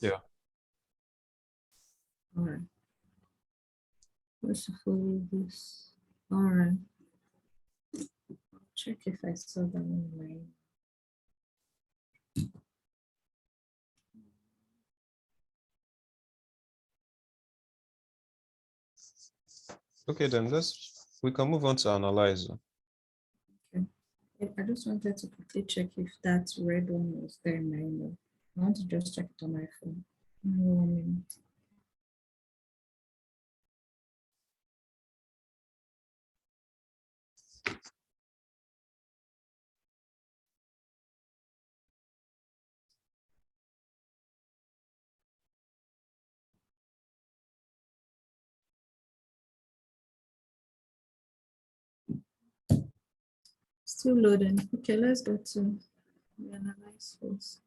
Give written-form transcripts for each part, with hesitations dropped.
Yeah. All right. Let's follow this. All right. Check if I saw that in my. Okay, then we can move on to analyze. Okay. I just wanted to quickly check if that red one was there in my email. I want to just check it on my phone. 1 minute. Still loading. Okay, let's go to the analyze first.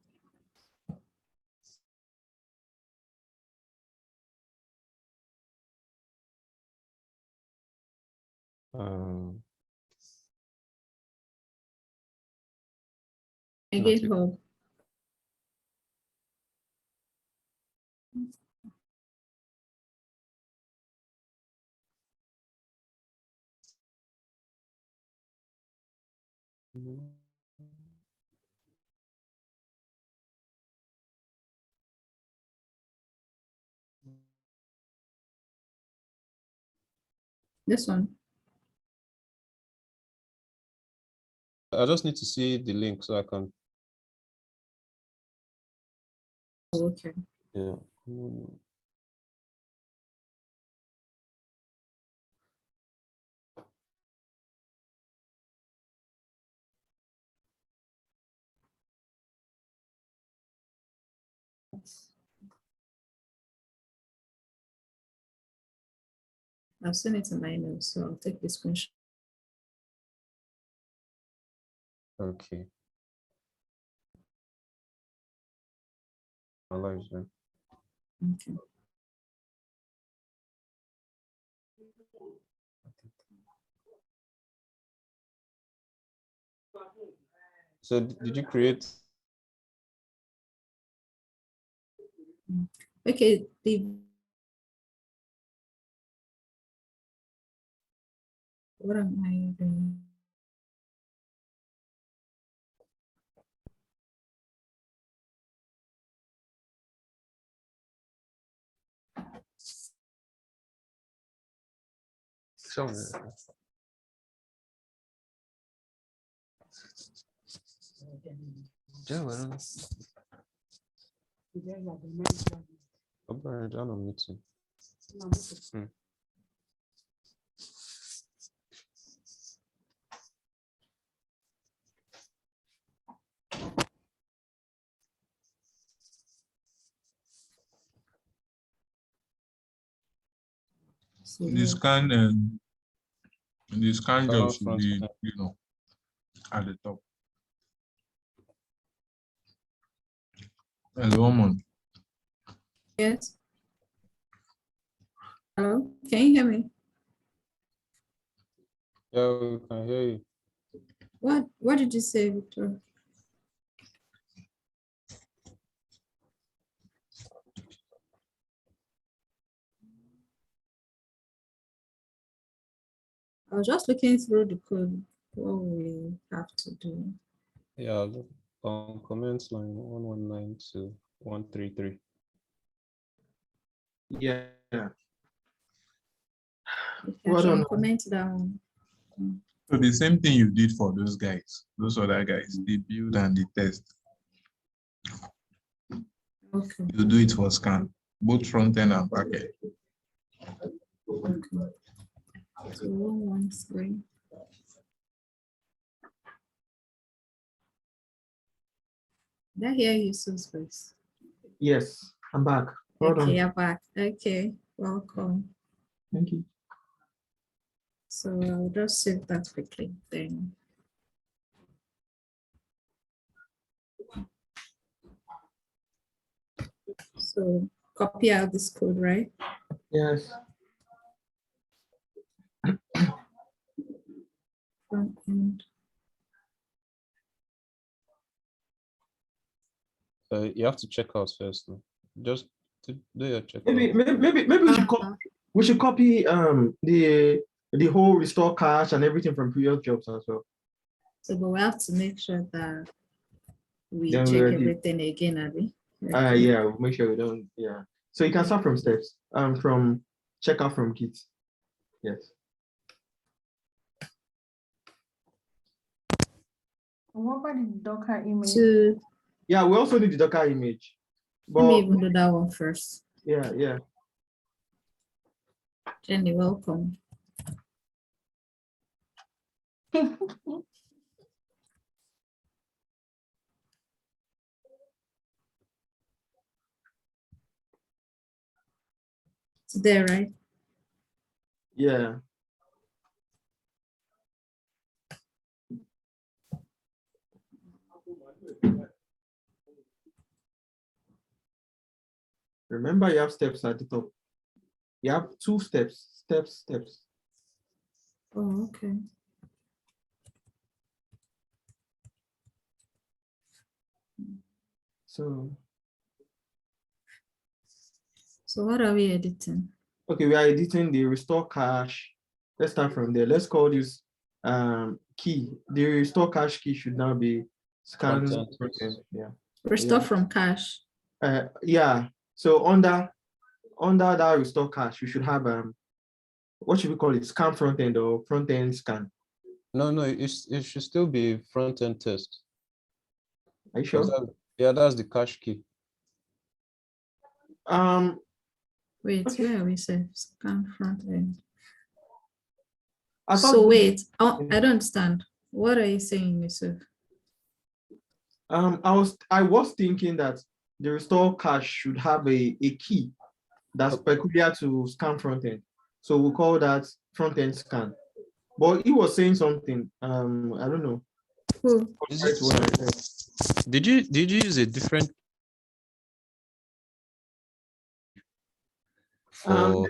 Again, Hub. This one. I just need to see the link so I can. Okay. Yeah. I've seen it in my email, so I'll take the screenshot. Okay. Analyze then. Okay. So did you create? Okay, what am I doing? Show me. Yeah, well. I'm on meeting. The scan job should be, at the top. There's one more. Yes. Hello, can you hear me? Yeah, we can hear you. What did you say, Victor? I was just looking through the code, what we have to do. Yeah, look on comments line 119 to 133. Yeah. Well done. Comment down. So the same thing you did for those guys, those other guys, the build and the test. Okay. You do it for scan, both front end and back end. Okay. So 113. Did I hear you, Sue's? Yes, I'm back. Well Okay, done. you're back. Okay, welcome. Thank you. So I'll just save that quickly then. So copy out this code, right? Yes. Front end. You have to check out first. No? Just to do your check. Maybe we should copy the whole restore cache and everything from previous jobs as well. So, but we have to make sure that we Then we check already- everything again, Abby. Yeah, we'll make sure we don't. Yeah. So you can start from steps. From checkout from Git. Yes. What about the Docker image? To Yeah, we also need the Docker image. let me But even do that one first. yeah. Jenny, welcome. It's there, right? Yeah. Remember, you have steps at the top. You have 2 steps. Steps. Oh, okay. So what are we editing? okay, we are editing the restore cache. Let's start from there. Let's call this key. The restore cache key should now be scan. Front-end. Yeah. Restore Yeah. from cache. Yeah. So under that restore cache, we should have what should we call it? Scan front end or front end scan. No, it should still be front-end test. Are you 'Cause sure? yeah, that's the cache key. Wait, Okay. where are we say scan front end? I thought So wait, I don't understand. What are you saying, Yusuf? I was thinking that the restore cache should have a key that's peculiar to scan front end. So we'll call that front end scan. But he was saying something. I don't know. Who? Is That's what I said. Did you use a different for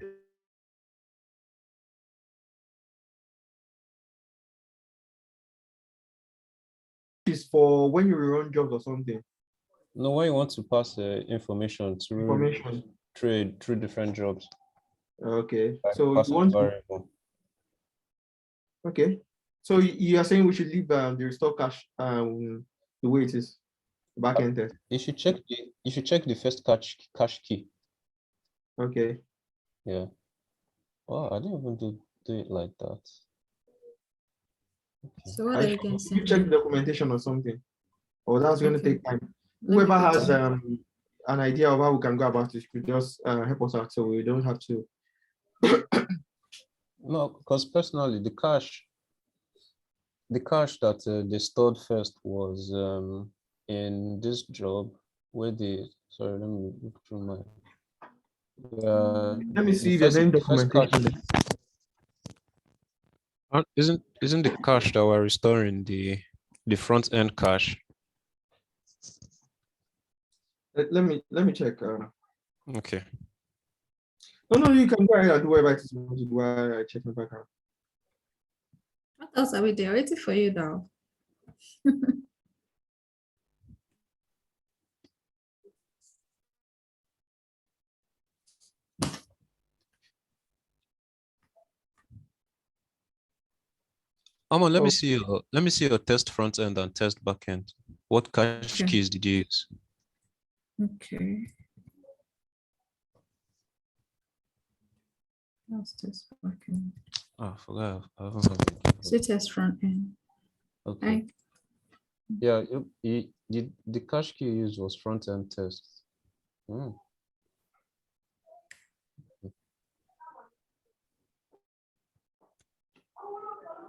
Is for when you run jobs or something. no when you want to pass information through Information. through different jobs? Okay. Like So you passing want to, variable. okay. So you are saying we should leave the restore cache the way it is, backend test. You should check the first cache key. Okay. Yeah. Oh, I didn't even do it like that. Okay. So what are you You guys check saying? the documentation or something. Or that's going to Okay. take time. Let me Whoever go has down. an idea of how we can go about it could just help us out so we don't have to. No, because personally, the cache that they stored first was in this job where sorry, let me look through my Let me see if there's any documentation. Isn't the cache that we're restoring the front end cache? Let me check. Okay. No, you can go ahead and do whatever it is you want to do while I check my background. What else are we there? Waiting for you now. Let Oh. me see your test front end and test back end. What cache Okay. keys did you use? Okay. What's this working? Oh, I forgot. I haven't have it. So test front end. Okay. Yeah, the cache key you used was front end test.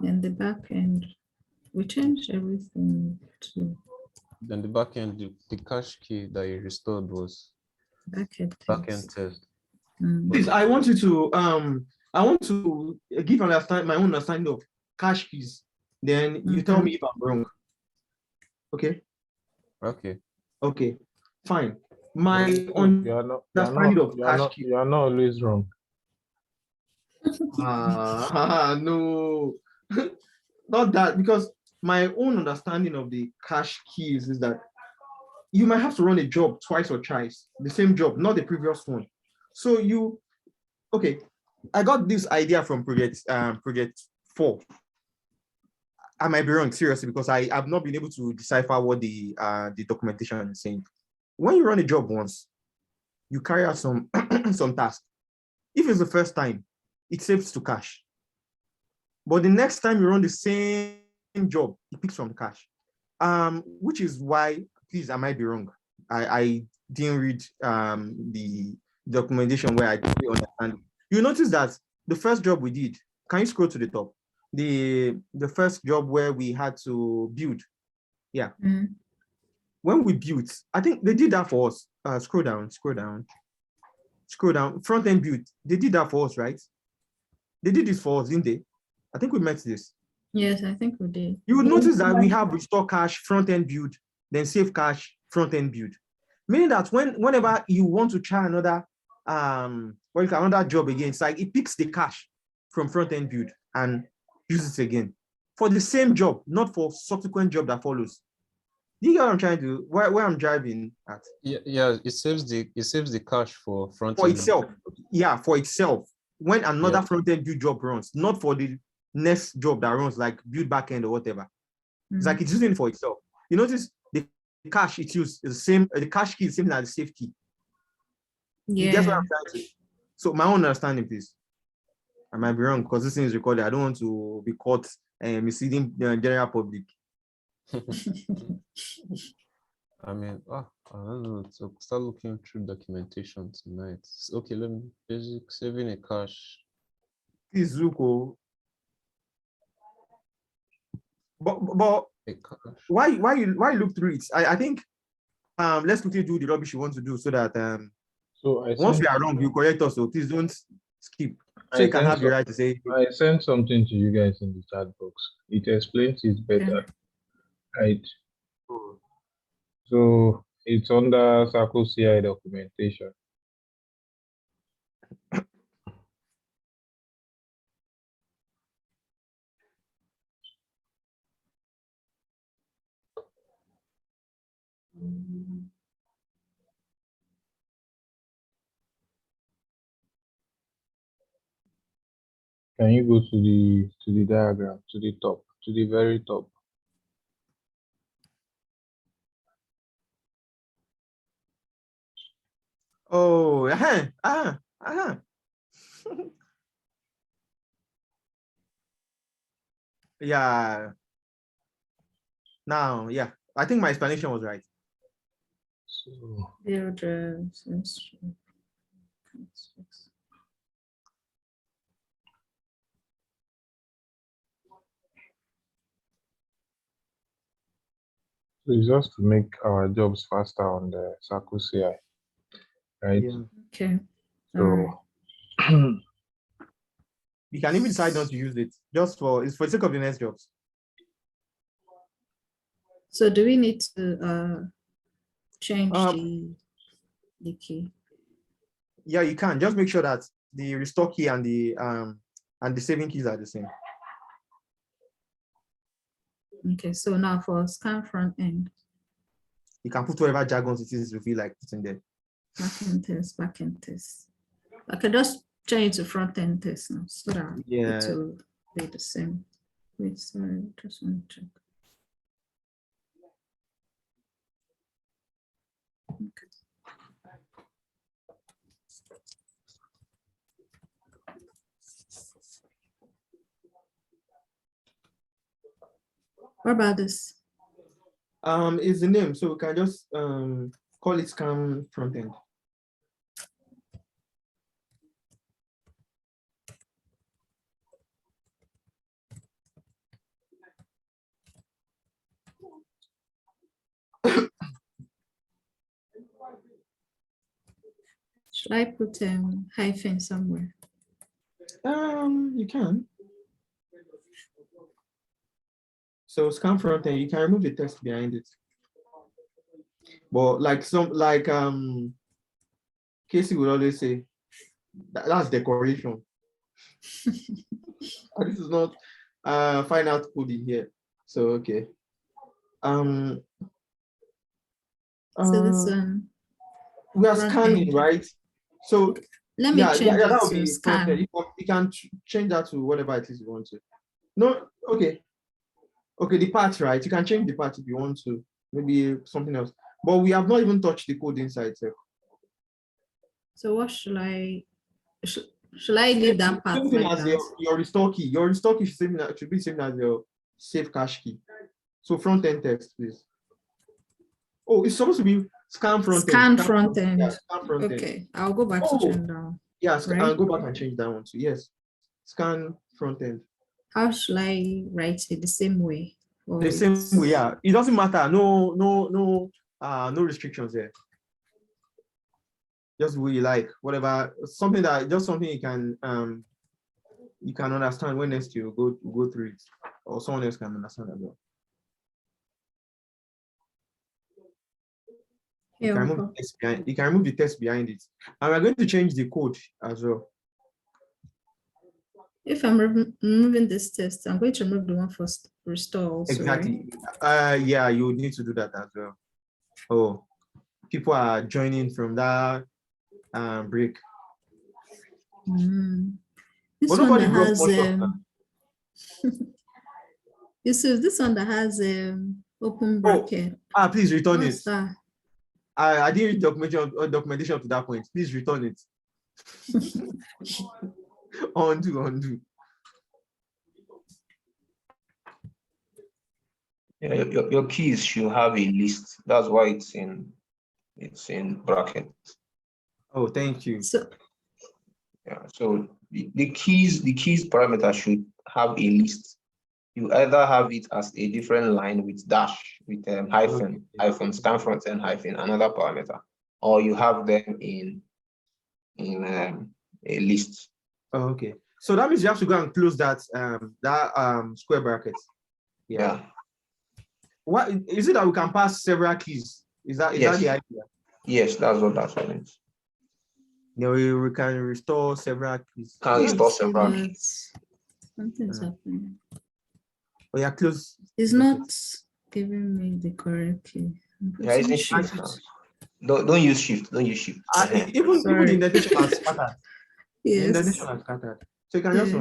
Then the back end, we changed everything to Then the back end, the cache key that you restored was back end back end test. test. Please, I want you to give my own understanding of cache keys. Then you tell me if I'm wrong. Okay. Okay. Fine. My You are not understanding of cache keys. you are not always wrong. No, not that, because my own understanding of the cache keys is that you might have to run a job twice or thrice, the same job, not the previous one. So okay, I got this idea from project 4. I might be wrong, seriously, because I have not been able to decipher what the documentation is saying. When you run a job once, you carry out some some task. If it's the first time, it saves to cache. But the next time you run the same job, it picks from cache. Which is why, please, I might be wrong. I didn't read the documentation where I didn't understand. You notice that the first job we did, can you scroll to the top? The first job where we had to build. Yeah. Mm. When we built, I think they did that for us. Scroll down. Front end build. They did that for us, right? They did this for us, didn't they? I think we met this. Yes, I think we did. You would notice that we have restore cache, front end build, then save cache, front end build. Meaning that whenever you want to try another another job again, it's like it picks the cache from front end build and uses it again for the same job, not for subsequent job that follows. Do you get what I'm trying to where I'm driving at? Yeah, it saves the cache for front For end. itself. Yeah, for itself. When another front end build job runs, not for the next job that runs, like build backend or whatever. It's like it's using it for itself. You notice the cache it used is the same, the cache key is the same as the safe key. You guess what I'm trying to? So my own understanding, please. I might be wrong because this thing is recorded. I don't want to be caught misleading the general public. I mean, I don't know. So start looking through documentation tonight. Okay, let me basic saving a cache. Please look. But why you look through it? I think let's quickly do the rubbish you want to do so that So once we are wrong, you correct us. So please don't skip. So I you can have the right to say. I sent something to you guys in the chat box. It explains it better, right? So it's under Circle CI documentation. Can you go to the diagram, to the top, to the very top? Oh, yeah. Now, yeah, I think my explanation was right. So it's just to make our jobs faster on the Circle CI, right? Yeah. Okay. So You can even decide not to use it, just for it's for the sake of the next jobs. So do we need to change the key? Yeah, you can. Just make sure that the restore key and the saving keys are the same. Okay, so now for scan front end. You can put whatever jargons it is you feel like putting there. Back end test. I can just change to front end test now so that it will be the same. Wait, sorry, just want to check. Okay. What about this? Is the name, so we can just call it scan front end. Should I put hyphen somewhere? You can. So scan front end, you can remove the text behind it. But Casey would always say that's decoration. This is not fine art coding here. So okay. So this Uh, one, we are front scanning, end. right? So Let me change that it would to be front end. scan. You can change that to whatever it is you want to. No, okay. Okay, the part, right? You can change the part if you want to. Maybe something else. But we have not even touched the code inside. So what should I leave that part Same thing like as that? your restore key. Your restore key should be same as your save cache key. So front end text, please. Oh, it's supposed to be scan front end. Scan front end. Yeah, scan front end. Okay, I'll go back to Oh, change down. yes, Right? and go back and change that one too. Yes, scan front end. How should I write it the same way? Or The same it's- way, yeah. It doesn't matter. No restrictions there. Just the way you like, whatever. Something you can understand when next you go through it, or someone else can understand as well. You can remove the text behind. You can remove the text behind it, and we're going to change the code as well. If I'm removing this test, I'm going to remove the one for restore also. Exactly. Right? Yeah, you would need to do that as well. Oh, people are joining from that break. This But one nobody that brought has much of that. you see this one that has open bracket. Please return What's it. that? I didn't read documentation up to that point. Please return it. Undo. Yeah, your keys should have a list. That's why it's in bracket. Oh, thank you. So Yeah, so the keys parameter should have a list. You either have it as a different line with dash, with hyphen, scan front end hyphen, another parameter, or you have them in a list. Oh, okay. So that means you have to go and close that square bracket. Yeah. What is it that we can pass several keys? Is that the idea? Yes, that's what that means. No, we can restore several keys. Can restore several keys. Something's happening. Oh yeah, close. It's not giving me the correct key. Yeah, it's in shift now. Don't use shift. Don't use shift. Even the indentation has scattered. Yes. The indentation has scattered. So you can just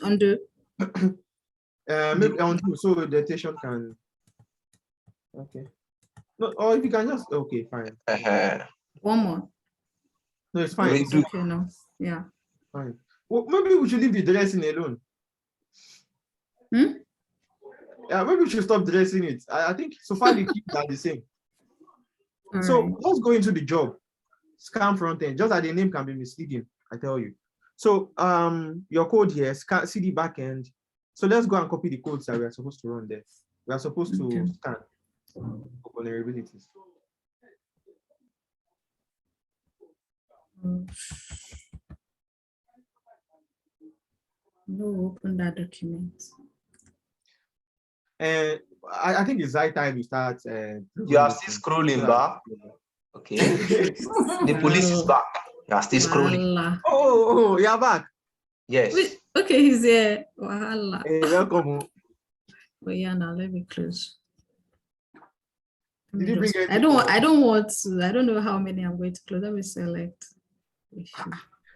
undo. Maybe undo so the indentation can. Okay. No, or if you can just fine. One more. No, it's fine. It's okay now. Yeah. Fine. Well, maybe we should leave the dressing alone. Yeah, maybe we should stop dressing it. I think so far the keys are the same. So let's go into the job. Scan front end. Just that the name can be misleading, I tell you. So your code here, CD backend. So let's go and copy the codes that we are supposed to run there. We are supposed to scan vulnerabilities. No, open that document. And I think it's high time you start. You are still scrolling back. Okay. The police is back. You are still scrolling. Oh, you're back. Yes. Wait, okay, he's here. Wahala. Hey, welcome. But yeah, now let me close. Did you bring I don't want to. I don't know how many I'm going to close. Let me select.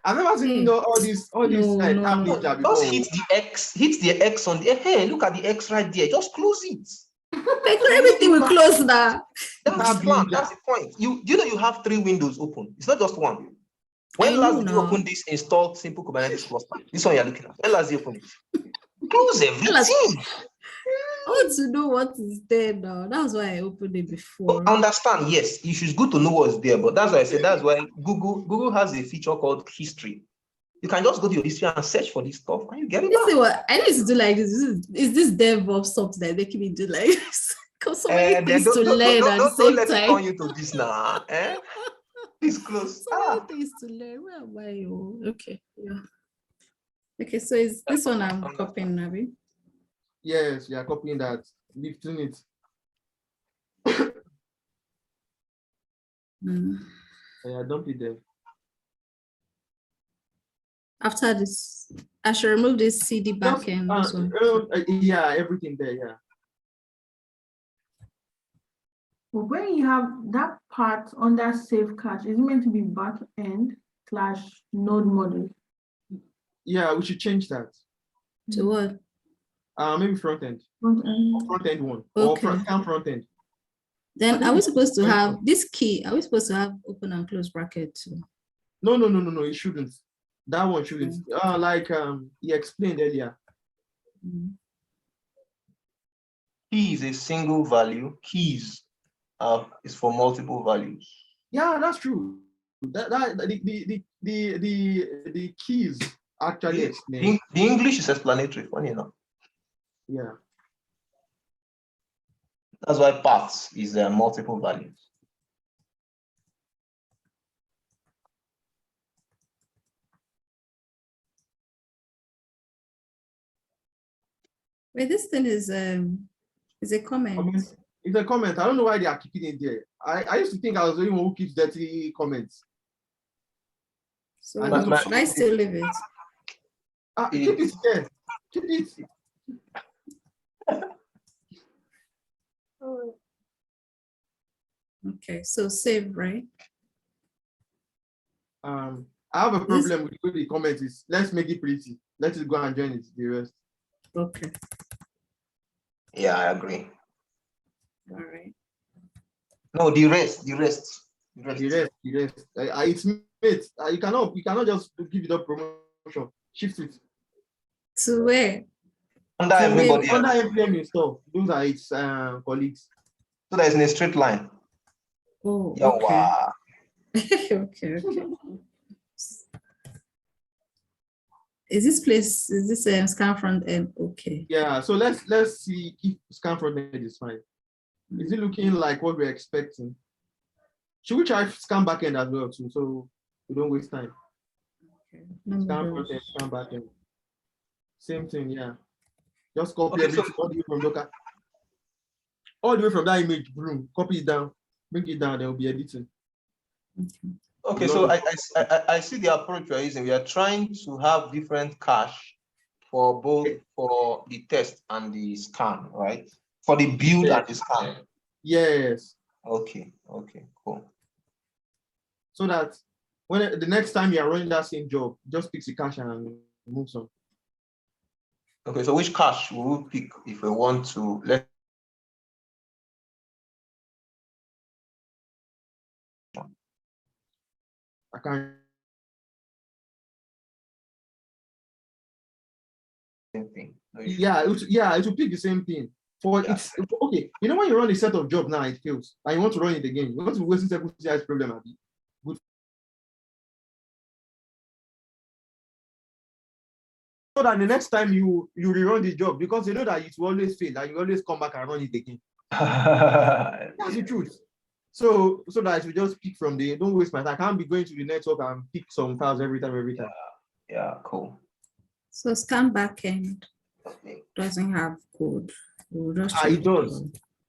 I've never seen all these tab ninja before. Just hit the X on the hey, look at the X right there. Just close it. Everything will close now. That's the plan. That's the point. You know you have 3 windows open. It's not just one. When last did you open this installed simple Kubernetes cluster? This one you're looking at. When last did you open it? Close everything. I want to know what is there now. That's why I opened it before. I understand, yes. It's good to know what's there, but that's why I said that's why Google has a feature called history. You can just go to your history and search for this stuff and you get it. You see what I need to do like this. Is this DevOps something that making me do like this? Because so many things to learn at the same time. Don't let me turn you to this now. It's close. So many things to learn. Where am I? Okay. Yeah. Okay, so is this one I'm copying, Nabi? Yes, you are copying that, lifting it. Yeah, dump it there. After this, I should remove this CD backend. Yeah, everything there, yeah. But when you have that part under save cache, is it meant to be back end / node model? Yeah, we should change that. To what? Maybe front end. Front end. Front end one. Okay. Or front end. Then think are we it's supposed to front have end. this key? Are we supposed to have open and close bracket too? No, it shouldn't. That one shouldn't. Like he explained earlier. Key is a single value. Keys is for multiple values. Yeah, that's true. The keys actually explain. The English is explanatory, funny enough. Yeah. That's why paths is multiple values. Wait, this thing is a comment. It's a comment. I don't know why they are keeping it there. I used to think I was the only one who keeps dirty comments. So And should I still leave it? Keep it there. Keep it. Okay, so save, right? I have a problem with the way the comment is. Let's make it pretty. Let's go and join it. The rest. Okay. Yeah, I agree. All right. No, the rest. The rest. It's made. You cannot just give it up promotion. Shift it. To where? Under everybody Under else. FPM install. Those are its colleagues. So that is in a straight line. Oh, Yeah, okay. wow. okay. Is this scan front end okay? Yeah, so let's see if scan front end is fine. Is it looking like what we're expecting? Should we try scan back end as well too, so we don't waste time? Okay. Scan front end, scan back end. Same thing, yeah. Just copy Okay, everything all the way from Docker. All the way from that image, boom, copy it down, bring it down, there will be editing. Okay, so I see the approach we are using. We are trying to have different cache for both for the test and the scan, right? For the build and the scan. Yes. Okay, cool. So that when the next time you are running that same job, just pick the cache and move some. Okay, so which cache will we pick if we want to let? I can't. Same thing. No, It will pick the same thing. It's okay. You know when you run a set of job now, it fails, and you want to run it again. You want to waste a problem. Good. So that the next time you rerun the job, because you know that it will always fail, and you always come back and run it again. That's the truth. So that you just pick from the. Don't waste my time. I can't be going to the network and pick some files every time. Yeah, cool. So scan backend doesn't have code. We'll just it does.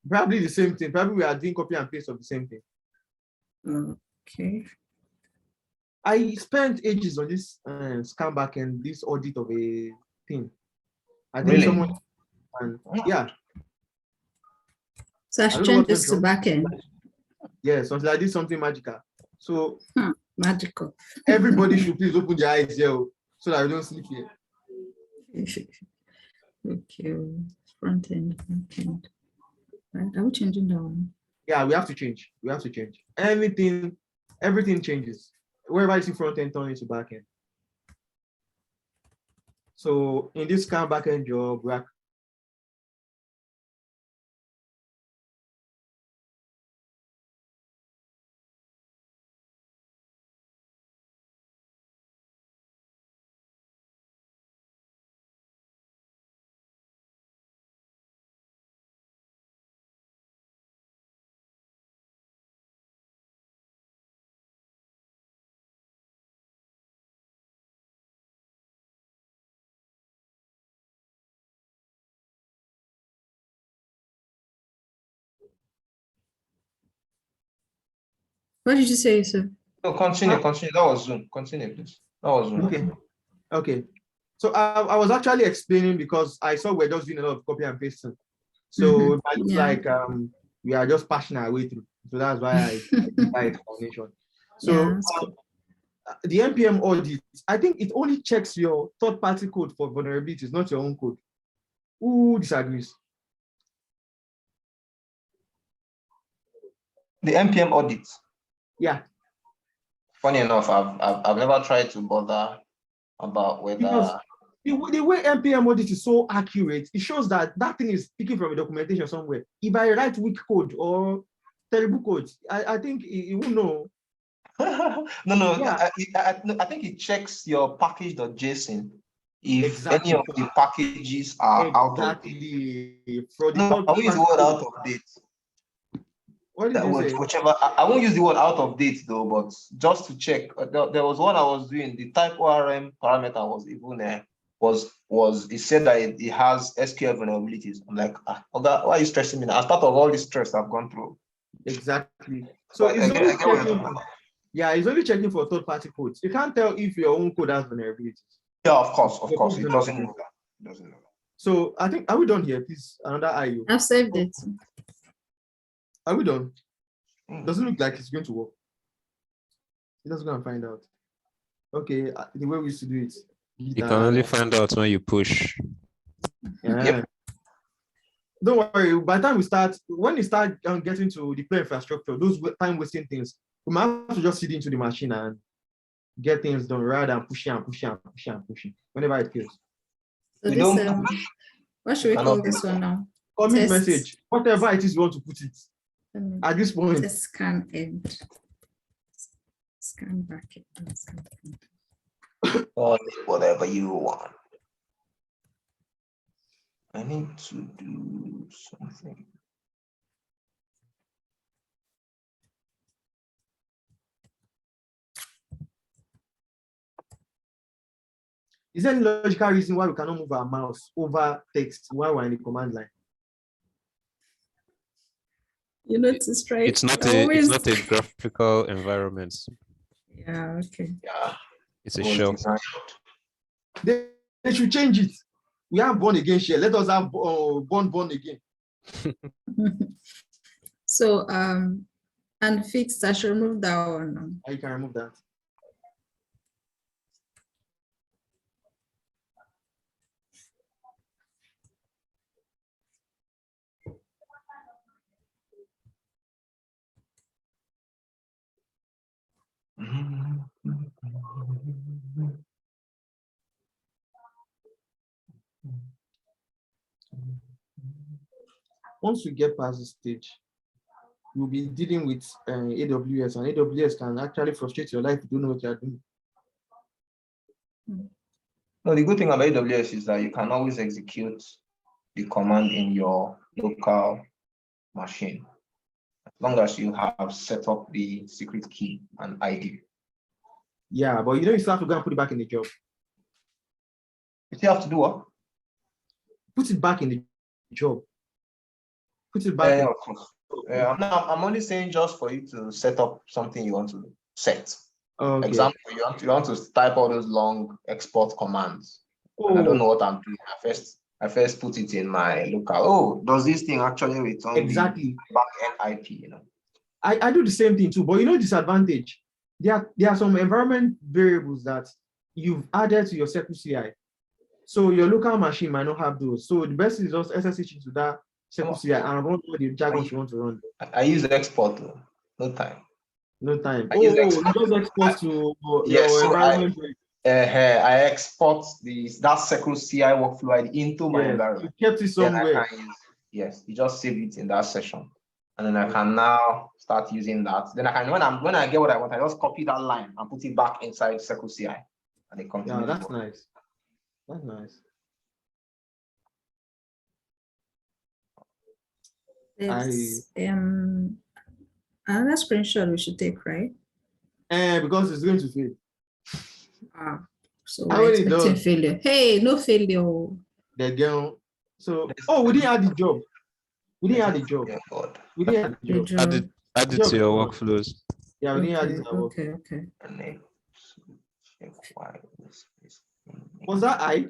Probably the same thing. Probably we are doing copy and paste of the same thing. Okay. I spent ages on this scan backend, this audit of a thing. I think someone, yeah. So I should change this to backend. Yes, until I did something magical. So magical. Everybody should please open their eyes here so that we don't sleep here. Okay, front end, back end. Right, are we changing that one? Yeah, we have to change. Everything changes. Wherever you see front end, turn into back end. So in this kind of back end job, we are What did you say, sir? No, continue. That was Zoom. Continue, please. That was Zoom. Okay. So I was actually explaining because I saw we're just doing a lot of copy and pasting. So it might look like we are just passing our way through. So that's why I by explanation. So Yeah, that's cool. the NPM audit, I think it only checks your third-party code for vulnerabilities, not your own code. Who disagrees? The NPM audit. Yeah. Funny enough, I've never tried to bother about whether. Because the way NPM audit is so accurate, it shows that that thing is speaking from a documentation somewhere. If I write weak code or terrible code, I think it will know. No, Yeah. I think it checks your package.json if Exactly. any of the packages are out of date. Exactly. For the No, I won't use the word out of date. What did you say? Whichever, I won't use the word out of date though, but just to check, there was one I was doing. The type ORM parameter was even was it said that it has SQL vulnerabilities. I'm like, okay, why are you stressing me now? As part of all this stress I've gone through. Exactly. So But it's I only get what you're checking. talking about. Yeah, it's only checking for third-party codes. You can't tell if your own code has vulnerabilities. Yeah, of course, The code it is doesn't not know that. It doesn't know that. So I think, are we done here? Please, another IU. I've saved it. Are we done? Hmm. Doesn't look like it's going to work. Let's go and find out. Okay, the way we used to do it. You can only find out when you push. Yeah. Yep. Don't worry. By the time we start, when we start getting to deploy infrastructure, those time-wasting things, we might have to just sit into the machine and get things done rather than pushing. Whenever it kills. So We this, don't what should we cannot call do this that. one now? Commit Test. message, whatever it is you want to put it. At this point, Test scan end. Scan back it. Call it whatever you want. I need to do something. is there any logical reason why we cannot move our mouse over text while we're in the command line? You notice, right? It's not a graphical environment. Yeah, okay. Yeah, It's a it was shell. designed. They should change it. We have born again share. Let us have born again. So and fixed, I should remove that one now. I can remove that. Once we get past this stage, we'll be dealing with AWS, and AWS can actually frustrate your life if you don't know what you're doing. No, the good thing about AWS is that you can always execute the command in your local machine, as long as you have set up the secret key and ID. Yeah, but you still have to go and put it back in the job. You still have to do what? Put it back in the job. Put it back. Yeah, of course. I'm only saying just for you to set up something you want to set. Okay. Example, you want to type all those long export commands. And I don't know what I'm doing. I first put it in my local. Oh, does this thing actually return exactly the backend IP? I do the same thing too, but disadvantage. There are some environment variables that you've added to your Circle CI. So your local machine might not have those. So the best is just SSH into that Circle CI and run the jargon you want to run. I use export though. No time. No time. I use you just export to yes, your so environment. I export that Circle CI workflow into my environment. You kept it somewhere. Yes, you just save it in that session. And then I can now start using that. Then I can, when I get what I want, I just copy that line and put it back inside Circle CI. And it continues. Yeah, that's nice. That's nice. It's another screenshot we should take, right? Because it's going to fail. So we're expecting failure. Hey, no failure. The girl. So we didn't add the job. We didn't add the job. Yeah, God. We didn't add the job. Add it to your workflows. Yeah, we didn't add it. Okay. And then check why this is. Was that I?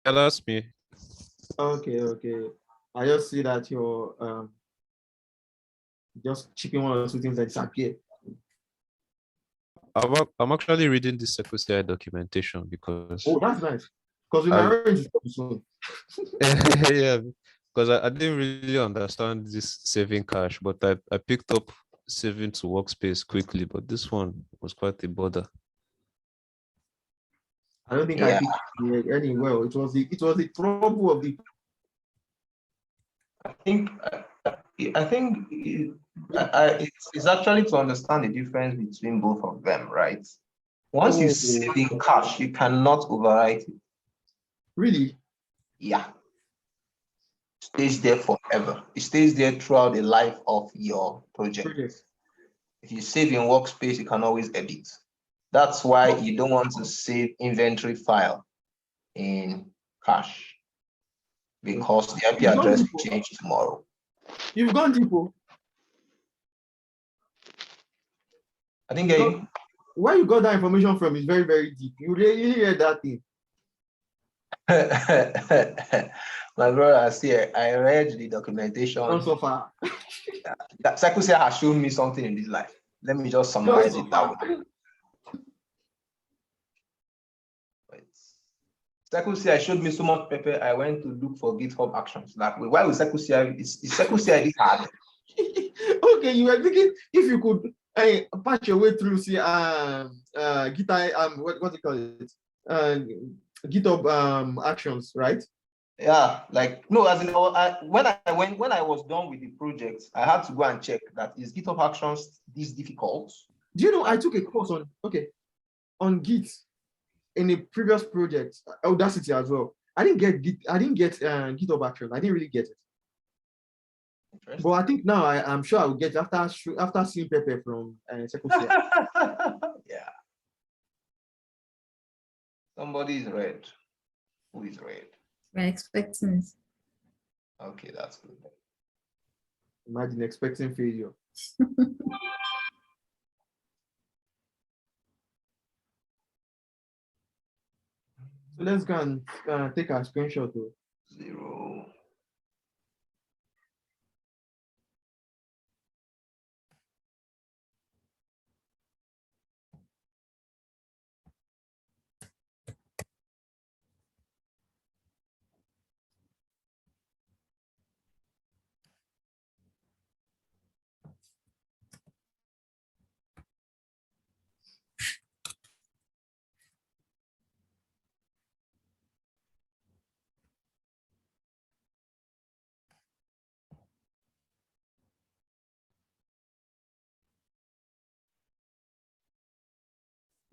Yeah, that's me. Okay. I just see that your Just chipping one or two things that disappear. I'm actually reading the SQL documentation because Oh, that's nice. Because we I, might run into trouble soon. yeah, because I didn't really understand this saving cache, but I picked up saving to workspace quickly, but this one was quite a bother. I don't think Yeah. I picked it any well. It was the trouble of the. I think it's actually to understand the difference between both of them, right? Once you save in cache, you cannot overwrite it. Really? Yeah. It stays there forever. It stays there throughout the life of your project. Project. If you save in workspace, you can always edit. That's why you don't want to save inventory file in cache, because the IP address will change tomorrow. You've gone deep. I think where you got that information from is very, very deep. You really read that thing. my brother, see, I read the documentation. Not so far. That Sekusia has shown me something in this life. Let me just summarize it that way. Sekusia showed me so much paper. I went to look for GitHub actions. Like, why would Sekusia? Is Sekusia this hard? Okay, you were thinking if you could patch your way through, see, GitHub, what do you call it? GitHub actions, right? Yeah, like no, as in when I was done with the project, I had to go and check that is GitHub actions this difficult. Do you know I took a course on Git in a previous project, Audacity as well. I didn't get GitHub actions. I didn't really get it. But I think now I'm sure I will get it after seeing Pepe from Sekosia. Yeah. Somebody is red. Who is red? We're expecting it. Okay, that's good. Imagine expecting failure. So let's go and take our screenshot though. 0.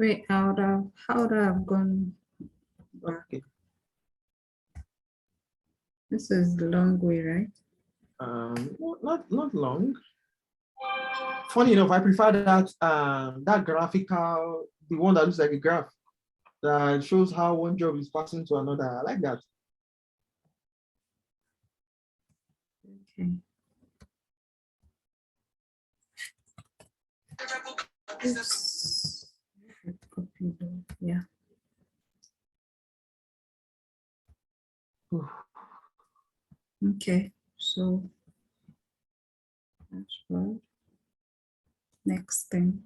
Wait, how would I have gone back? Okay. This is the long way, right? Not long. Funny enough, I prefer that graphical, the one that looks like a graph that shows how one job is passing to another. I like that. Okay. Oops. Copy the, yeah. Okay, so dashboard. Next thing.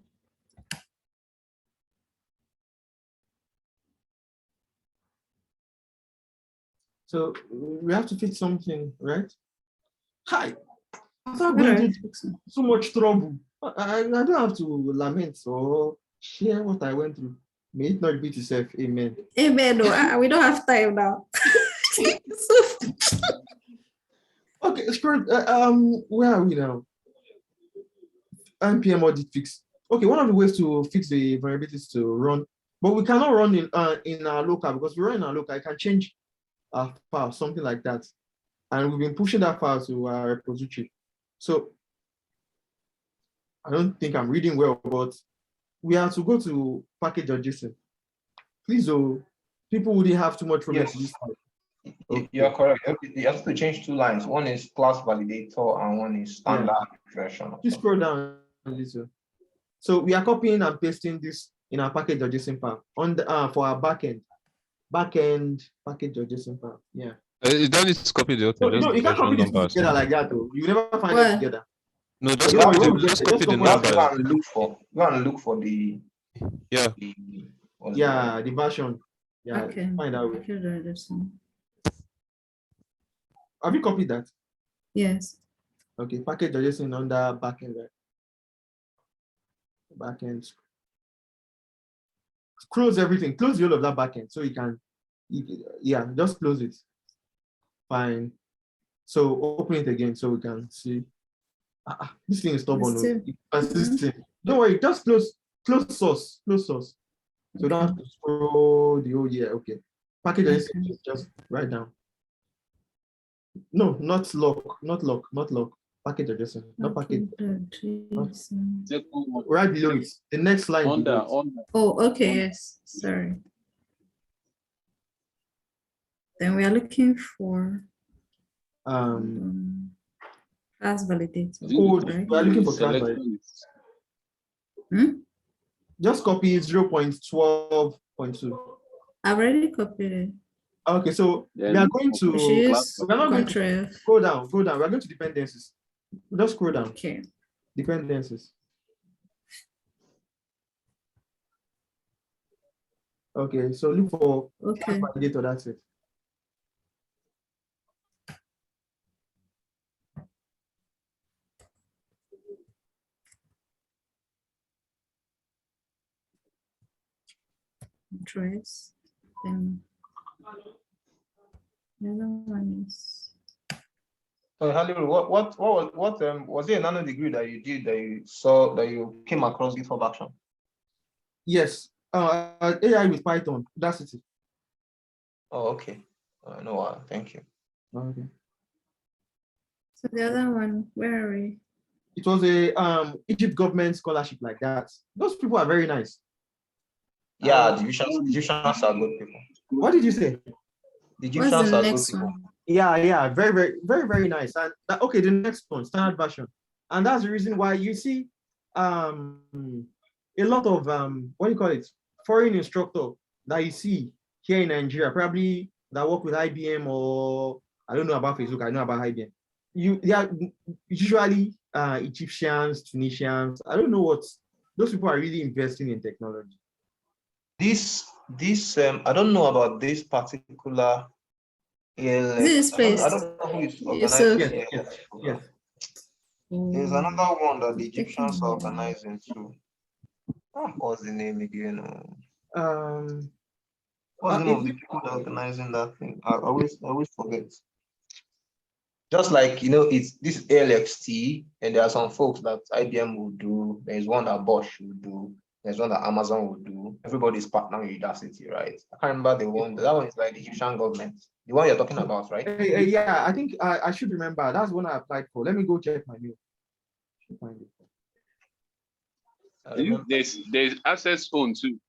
So we have to fix something, right? Hi. After What going are through you fixing? so much trouble, I don't have to lament or share what I went through. May it not repeat itself. Amen. Amen. No, we don't have time now. Okay, Spirit, where are we now? NPM audit fix. Okay, one of the ways to fix the vulnerability is to run, but we cannot run in our local, because we run in our local, I can change our file, something like that. And we've been pushing that file to our repository. So I don't think I'm reading well, but we have to go to package.json. Please, people wouldn't have too much problem to this file. Okay. You're correct. You have to change 2 lines. One is class validator and one is standard version. Please scroll down a little. So we are copying and pasting this in our package.json file on the for our backend package.json file. Yeah. You don't need to copy the No, you can't copy this together like that though. You never find it together. No, just You copy have the to, just copy the you have to numbers. go and look for, Yeah. what's Yeah, the version. Yeah, Okay. find out. Okay, Jason. Have you copied that? Yes. Okay, package JSON under backend, right? Backend. Close everything. Close the whole of that backend so yeah, just close it. Fine. So open it again so we can see. This thing is stubborn. Still- It's persistent. Don't worry, just close source. Close source. So don't have to scroll the whole year. Okay. Package JSON, just write down. No, not lock. Package JSON, not package. JSON. Second one. Right below it. The next line. Under, below it. under. Oh, okay, yes. Sorry. Then we are looking for class validator. I think Code. right? We are looking for class selection is- Just copy 0.12.2. I've already copied it. Okay, so we Then are going We to, should use we're not going to Ctrl F. scroll down. We are going to dependencies. Just scroll down. Okay. Dependencies. Okay, so look for Okay. validator, that's it. Trace. Then the other one is So Haliru, what was it a nano degree that you did that you saw that you came across GitHub Action? Yes. AI with Python. That's it. Oh, okay. No, thank you. Okay. so the other one, where are we? It was a Egypt government scholarship like that. Those people are very nice. Yeah, the Egyptians are good people. What did you say? The What's Egyptians the are good next people. one? Yeah, very nice. And okay, the next one, standard version. And that's the reason why you see a lot of what do you call it? Foreign instructor that you see here in Nigeria, probably that work with IBM or I don't know about Facebook, I know about IBM. They are usually Egyptians, Tunisians. I don't know what those people are really investing in technology. This I don't know about this particular ALX. This place. I don't know who is Yes, organizing. Yes. There's another one that the Egyptians are organizing too. What's the name again? What's the name of the people that are organizing that thing? I always forget. Just like it's this ALXT, and there are some folks that IBM will do. There's one that Bosch will do. There's one that Amazon will do. Everybody's partnering with Udacity, right? I can't remember the one. That one is like the Egyptian government. The one you're talking about, right? Yeah, I think I should remember. That's one I applied for. Let me go check my mail. Find it. There's access phone too.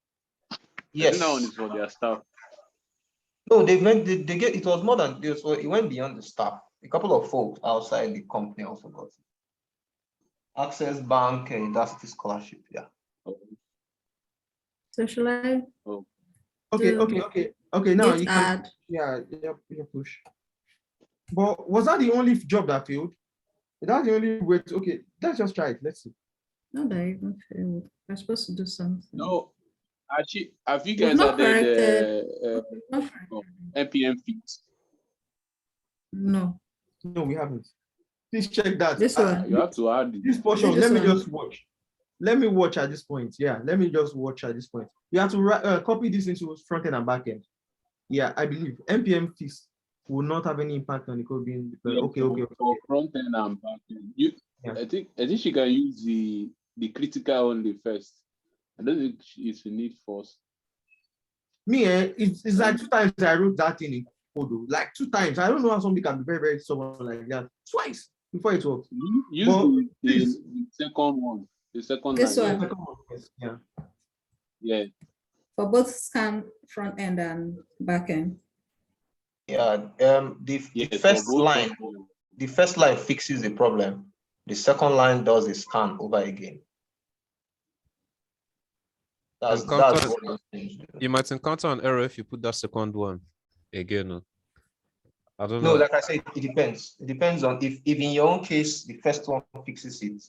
Yes. That one is for their staff. No, they get it was more than this. So it went beyond the staff. A couple of folks outside the company also got it. Access Bank and Udacity scholarship. Yeah. So shall I? Oh. Okay. Now you can. Add. Yeah, push. But was that the only job that failed? That's the only way. Okay, let's just try it. Let's see. No, that even failed. I'm supposed to do something. No, actually, have you We've guys not added Not NPM feeds? No. No, we haven't. Please check that. This one. You have to add it. This portion. This Let me one. just watch. Let me watch at this point. Yeah, let me just watch at this point. You have to copy this into front end and back end. Yeah, I believe NPM fees will not have any impact on the code being okay. For front end and back end. I think she can use the critical only first. I don't think it's a need first. Me, it's like 2 times I wrote that thing in code. Like 2 times. I don't know how somebody can be very, very stubborn like that. Twice before it works. Use the second one. The second This line. one. Yeah. Yeah. For both scan front end and back end. Yeah. The first line fixes the problem. The second line does the scan over again. That's what you might encounter an error if you put that second one again. I don't No, know. like I said, it depends. It depends on if in your own case, the first one fixes it.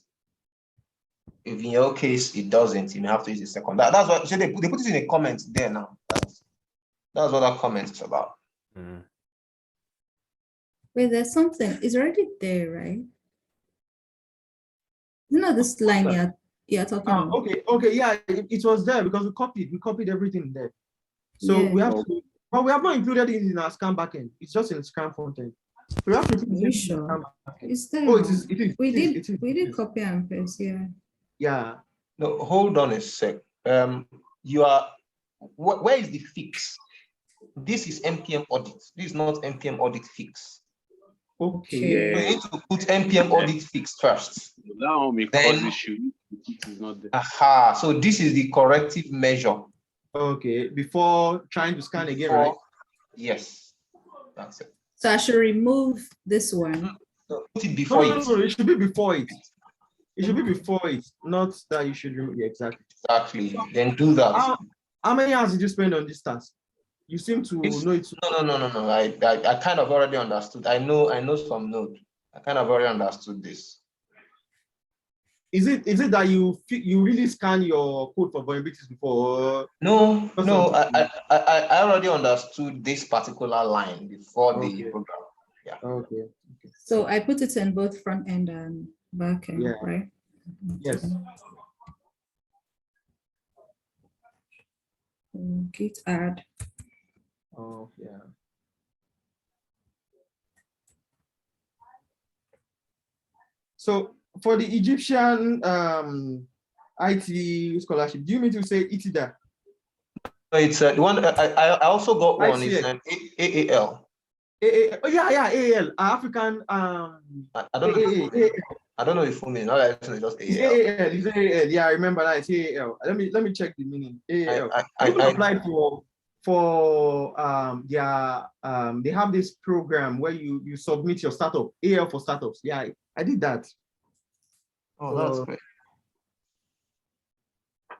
If in your case it doesn't, you may have to use the second. That's what so they put it in a comment there now. That's what that comment is about. Mm. Wait, there's something. It's already there, right? You know this line you're talking about. Okay, yeah, it was there because we copied everything there. So Yeah. we have to, but we have not included it in our scan backend. It's just in scan frontend. So we have to put it Are in you the sure? scan backend. It's there. Oh, now. We did is. copy and paste, yeah. Yeah. No, hold on a sec. You are where is the fix? This is NPM audit. This is not NPM audit fix. Okay. So you need to put NPM audit fix first. That one may cause issue. It is not there. Aha. So this is the corrective measure. Okay. Before trying to scan again, right? Yes. That's it. So I should remove this one. So put it before No, it. it should be before it. It should be before it, not that you should remove. Yeah, exactly. Exactly. Then do that. How many hours did you spend on this task? You seem to know it. No. I kind of already understood. I know some node. I kind of already understood this. Is it that you really scan your code for vulnerabilities before? No. I already understood this particular line before the program. Yeah. Okay. So I put it in both front end and back end, right? Yes. Git add. Oh, yeah. So for the Egyptian IT scholarship, do you mean to say ITIDA? It's the one I also got one. ICX. It's an AAL. Oh yeah, AAL, African. I don't know. I don't know the full meaning. It's just AAL. It's AAL. Yeah, I remember that. It's AAL. Let me check the meaning. AAL. I applied for they have this program where you submit your startup, AL for startups. Yeah, I did that. Oh, that's great.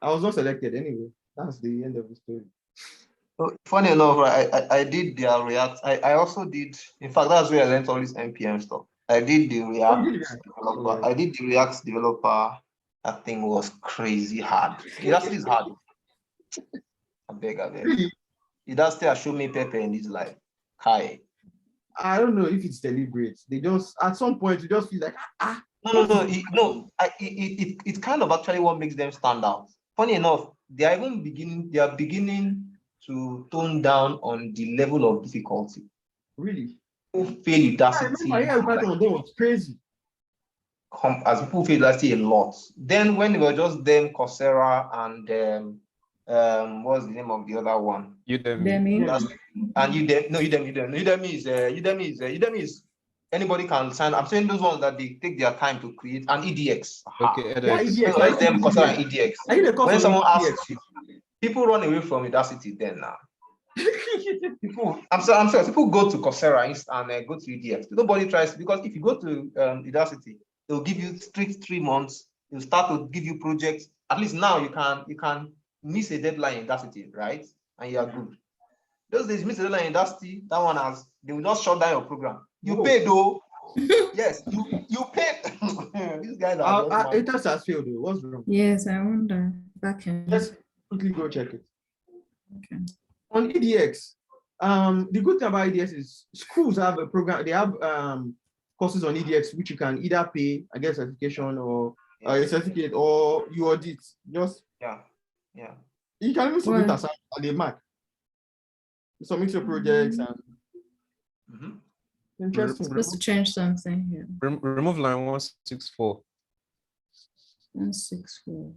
I was not selected anyway. That's the end of the story. So, funny enough, I did their React. I also did, in fact, that's where I learned all this NPM stuff. I did the React developer. I did the React developer. That thing was crazy hard. It actually is hard. I beg. It does still show me Pepe in this life. Hi. I don't know if it's deliberate. They just at some point you just feel like No. It kind of actually what makes them stand out. Funny enough, they are beginning to tone down on the level of difficulty. Really? People fail Udacity. I remember that was crazy. As people fail Udacity a lot. Then when it was just them, Coursera and what's the name of the other one? Udemy. And Udemy is anybody can sign. I'm saying those ones that they take their time to create, and EDX. Okay, edX. Yeah, EDX. Them Coursera and EDX. When someone asks you, people run away from Udacity then now. I'm sorry. People go to Coursera and go to EDX. Nobody tries, because if you go to Udacity, they'll give you strict 3 months. They'll start to give you projects. At least now you can miss a deadline in Udacity, right? And you are good. Those days, miss a deadline in Udacity, that one they will just shut down your program. You pay though. Yes, you pay. These guys are. It has failed though. What's wrong? Yes, I wonder. Back end. Let's quickly go check it. Okay. On EDX, the good thing about EDX is schools have a program. They have courses on EDX which you can either pay, I guess, certification or a certificate, or you audit. Just yeah. You can even submit as a Mac. You submit your projects and interesting. Supposed to change something here. Remove line 164. 164.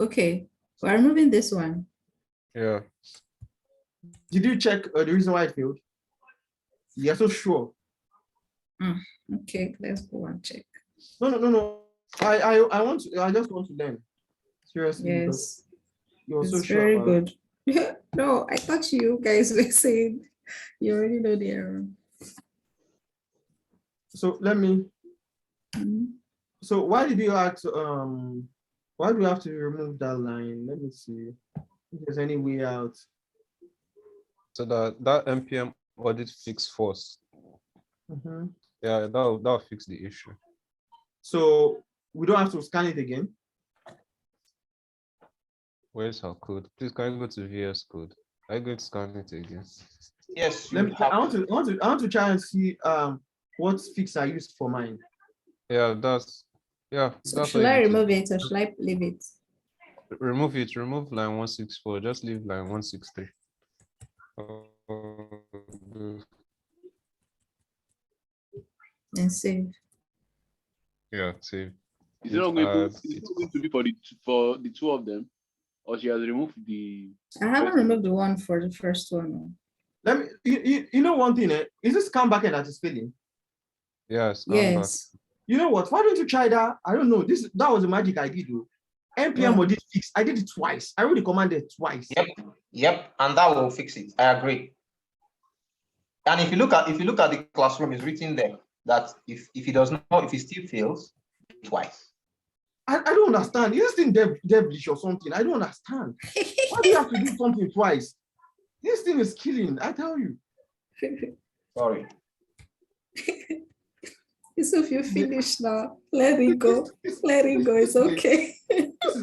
Okay, we're removing this one. Yeah. Did you check the reason why it failed? You're so sure. Okay, let's go and check. No. I just want to learn. Seriously. Yes. You're it's so sure. Very good. No, I thought you guys were saying you already know the error. So let me. So why did you ask? Why do we have to remove that line? Let me see if there's any way out. So that NPM audit fix force. Mhm. Yeah, that'll fix the issue. So we don't have to scan it again. Where's our code? Please can you go to VS code? Are you going to scan it again? Yes, Let you me. have I want to try and see what fix I used for mine. Yeah, that's So that's should what I you need to remove it or should I leave it? remove it. Remove line 164. Just leave line 163. And save. Yeah, save. Is it not going to, Add is it it. not going to be for the two of them? Or she has removed the I haven't first removed the one for the first one. No. Let me. You know one thing. Is this scan backend that is failing? Yeah, scan back. Yes. You know what? Why don't you try that? I don't know. That was the magic I did. Though. npm Wow. or this fix. I did it twice. I already commanded twice. Yep, and that will fix it. I agree. And if you look at the classroom, it's written there that if he still fails, twice. I don't understand. Is this thing devilish or something? I don't understand. Why do you have to do something twice? This thing is killing. I tell you. Sorry. Yusuf, you finished now. Let it go. Let it go. It's okay.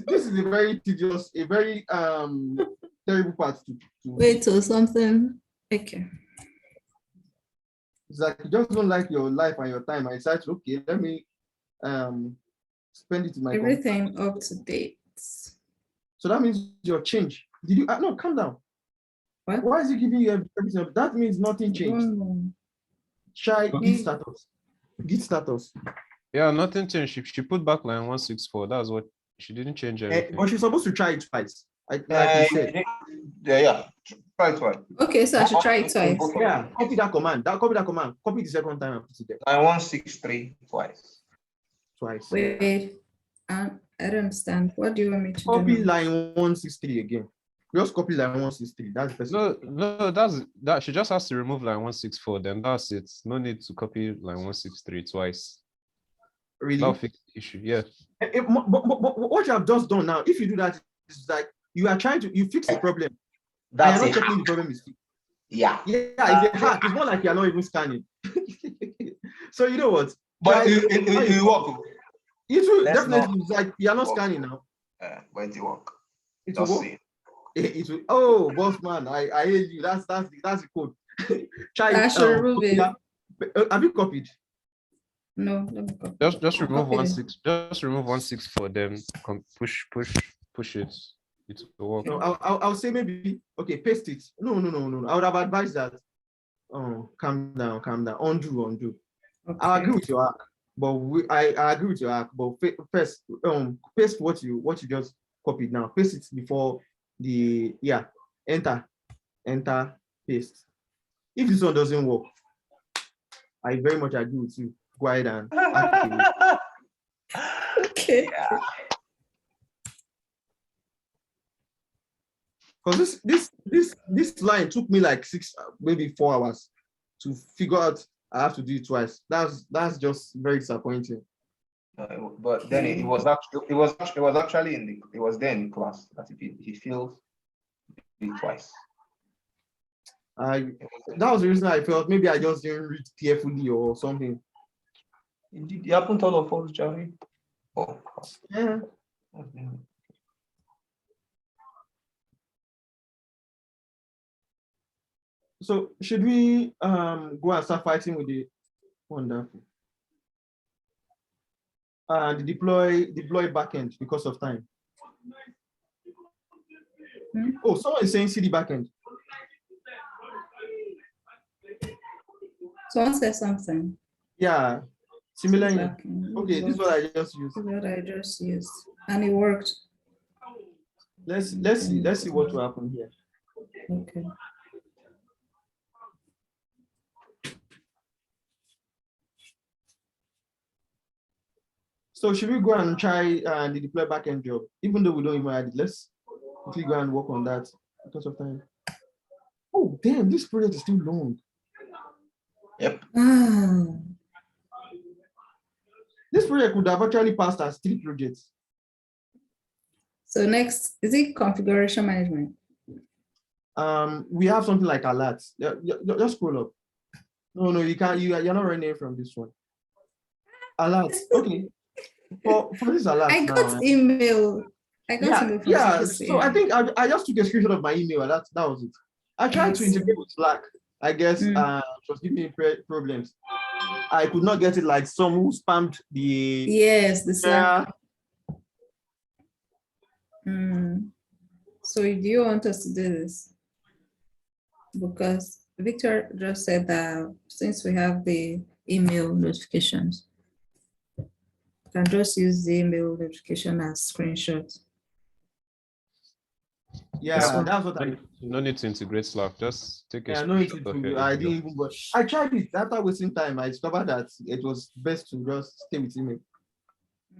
This is a very tedious, a very terrible part to Wait till something. Okay. It's like you just don't like your life and your time. I decided, okay, let me spend it in my Everything up to date. So that means your change. Did you no calm down? What? Why is it giving you everything? That means nothing changed. Try git status. Git status. Yeah, nothing changed. She put back line 164. That's what she didn't change anything. But she's supposed to try it twice. Like you said. Yeah. Try it twice. Okay, so I should try it twice. Yeah, copy that command. Copy that command. Copy the second time and put it there. Line 163 twice. Twice. Wait, I don't understand. What do you want me to Copy do? line 163 again. Just copy line 163. That's the best. No, that's that. She just has to remove line 164. Then that's it. No need to copy line 163 twice. Really? That'll fix the issue. Yeah. But what you have just done now, if you do that, it's like you are trying to fix the problem. That's and it. you're not checking the problem is fixed. Yeah. Yeah, it's a hack. It's more like you're not even scanning. So you know what? But it work. It will Let's definitely. not It's like you're not work. scanning now. But it work. It will Just work. see. It will. Oh, boss man, I hear you. That's the code. Try I it. should remove it. Have you copied? No, let me copy. Just remove Copy it. 16. Just remove 164. Then push it. It will work. No, I'll say maybe. Okay, paste it. No. I would have advised that. Oh, calm down. Undo. Okay. I agree with your hack, but I agree with your hack. But first, paste what you just copied now. Paste it before the enter, paste. If this one doesn't work, I very much agree with you. Go ahead and hack it away. Okay. Because this line took me like 6, maybe 4 hours to figure out I have to do it twice. That's just very disappointing. But then it was actually in the class that he feels it twice. That was the reason I felt maybe I just didn't read carefully or something. It happened to all of us, Jerry. Oh, Yeah. So should we go and start fighting with the wonderful the deploy backend because of time? Oh, someone is saying CD backend. Someone said something. Yeah, similar. Backend. Okay, this is what I just used. This is what I just used, and it worked. Let's see what will happen here. Okay. So should we go and try the deploy backend job, even though we don't even add it? Let's quickly go and work on that because of time. Oh damn, this project is too long. Yep. This project would have actually passed as 3 projects. So next, is it configuration management? We have something like alerts. Just scroll up. No, you can't. You're not running from this one. Alert. Okay. For this alert I now. got email. I got email from Yeah. CPC. So I think I just took a screenshot of my email. And that was it. I tried to integrate with Slack. I guess it was giving me problems. I could not get it like some who spammed the the Slack. So do you want us to do this? Because Victor just said that since we have the email notifications, you can just use the email notification as screenshot. Yeah, that's what no need to integrate Slack. Just take a no need screenshot to of your I email. didn't even I tried it after wasting time. I discovered that it was best to just stay with email.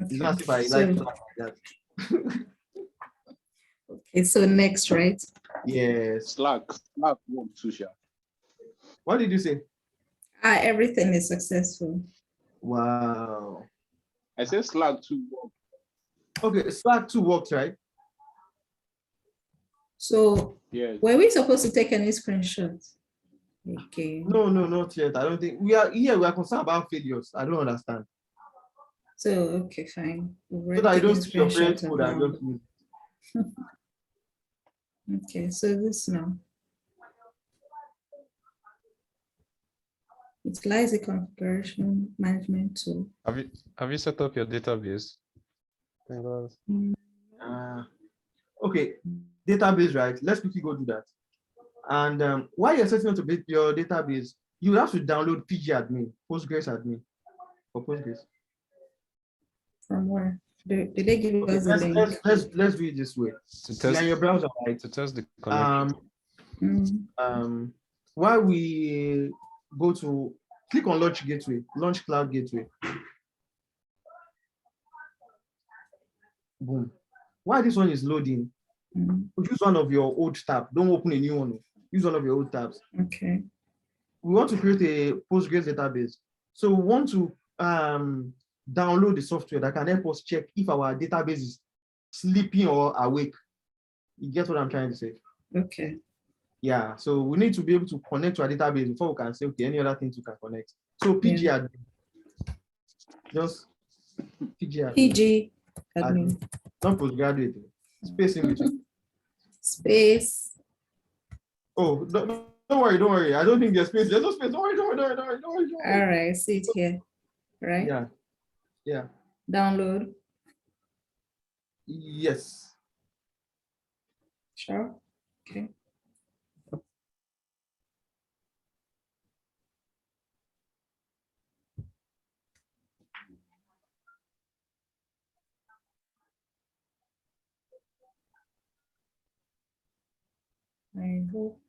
It's not if I like Slack like that. Okay, so next, right? Yes. Slack works too, Sha. What did you say? Everything is successful. Wow. I said Slack too. Okay, Slack 2 works, right? So Yes. were we supposed to take any screenshots? Okay. No, not yet. I don't think we are here. We are concerned about failures. I don't understand. So okay, fine. So that I don't see your parents code and just use it. Okay, so this now. Utilize the configuration management tool. Have you set up your database? Okay, database, right? Let's quickly go do that. And while you're setting up your database, you have to download PG-admin, Postgres admin, for Postgres. From where? Did they give us the link? Let's do it this way. To in your browser, right? To test the connection. While we go to click on Launch Gateway, Launch Cloud Gateway. Boom. While this one is loading, use one of your old tabs. Don't open a new one. Use one of your old tabs. Okay. We want to create a Postgres database. So we want to download the software that can help us check if our database is sleeping or awake. You get what I'm trying to say? Okay. Yeah, so we need to be able to connect to our database before we can say, okay, any other things we can connect. So PG admin. Just PG admin. PG admin. Not postgraduate. Space in between. Space. Oh, don't worry. I don't think there's space. There's no space. Don't worry. All right, see it here. Right? Yeah. Download. Yes. Sure. Okay. I hope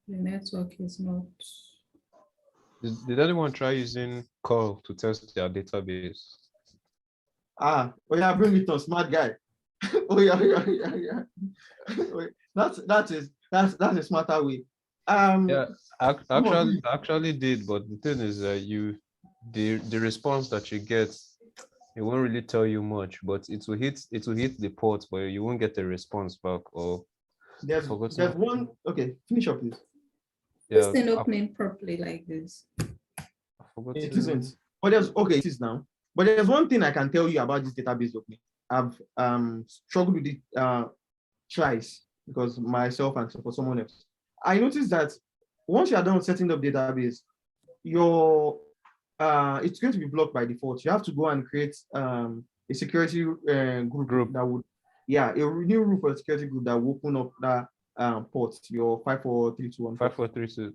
the network is not. Did anyone try using call to test their database? Bring it on, smart guy. Yeah. That's a smarter way. Actually did, but the thing is the response that you get, it won't really tell you much, but it will hit the port, but you won't get a response back. Or there's one. Okay, finish up, please. It's not opening properly like this. It isn't. But it is now. But there's one thing I can tell you about this database opening. I've struggled with it twice because myself and for someone else. I noticed that once you are done setting up database, it's going to be blocked by default. You have to go and create a security group that would, a new group for a security group that will open up that port, your 54321. 543.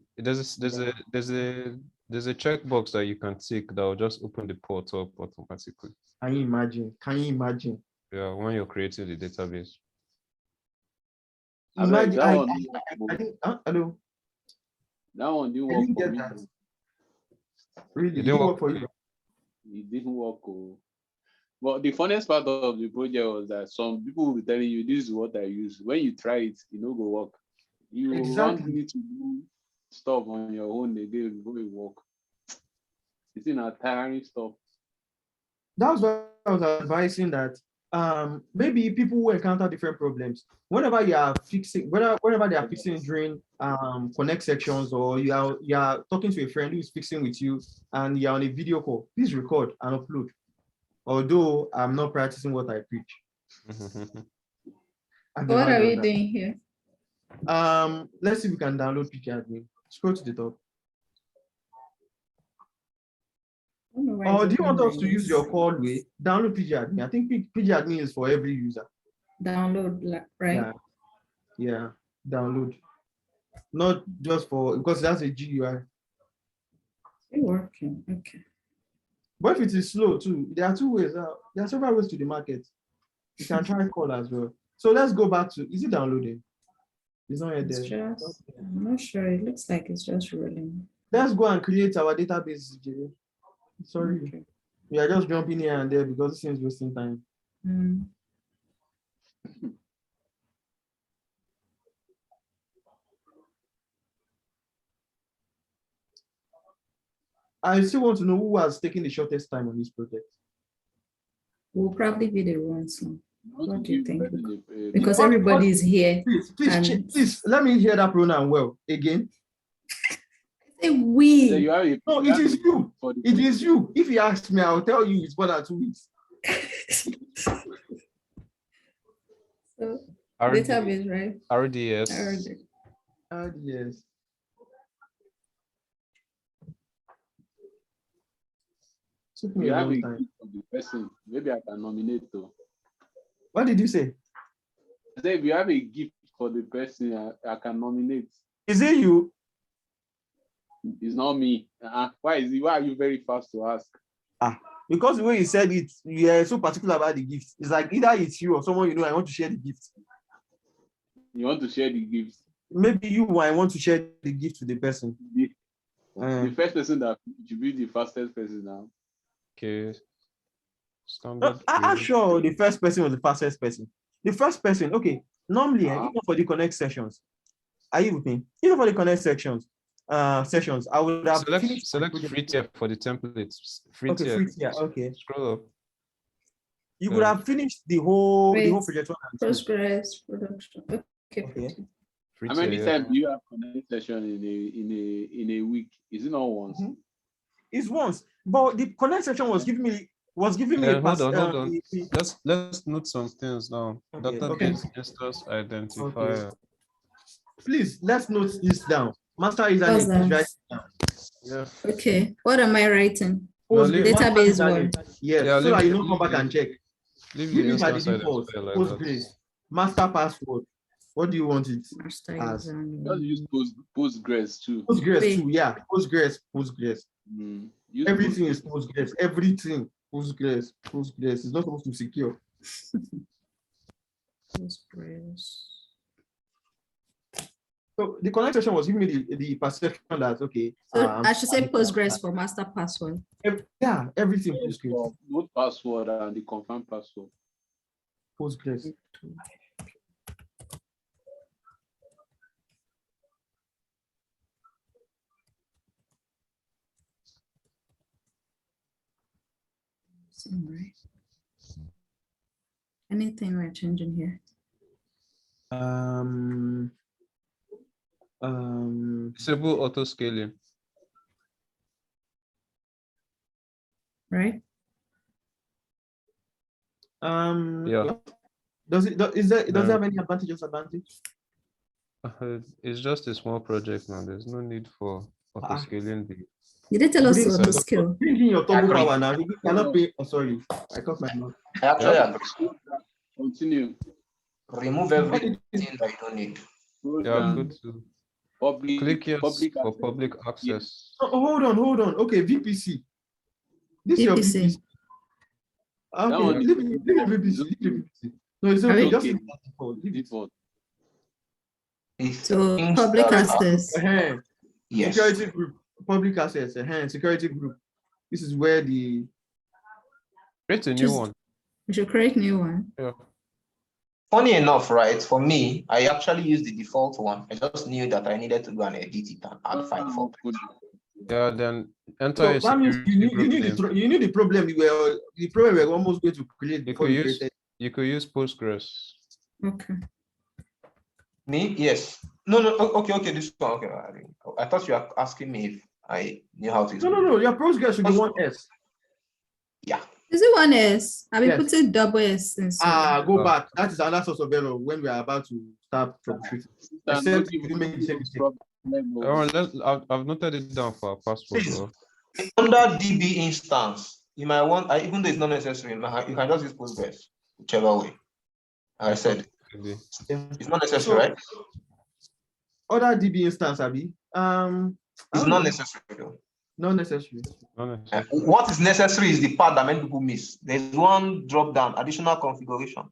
There's a checkbox that you can tick that will just open the port up automatically. Can you imagine? Yeah, when you're creating the database. Imagine, hello. That one didn't work for me. Really? It didn't work for you? It didn't work. But the funniest part of the project was that some people will be telling you, this is what I use. When you try it, it no go work. You want need to do stuff on your own again before it work. It's in a tiring stuff. That's why I was advising that maybe people who encounter different problems, whenever you are fixing, whenever they are fixing during connect sections, or you are talking to a friend who is fixing with you and you're on a video call, please record and upload. Although I'm not practicing what I preach. What are we doing here? Let's see if we can download PGAdmin. Scroll to the top. Or do you want us to use your call way? Download PGAdmin. I think PGAdmin is for every user. Download, right? Yeah, download. Not just for, because that's a GUI. It's working, okay. But if it is slow too, there are two ways. There are several ways to the market. You can try call as well. So let's go back to, is it downloading? It's not yet there. I'm not sure. It looks like it's just rolling. Let's go and create our database, Jerry. Sorry. Okay. We are just jumping here and there because it seems wasting time. I still want to know who has taken the shortest time on this project. We'll probably be the ones. What do you think? Because Because everybody is here. Please, let me hear that pronoun well again. Say we. No, it is you. It is you. If you ask me, I'll tell you it's more than 2 weeks. So, database, right? RDS. RDS. Took me a long time. The person, maybe I can nominate though. What did you say? I said if you have a gift for the person, I can nominate. Is it you? It's not me. Why are you very fast to ask? Because the way you said it, you are so particular about the gift. It's like either it's you or someone you know, I want to share the gift. You want to share the gift? Maybe you, I want to share the gift to the person. The first person that should be the fastest person now. Okay. I'm sure the first person was the fastest person. The first person, okay. Normally, even for the connect sessions, are you with me? Even for the connect sessions, I would have select free tier for the templates. Free tier. Free tier. Okay. Scroll up. You could have finished the whole project one. Postgres production. Okay. How many times do you have connect session in a week? Is it not once? It's once, but the connect section was giving me a pass. Hold on. Let's note some things now. Database instance identifier. Okay. Please, let's note this down. Master username, write it down. Yeah. Okay. What am I writing? Database one. Yes, so that you don't come back and check. Give me by the default. Postgres. Master password. What do you want it as? Just use Postgres too. Postgres too, yeah. Postgres. Everything is Postgres. Everything Postgres. It's not supposed to secure. Postgres. So the connection was giving me the perception that okay. So I should say Postgres for master password. Yeah, everything Postgres. Both password and the confirmed password. Postgres. Right. Anything we're changing here? Disable auto scaling. Right. Yeah. Does it have any advantage or disadvantage? It's just a small project now. There's no need for auto scaling. You didn't tell us auto scale. Bring in your turbo power now. You cannot pay. Oh, sorry, I cut my mouth. Actually, agree. Continue. Remove everything that you don't need. Yeah, good to click yes for public access. Oh, hold on. Okay, VPC. This is your VPC. Okay, leave VPC. No, it's okay. Just default. So public access. Yes. Security group. Public access. Security group. This is where the create a new one. We should create a new one. Yeah. Funny enough, right? For me, I actually used the default one. I just knew that I needed to go and edit it and add file for it. Yeah, then enter a that means you knew the problem we were almost going to create before you created. You could use Postgres. Okay. Me? Yes. No, no. Okay. This one. Okay. I thought you were asking me if I knew how to use. No. Your Postgres should be one S. Yeah. Is it one S? I mean, Yes. put it double S inside. Go back. That is another source of error when we are about to start troubleshooting. Except if you make the same mistake. I've noted it down for our passport. Please. Under DB instance, you might want, even though it's not necessary, you can just use Postgres, whichever way. I said it's not necessary, right? Other DB instance, Abby. It's not necessary though. Not necessary. What is necessary is the part that many people miss. There's one drop down, additional configuration.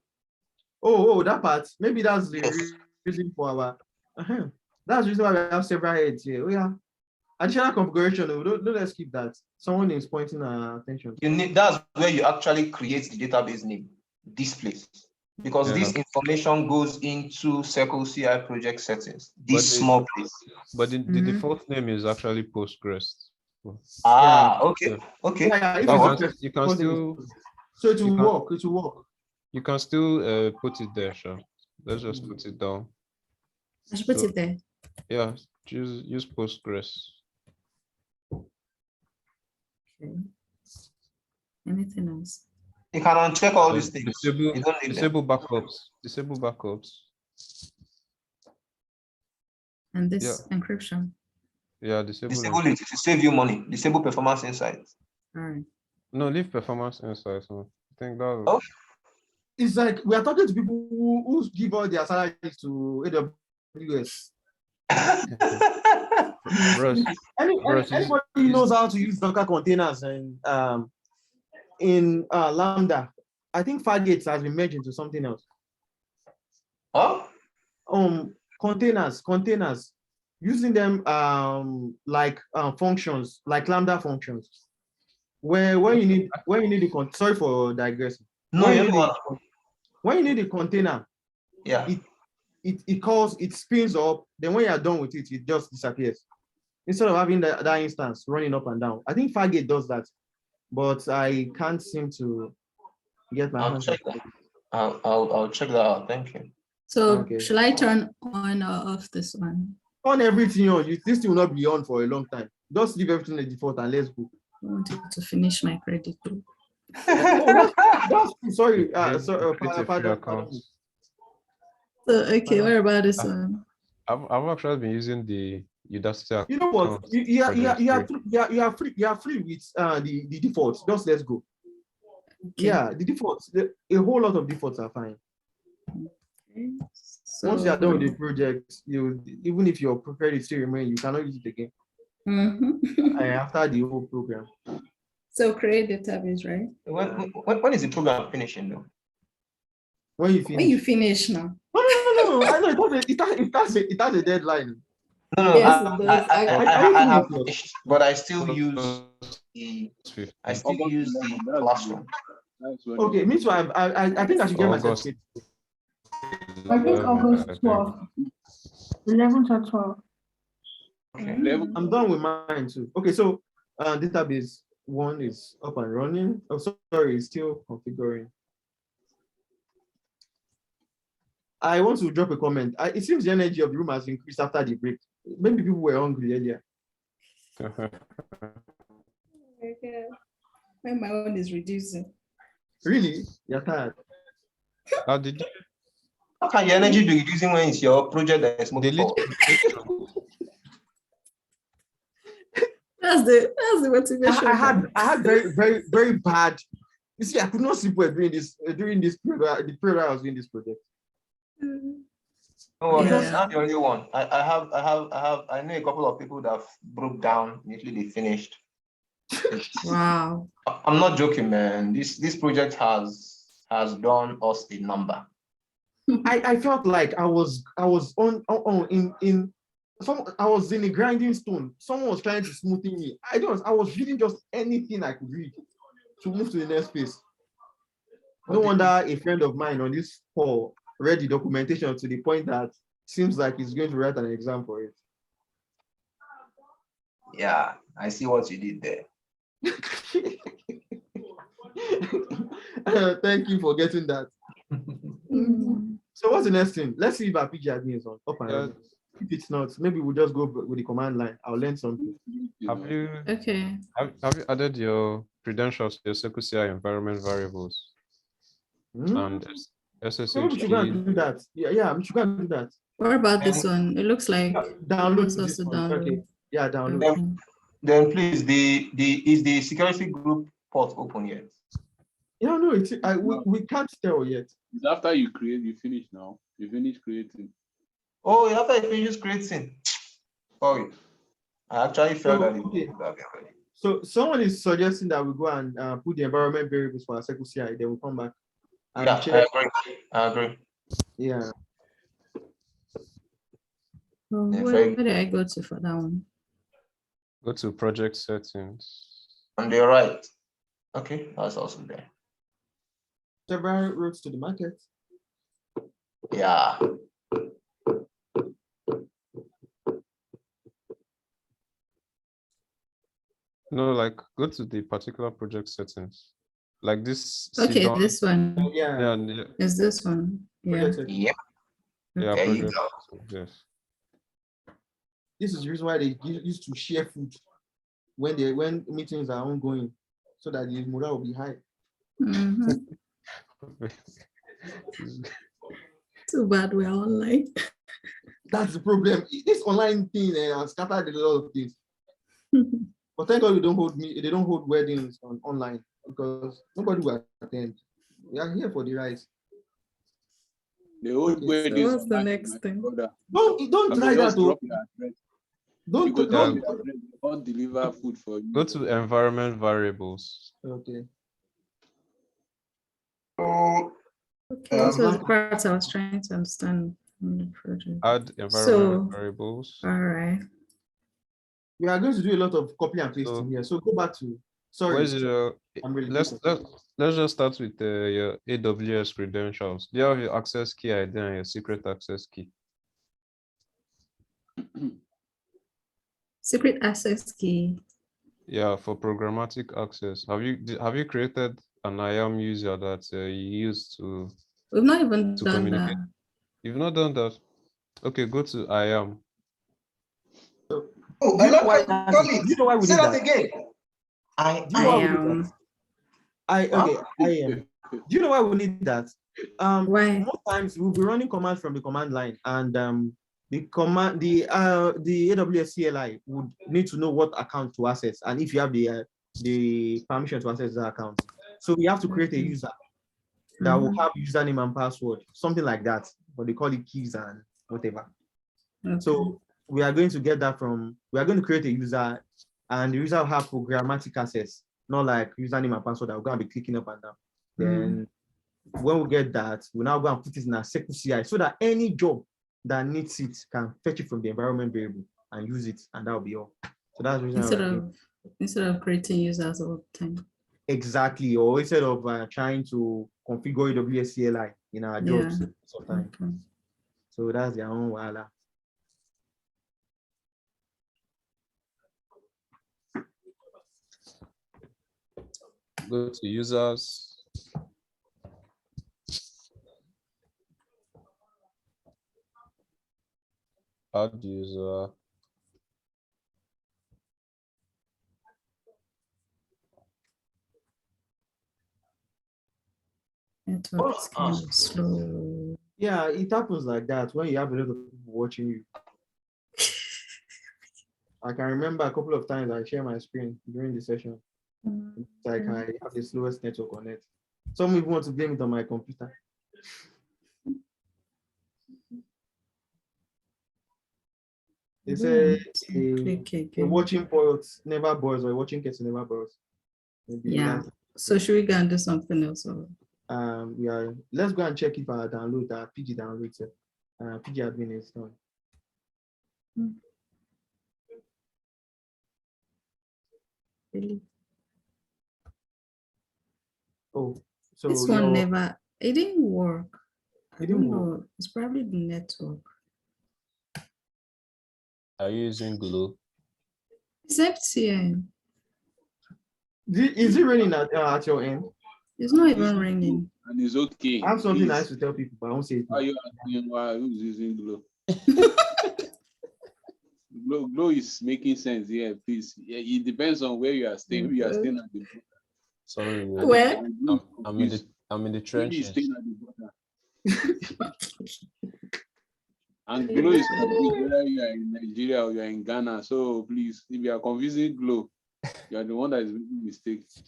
Oh, that part. Maybe that's the reason for our. That's the reason why we have several heads here. Oh yeah. Additional configuration. Don't let's keep that. Someone is pointing our attention. That's where you actually create the database name, this place. Because this information goes into Circle CI project settings. This small place. But the default name is actually Postgres. Okay. You can still. So it will work. It will work. You can still put it there, sure. Let's just put it down. I should put it there. Yeah, use Postgres. Okay. Anything else? You can uncheck all these things. Disable backups. Disable backups. And this encryption. Yeah, disable it to save you money. Disable performance insights. All right. No, leave performance insights. I think that. It's like we are talking to people who give all their salaries to AWS. Anybody knows how to use Docker containers and in Lambda. I think Fargate has been merged into something else. Containers. Using them like functions, like Lambda functions. When you need the sorry for digressing. When you need a container, it spins up. Then when you are done with it, it just disappears. Instead of having that instance running up and down. I think Fargate does that, but I can't seem to get my hands on it. I'll check that out. Thank you. So shall I turn on or off this one? On everything on. This thing will not be on for a long time. Just leave everything at default and let's go. I wanted to finish my credit too. Sorry. Pardon. So okay, what about this one? I've actually been using the Udacity account. You know what? You are free with the defaults. Just let's go. Okay. Yeah, the defaults. A whole lot of defaults are fine. Okay. So, once you are done with the project, even if your credit still remain, you cannot use it again. After the whole program. So create database, right? When is the program finishing though? When you finish. When you finish now. No. I know it has a deadline. No. Yes, I have finished, but I still use the classroom. Okay, me too. I think I should get my certificate. I think August 12th. 11th or 12th. Okay. I'm done with mine too. Okay, so database 1 is up and running. Oh, sorry, it's still configuring. I want to drop a comment. It seems the energy of the room has increased after the break. Maybe people were hungry earlier. Okay. When my own is reducing. Really? You're tired? How did you? How can your energy be reducing when it's your project that is moving forward? That's the motivation. I had very bad. You see, I could not sleep well during this the period I was doing this project. Oh, that's not the only one. I know a couple of people that broke down immediately they finished. Wow. I'm not joking, man. This project has done us a number. I felt like I was in a grinding stone. Someone was trying to smoothen me. I was reading just anything I could read to move to the next phase. No wonder a friend of mine on this call read the documentation to the point that seems like he's going to write an exam for it. Yeah, I see what you did there. Thank you for getting that. So what's the next thing? Let's see if our PG admin is on up and Yeah. running. If it's not, maybe we'll just go with the command line. I'll learn something. Have you Okay. have you added your credentials to your CircleCI environment variables and So SSH we should go keys? and do that. Yeah, we should go and do that. What about this one? It looks like Download it's this also one. download. Okay. Yeah, download. Okay. Then please, is the security group port open yet? Yeah, no, we can't tell yet. It's after you finish now. You finish creating. Oh, after I finish creating. Sorry. I actually felt that it Okay. would have been ready. So someone is suggesting that we go and put the environment variables for our CircleCI. Then we'll come back and Yeah, check. I agree. Yeah. Well, Yeah, where very- did I go to for that one? Go to project settings. On the right. Okay, that's also there. Several routes to the market. Yeah. No, like go to the particular project settings. Like this. Okay, sit-down- this one Yeah. Yeah, is this one. Yeah. Project settings. Yep. yeah, There you project go. settings, yes. This is the reason why they used to share food when meetings are ongoing, so that the morale will be high. Mhm. Too bad we're online. That's the problem. This online thing has scattered a lot of things. But thank God they don't hold weddings online, because nobody will attend. We are here for the rights. The old way So this what's the online, next my thing? brother. Don't I try will that. just drop your address. You Don't go drop don't. your address, or deliver food for you. Go to environment variables. Okay. Oh, Okay, this was the part I was trying to understand from the project. Add environment So- variables. All right. We are going to do a lot of copy and pasting So- here. So go back to. Sorry. Where's your I'm really let's confused. let's just start with your AWS credentials. Do you have your access key ID and your secret access key? Secret access key. Yeah, for programmatic access. Have you created an IAM user that you use to We've not even to done communicate? that. You've not done that. Okay, go to IAM. oh, Do you know why? colleagues, Do you know why we say need that that? again. Do you know I why we need am. that? I am. Do you know why we need that? Why? Most times we'll be running commands from the command line, and the AWS CLI would need to know what account to access, and if you have the permission to access that account. So we have to create a Okay. user that will Mhm. have username and password, something like that, but they call it keys and whatever. Okay. So we are going to get that we are going to create a user, and the user will have programmatic access, not like username and password that we're going to be clicking up and down. Then when we get that, we now go and put it in our CircleCI so that any job that needs it can fetch it from the environment variable and use it, and that will be all. So that's the reason why instead of creating users all the time. exactly, or instead of trying to configure AWS CLI in our jobs sometimes. Okay. So that's their own wala. Go to users. Add user. Network is kind of slow. Yeah, it happens like that when you have a lot of people watching you. I can remember a couple of times I share my screen during the session. It's like I have the slowest network on it. Some even want to blame it on my computer. They say a watching port never boils, or a watching kettle never boils. Maybe Yeah. So should we go and do something else? Or? Let's go and check if I download that PG download it. PG admin is done. Really? Oh, so This one never, it didn't work. It didn't work. know. It's probably the network. Are you using Glue? It's FTN. Is it raining at your end? It's not even raining. And it's okay. I have something Please. nice to tell people, but I won't say it. Why you asking why who's using glow? Glow is making sense here, please. Yeah, it depends on where you are staying. Maybe you are staying at the border. Sorry, man. Where? I'm in the Maybe trenches. staying at the border. And glow is confused whether you are in Nigeria or you are in Ghana. So please, if you are confusing glow, you are the one that is making mistakes.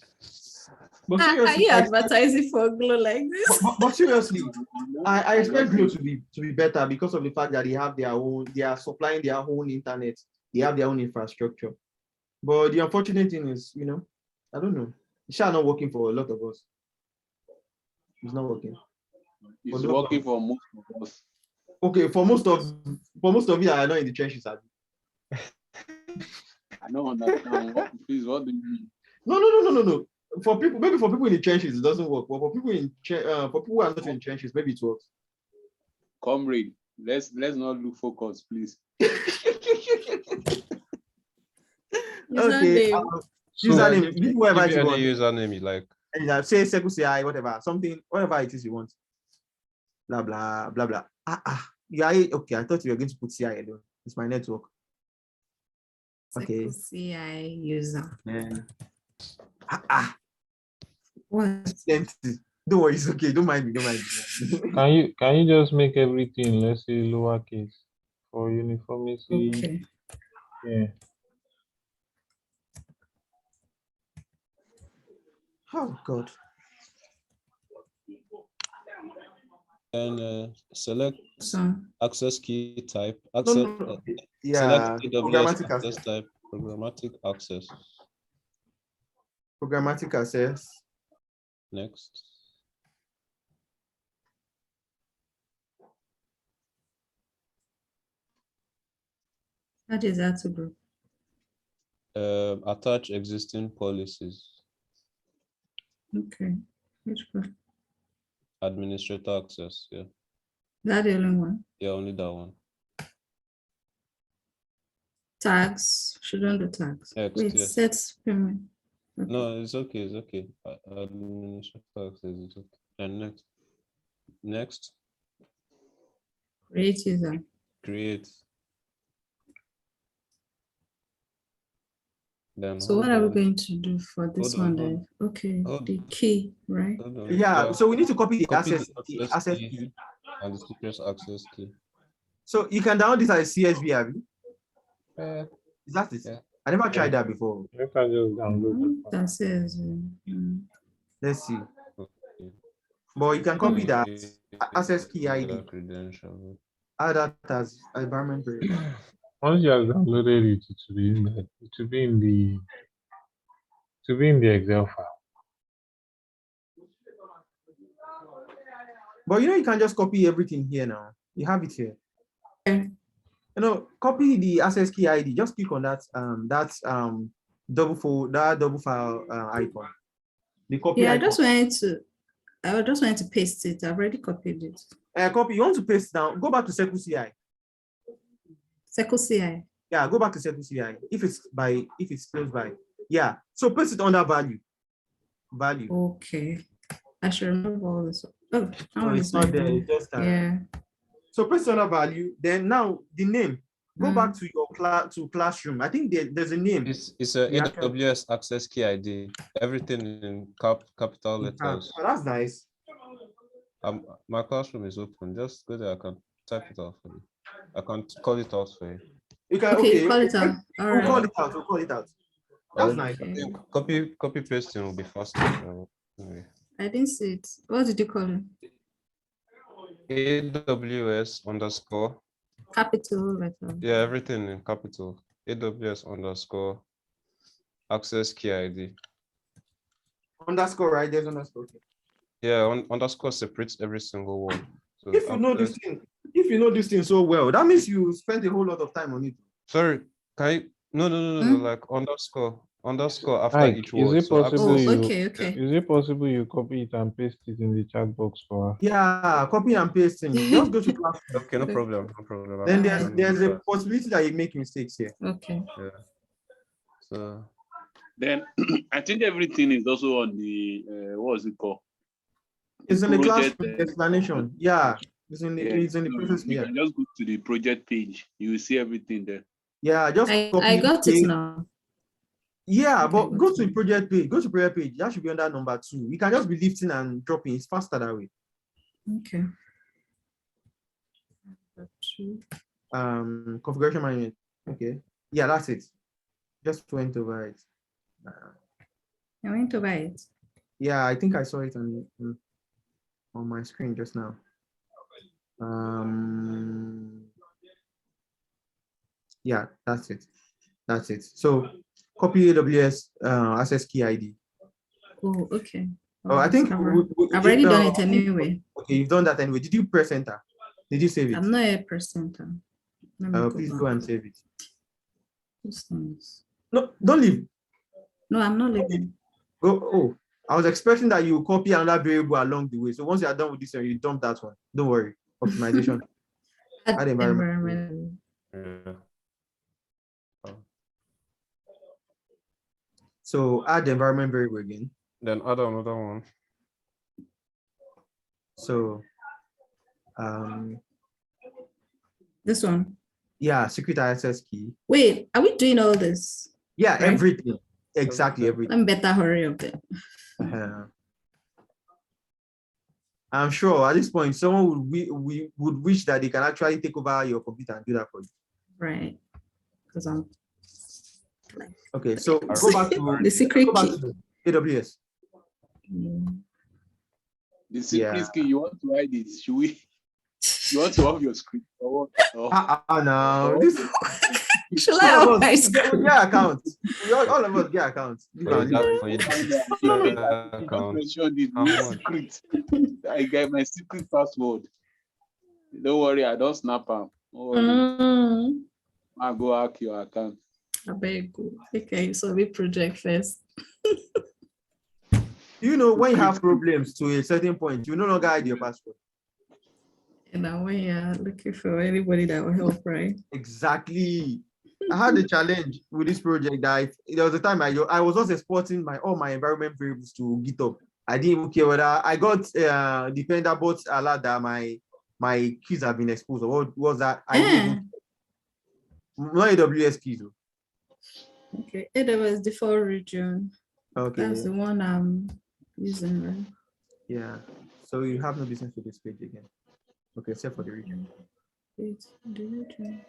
But Are seriously, you advertising for Glow like this? but seriously, I expect Glo to be better because of the fact that they are supplying their own internet, they have their own infrastructure. But the unfortunate thing is, I don't know. It's not working for a lot of us. It's not working. It's working for most of us. Okay, for most of you that are not in the trenches. I don't understand. What do you mean? No. For people in the trenches, it doesn't work. But for people who are not in trenches, maybe it works. Comrade, let's not look focused, please. Okay. Username, whatever you want. Username you like. And say CI, whatever, something, whatever it is you want. Blah blah blah blah. Yeah, okay. I thought you were going to put CI alone. It's my network. Okay. CI user. Man. What? Don't worry, it's okay. Don't mind me. Can you just make everything, let's say, lowercase for uniformity? Okay. Yeah. Oh God. And select access key type. Yeah. Select AWS access type. Programmatic access. Programmatic access. Next. What is that to do? Attach existing policies. Okay. Which one? Administrator access. Yeah. That the only one. Yeah, only that one. Tags. Shouldn't do tags. Next, Wait, yes. set payment. Okay. No, it's okay. It's okay. Administrator access is okay. And next. Create user. Create. Then so what are we going to do for this one then? Okay, the key, right? Yeah, so we need to copy the access key and the secret access key. So you can download this as a CSV, have you? Is that it? Yeah. I never tried that before. You can just download it. That says Let's see. Okay. But you can copy that access key ID. Credential. Add that as environment variable. Once you have downloaded it, to be in there, to be in the Excel file. But you can just copy everything here now. You have it here. Okay. Copy the access key ID. Just click on that double file icon. The copy. Yeah, icon. I just wanted to paste it. I've already copied it. Copy. You want to paste down? Go back to Circle CI. Circle CI. Yeah, go back to Circle CI. If it's close by. Yeah. So paste it under value. Value. Okay. I should remember all this. Oh, it's not there. It's just yeah. So paste under value. Then now the name. Go back to your classroom. I think there's a name. It's a AWS access key ID. Everything in capital letters. Oh, that's nice. My classroom is open. Just go there. I can type it out for you. I can call it out for you. You can call it out. All right. We'll call it out. That's nice. Okay. Copy pasting will be faster. Anyway. I didn't see it. What did you call it? AWS _ capital letter. Yeah, everything in capital. AWS _ access key ID. Underscore, right? There's underscore. Yeah, underscore separates every single one. So if you know this thing so well, that means you spent a whole lot of time on it. Sorry, can you? No. Like underscore after each word. Is it possible? Okay. Is it possible you copy it and paste it in the chat box for us? Yeah, copy and pasting. Just go to class. Okay, no problem. Then there's a possibility that you make mistakes here. Okay. Yeah. So Then I think everything is also on the what was it called? It's in the class Project, explanation. Yeah, it's in the yeah, it's in the so process. you Yeah, can just go to the project page. You will see everything there. yeah. Just I copy got it paste. now. Yeah, Okay, but got go to it. the project page. Go to project page. That should be under number 2. We can just be lifting and dropping. It's faster that way. Okay. Got you. Configuration management. Okay. Yeah, that's it. Just went over it. I went over it. Yeah, I think I saw it on my screen just now. Yeah, that's it. That's it. So copy AWS access key ID. Oh, okay. Oh, I think I've already done it anyway. Okay, you've done that anyway. Did you press enter? Did you save it? I'm not a presenter. Let me go Please back. go and save it. These things. No, don't leave. No, I'm not leaving. Go. Oh, I was expecting that you copy another variable along the way. So once you are done with this one, you dump that one. Don't worry. Optimization. Add environment. Yeah. So add the environment variable again. Then add another one. So This one. yeah, secret access key. Wait, are we doing all this? Yeah, Right? everything. Exactly everything. I'm better hurry up there. I'm sure at this point someone would wish that they can actually take over your computer and do that for you. Right. Because I'm Okay, so go back to the secret key. AWS. The secret key, you want to hide it? Should we? You want to have your script or what? No. Should I have my screen? Get accounts. All of us get accounts. I get my secret password. Don't worry, I don't snap them. I'll go hack your account. I beg you. Okay, so we project first. You know, when you have problems to a certain point, you no longer hide your password. And now when you're looking for anybody that will help, right? Exactly. I had a challenge with this project that there was a time I was just exporting all my environment variables to GitHub. I didn't even care whether I got Defender bots alert that my keys have been exposed. Or what was that? I didn't not AWS keys. Okay, AWS default region. Okay. That's the one I'm using, right? Yeah. So you have no business with this page again. Okay, except for the region. It's the region.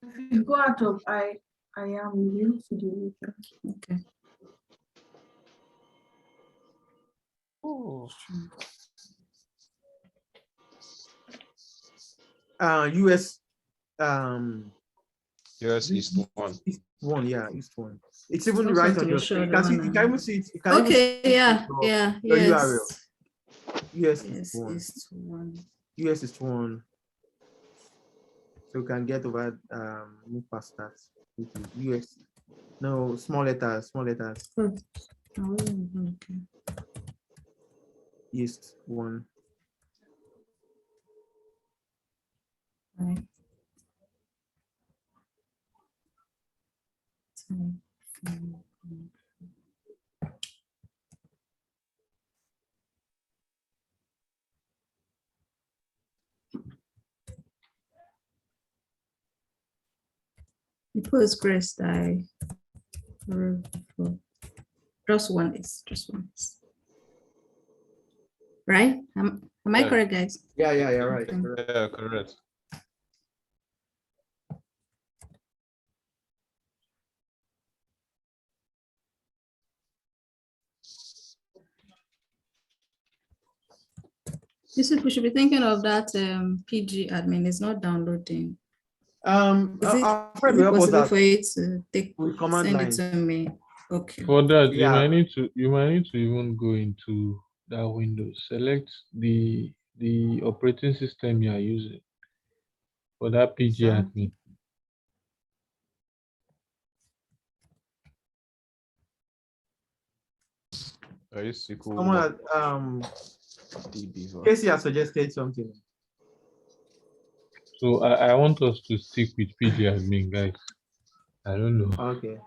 If you go out of I am new to the region. Okay. Oh. US US East 1. East 1, yeah, East 1. It's even right on your screen. You can even see it. You can okay, yeah, your yes. URL. US East 1. US is 1. So you can get over move past that. US. No, small letters. Oh, okay. East 1. Right. The Postgres die. Just one is. Right? Am I correct, guys? Yeah, you're right. Yeah, correct. We should be thinking of that PG admin is not downloading. Is it possible for you to send it to me? Okay. For that, Yeah. you might need to even go into that window, select the operating system you are using for that PG admin. I used to go. Casey has suggested something. So I want us to stick with PG admin, guys. I don't know. Okay.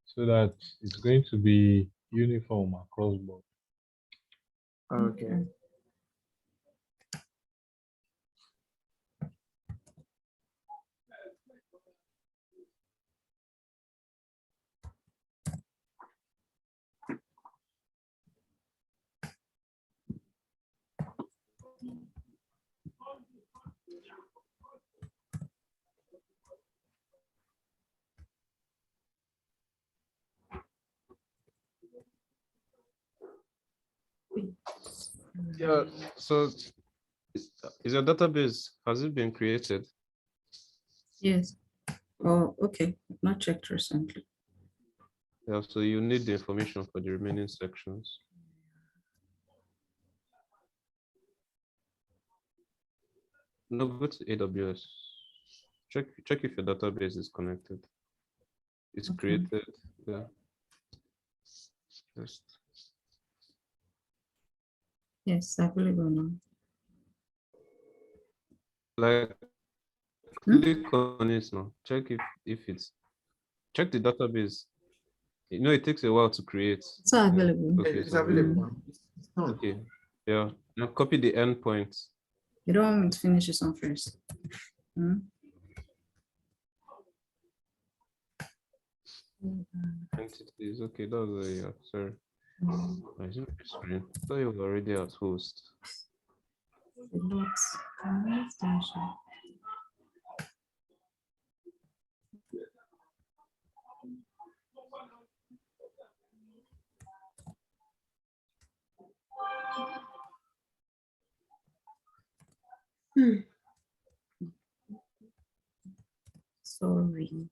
So that it's going to be uniform across board. Okay. Yeah. So is your database, has it been created? Yes. Oh, okay. Not checked recently. Yeah, so you need the information for the remaining sections. No, go to AWS. Check if your database is connected. It's Okay. created. Yeah. Just Yes, available now. like click on it now. Check if it's check the database. You know, it takes a while to create. It's not available. Okay, It's so available. It's done. okay. Yeah. Now copy the endpoints. You don't want me to finish this one first. Hmm? Entities. Okay, that was yeah. Sorry. Hmm. I didn't screen. I thought you were already at host. Lots. Extension. Sorry.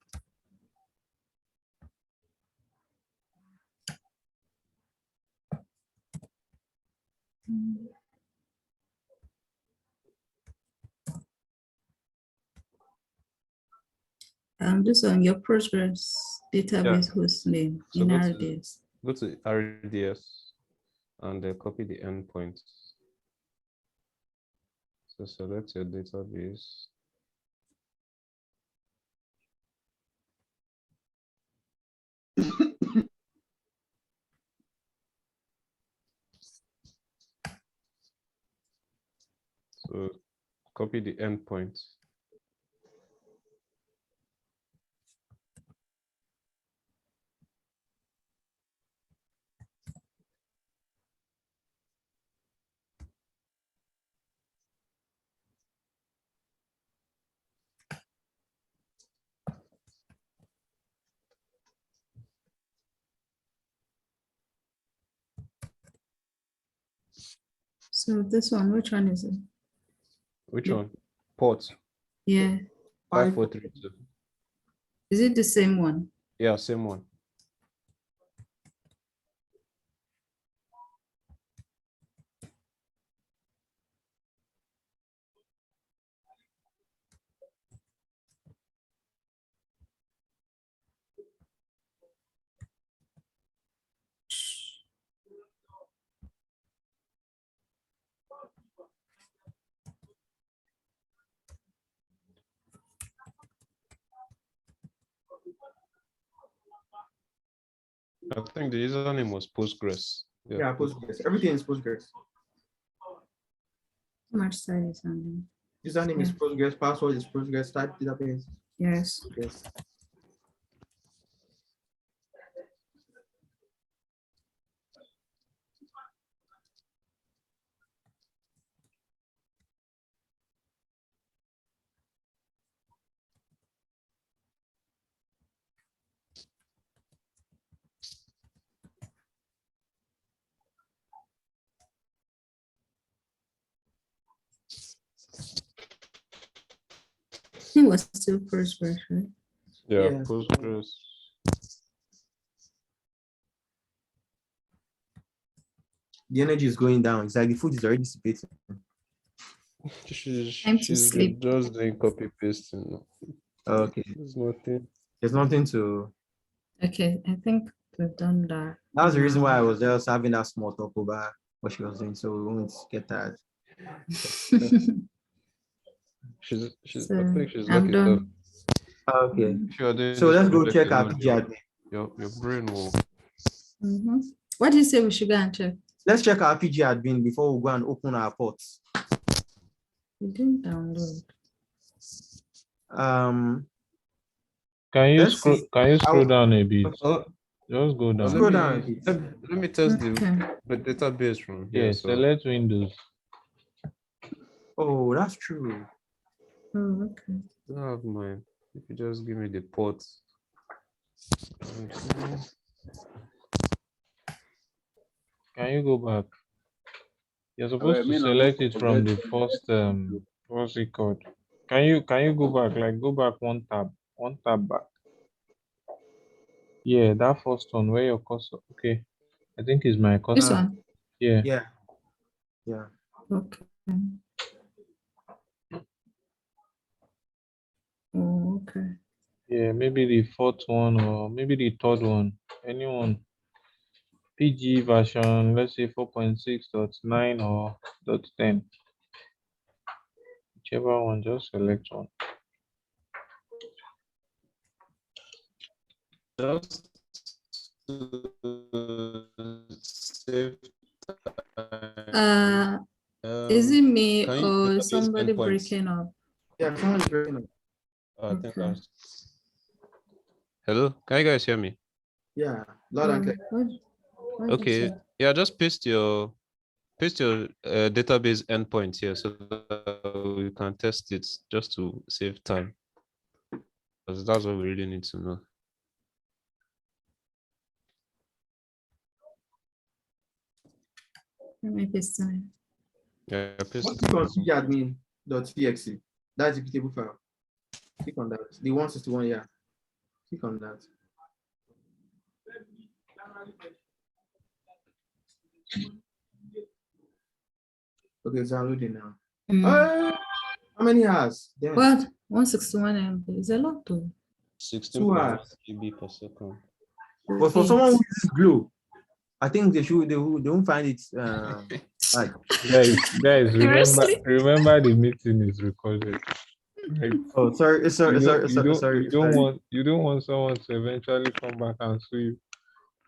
This on your Postgres database host name So in go RDS. to RDS and copy the endpoints. So select your database. So copy the endpoint. So this one, which one is it? Which Yeah. one? Port Yeah. 5432. Is it the same one? Yeah, same one. I think the username was Postgres. Yeah, Postgres. Everything is Postgres. Much size and Username is Yeah. Postgres, password is Postgres, type database. yes. Yes. It was still Postgres, right? Yeah, Yeah. Postgres. The energy is going down. It's like the food is already dissipating. Time to She's sleep. just doing copy pasting. Okay. There's nothing. There's nothing to. Okay, I think we've done that. That was the reason why I was just having that small talk over what she was doing. So we won't get tired. I think she's I'm locked it up. done. Okay. If you are doing So this let's go project check our alone, PG admin. your brain will. What do you say we should go and check? Let's check our PG admin before we go and open our ports. We didn't download. Can you Let's scroll? see. Can you scroll I'll- down a bit? Oh, Just go down. Scroll down a bit. let me test Okay. the database from here. Yeah, So select Windows. Oh, that's true. Oh, okay. I don't have mine. If you just give me the port. Can you go back? You're supposed to me now, select it from the forget- first what's it called? Can you go back? Like go back one tab back. Yeah, that first one where your cursor. Okay, I think it's my This cursor. one. Yeah. Yeah. Yeah. Okay. Oh, okay. Yeah, maybe the fourth one or maybe the third one. Anyone. PG version, let's say 4.6.9 or .10. Whichever one, just select one. Just to save time. Is it me can you or database somebody endpoints? breaking up? Yeah, someone's breaking up. I think Okay. Hello, can you guys hear me? Yeah, loud and clear. What did you Okay, say? yeah, just paste your database endpoint here so that we can test it just to save time. Because that's what we really need to know. Let me paste it. Yeah, paste What's it. it on pgadmin.txt? That's the executable file. Click on that. The 161, yeah. Click on that. Okay, it's downloading now. How many hours? Damn. What? 161 MB is a lot too. 16.1 GB per second. But for someone who uses Glow, I think they won't find it like. Guys, Seriously? remember the meeting is recorded. Right? Oh, sorry, sorry. You don't want someone to eventually come back and sue you.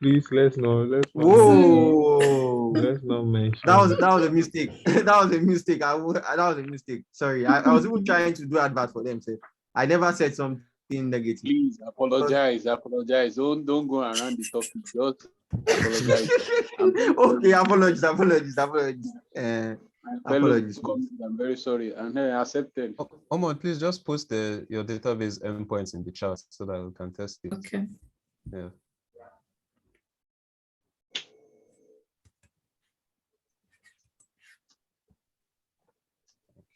Please let's not Whoa. mention That was a mistake. That was a mistake. That was a mistake. Sorry. I was even trying to do advert for them. So I never said something negative. Please apologize. Don't go around the topic. Just apologize. Okay, apologies. Apologies. I'm very sorry. And I accepted. Omar, please just post your database endpoints in the chat so that we can test it. Okay. Yeah.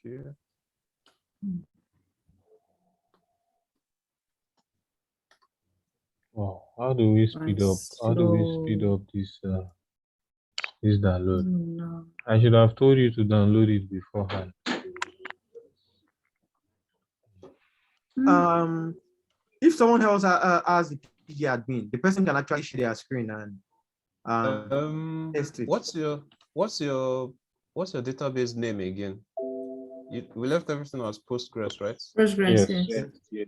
Okay. Wow, how do we speed up? How do we speed up this download? No. I should have told you to download it beforehand. If someone else has the PG admin, the person can actually share their screen and test it. What's your database name again? We left everything as Postgres, right? Postgres, Yes. yes.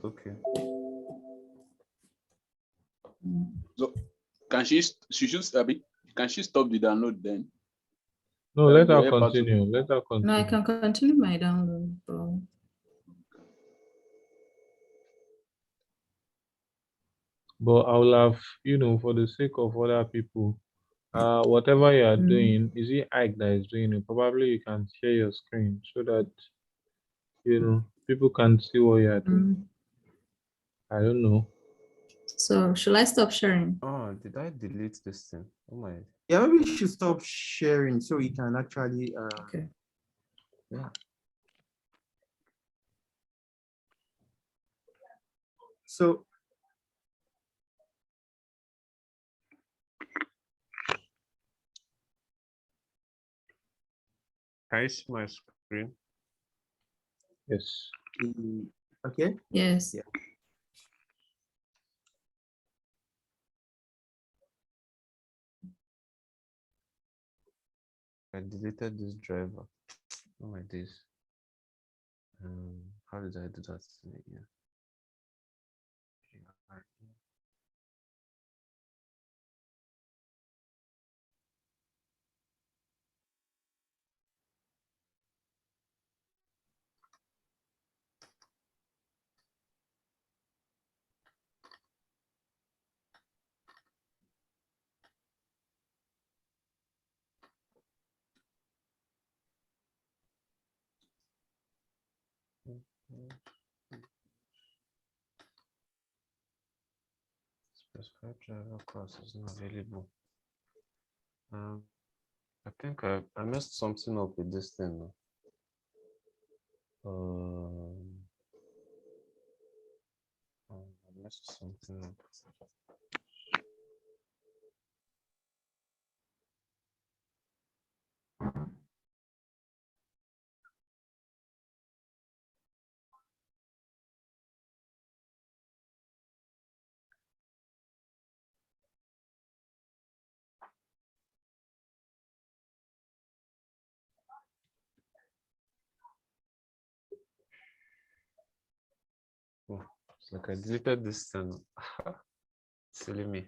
Okay. So can she can she stop the download then? No, let her continue. Let her continue. No, I can continue my download, bro. But I will have, for the sake of other people, whatever you are doing, is it Ike that is doing it? Probably you can share your screen so that people can see what you are doing. I don't know. So should I stop sharing? Oh, did I delete this thing? Oh my. Yeah, maybe you should stop sharing so you can actually Okay. Yeah. So Can you see my screen? Yes. okay. Yes. Yeah. I deleted this driver. Oh my days. How did I do that again? Specified driver class is not available. I think I messed something up with this thing now. I messed something up. Oh, it's like I deleted this thing. Silly me.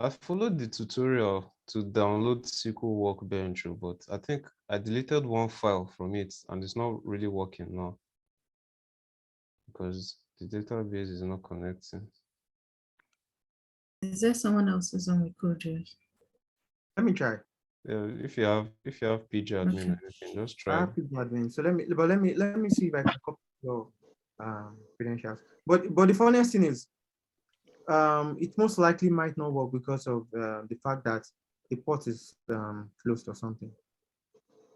I followed the tutorial to download SQL Workbench, but I think I deleted one file from it and it's not really working now because the database is not connecting. Is there someone else's on we could use? Let me try. Yeah, if you have PG admin, you can just I try. have people admin. So let me see if I can copy your credentials. But the funniest thing is, it most likely might not work because of the fact that the port is closed or something.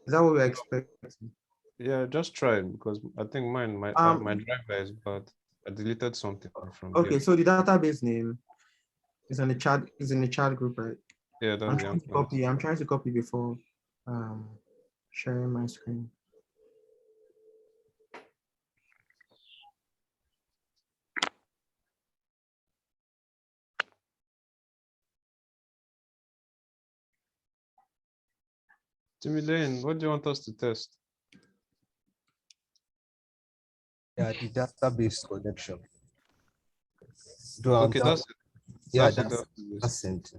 Is that what we're expecting? Yeah, just try it because I think my driver is bad. I deleted something from Okay, here. so the database name is in the chat group, right? Yeah, that's the endpoint. I'm trying to copy before sharing my screen. Timmy Lane, what do you want us to test? Yeah, the database connection. Okay, that's it. Yeah, that's it.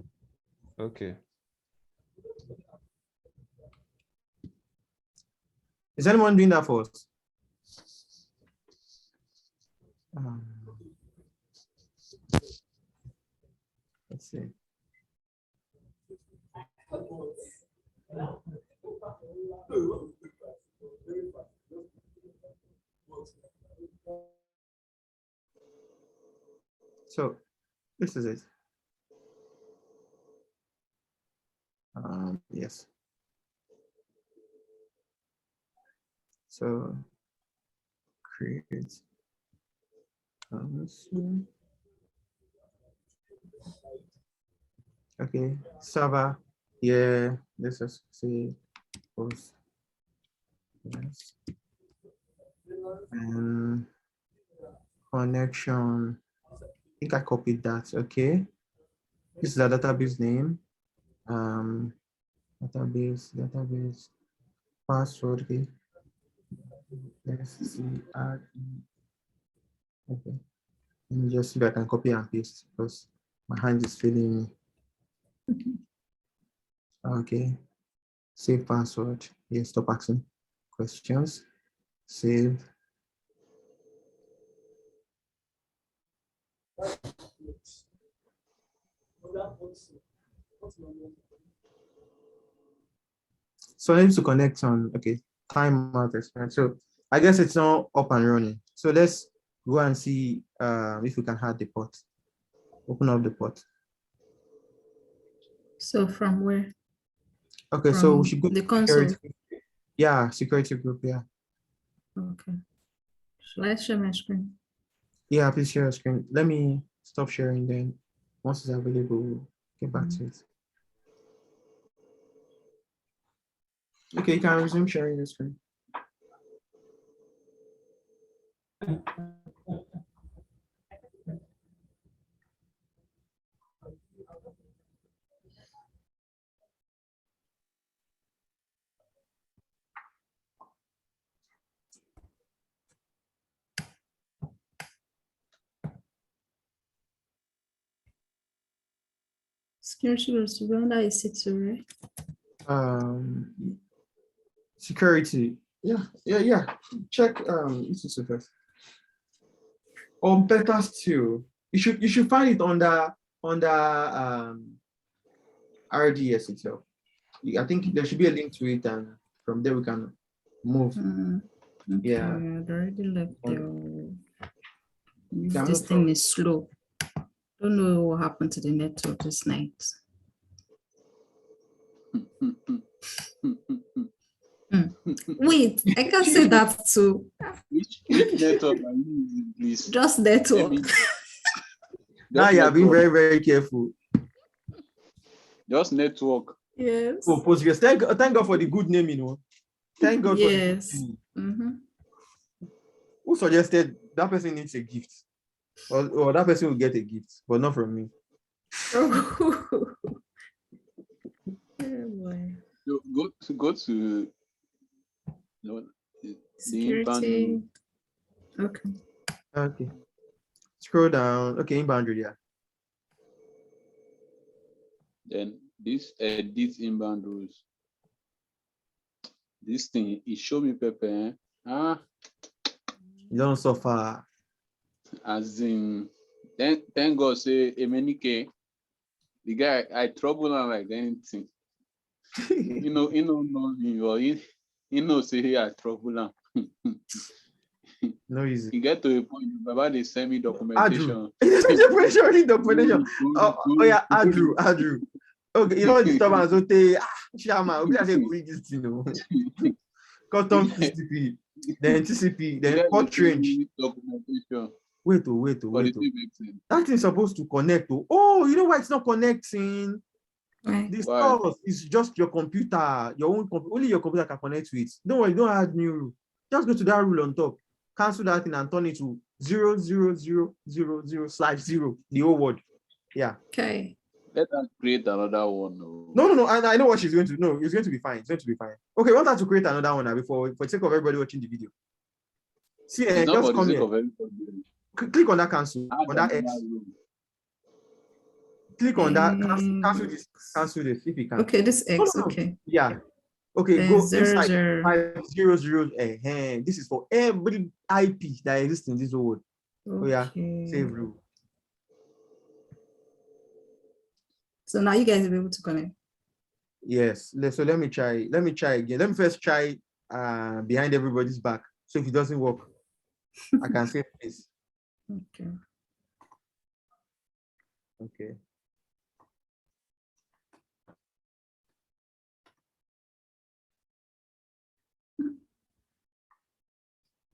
Okay. Is anyone doing that for us? Let's see. So this is it. Yes. So create. Okay, server. Yeah, let's just see post. Yes. And connection think I copied that. Okay. This is a database name. Database password. Okay. SCRE. Okay. Let me just see if I can copy and paste because my hand is failing me. Okay. Save password. Yes, stop asking questions. Save. So I need to connect on, okay, time out experience. So I guess it's not up and running. So let's go and see if we can add the port. Open up the port. So from where? Okay, so we From should go the to console. security. Yeah, security group, yeah. Okay. Shall I share my screen? Yeah, please share your screen. Let me stop sharing then. Once it's available, we'll get back to it. Okay, you can resume sharing the screen. Security goes to run that is it, right? Security. Yeah. Check EC2 first. Or better still, you should find it under RDS itself. I think there should be a link to it, and from there we can move. Okay, Yeah. I'd already left there. Can This move thing from- is slow. Don't know what happened to the network this night. Wait, I can say that too. Which network are you using, please? Just network. Now you are being very, very careful. Just network. Yes. Oh, Postgres. Thank God for the good name, you know. Thank God for the good Yes. name. Who suggested that person needs a gift? Or that person will get a gift, but not from me. Oh boy. Go to no, the Security. inbound. Okay. Scroll down. Okay, inbound, yeah. Then this edit inbound rules. This thing, it show me Pepe. You don't suffer. As in, thank God say Emenike, the guy I trouble him like anything. You know me or he say he I trouble him. No easy. You get to a point about they send me documentation. Documentation. Oh yeah, Andrew. Okay, you know the disturbance. Okay, Shama, we say read this thing, no. Custom TCP, then TCP, then port range. Documentation. Wait. That thing is supposed to connect. Oh, you know why it's not connecting? This stuff is just your computer, your own computer. Only your computer can connect to it. Don't worry, don't add new rule. Just go to that rule on top. Cancel that thing and turn it to 0.0.0.0/0, the whole word. Yeah. Okay. Let us create another one. No. I know what she's going to do. No, it's going to be fine. It's going to be fine. Okay, I want her to create another one now for the sake of everybody watching the video. See, just come here. Click on that cancel. On that X. Click on that. Cancel this if you can. Okay, this X. No. Okay. Yeah. Okay, then go 0, inside 0. 500. This is for every IP that exists in this world. Okay. Oh yeah, save rule. So now you guys will be able to connect. Yes. So let me try. Let me try again. Let me first try behind everybody's back. So if it doesn't work, I can save this. Okay. Okay.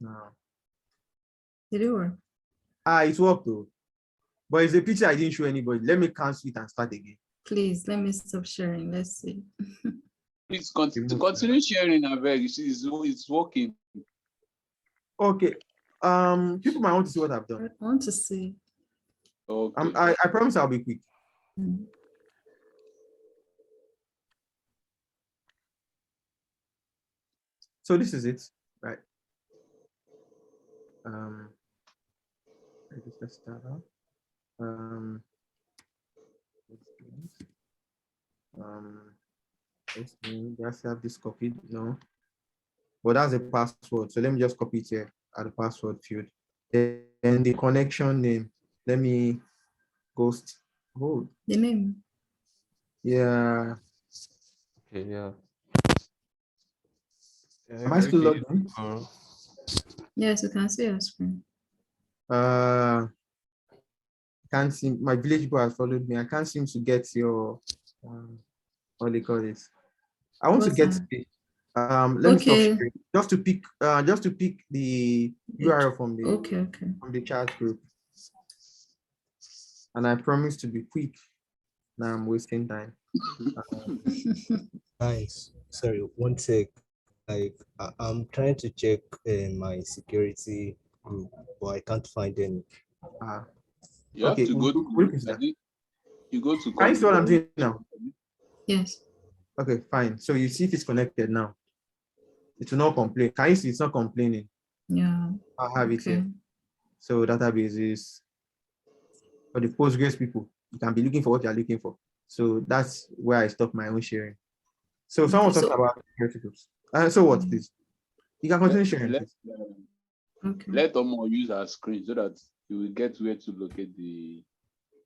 No. Did it work? It worked though. But it's a picture I didn't show anybody. Let me cancel it and start again. Please let me stop sharing. Let's see. Please continue sharing, I beg. It's working. Okay. People might want to see what I've done. I want to see. Okay. I promise I'll be quick. Mm. So this is it, right? Let's start out. Let's just have this copied, no, but that's a password. So let me just copy it here at the password field. Then the connection name. Let me ghost. Oh, The name. yeah. Okay, yeah. Am I still Okay. logged in? Yes, you can see your screen. Can't seem. My village people have followed me. I can't seem to get your what do you call this? I want to What's get that? let me stop Okay. sharing. Just to pick the URL from Okay. the chat group. And I promise to be quick. Now I'm wasting time. Nice. Sorry, one sec. Like I'm trying to check my security group, but I can't find any. You have Okay, to go which to, is I that? think you go to Can you see what I'm doing now? Yes. Okay, fine. So you see if it's connected now. It will not complain. Can you see it's not complaining? Yeah. I have it here. So database is for the Postgres people. You can be looking for what you're looking for. So that's where I stop my own sharing. So someone talked about security groups. So what, please? You can continue sharing. Let Omo use our screen so that you will get where to locate the.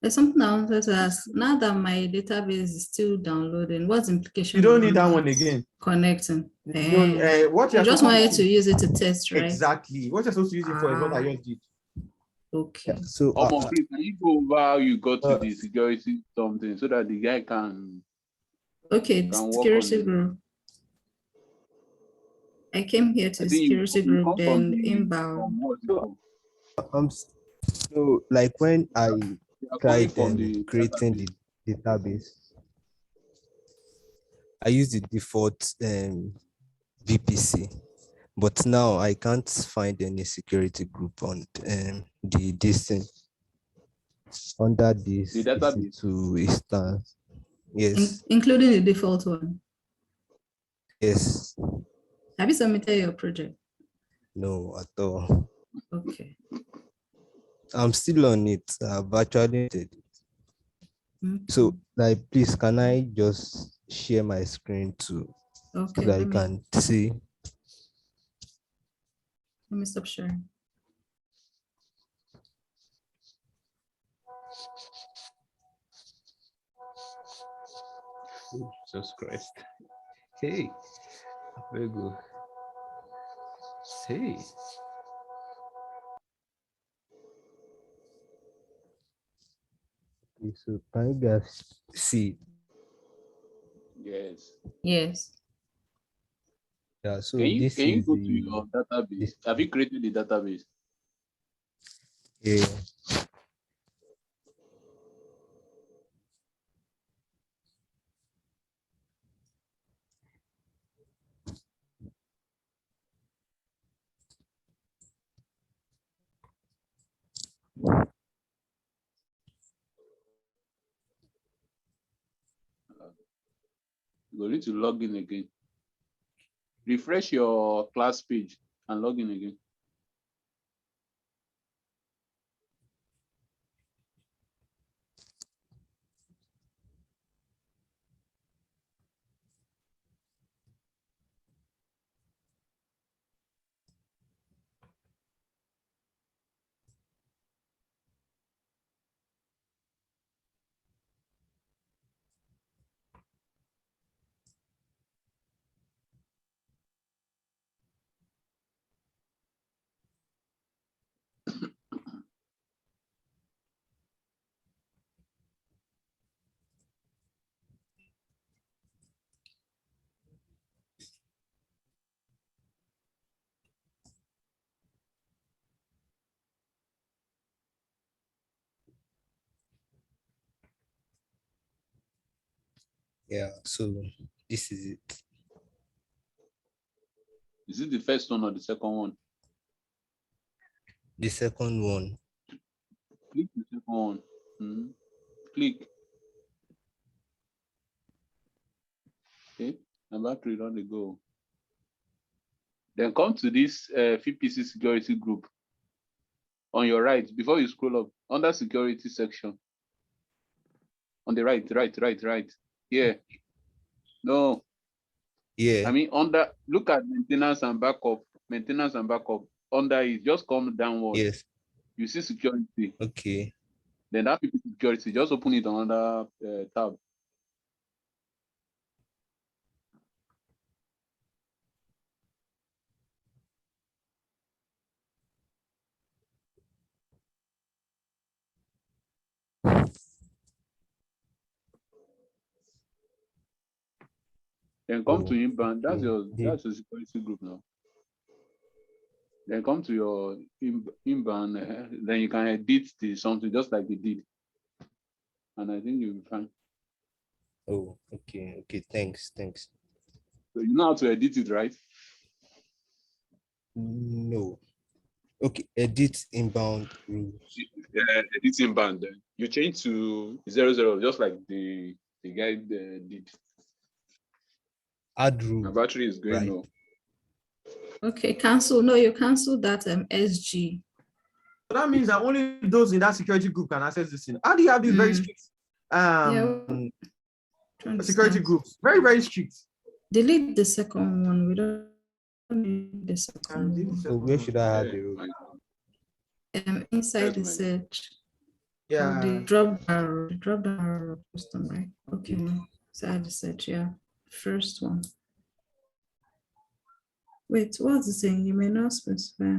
There's something I wanted to ask. Now that my database is still downloading, what's the implication? You don't of need that not one again. Connecting. What You you're just supposed wanted to use it to test, right? Exactly. What you're supposed to use it for is what I just did. Okay. Yeah, so Omo, please, can you go over how you got to the security something so that the guy can Okay, work on security it? group. I came here to security you group, come from then the inbound. so like when I are coming tried from the creating database. the database, I used the default VPC, but now I can't find any security group on the distance under this The database. EC2 instance. Yes, Including the default one. yes, Have you submitted your project? no, at all. Okay. I'm still on it. I've actually did it. So, like, please, can I just share my screen too, okay, so that I can see? Let me stop sharing. Jesus Christ. Hey, very good. Hey. Okay, so can you guys see? Yes. Yes. Yeah, so Can this you is go to the your database? Have you created the database? yeah. You need to log in again. Refresh your class page and log in again. Yeah, so this is it. Is it the first one or the second one? The second one. Click the second one. Click. Okay, and battery don't dey go. Then come to this VPC security group on your right before you scroll up under security section. On the right. Yeah. No. Yeah. I mean under look at maintenance and backup. Under it, just come downward. Yes. You see security. Okay. Then that VPC security, just open it on another tab. Then come to inbound. That's your security group now. Then come to your inbound. Then you can edit the something just like you did. And I think you'll be fine. Oh, okay. Thanks. So you know how to edit it, right? No. Okay, edit inbound rules. Edit inbound. You change to 00, just like the guy did. Add rule. My battery is going right. low. Okay, cancel. No, you cancel that SG. So that means that only those in that security group can access this thing. How do you have these very strict security groups? Very, very strict. Delete the second one. We don't need the second one. So where should I add the rule? Inside the search. Yeah. The drop down arrow custom, right? Okay. Inside the search, yeah. First one. Wait, what's the saying? You may not specify.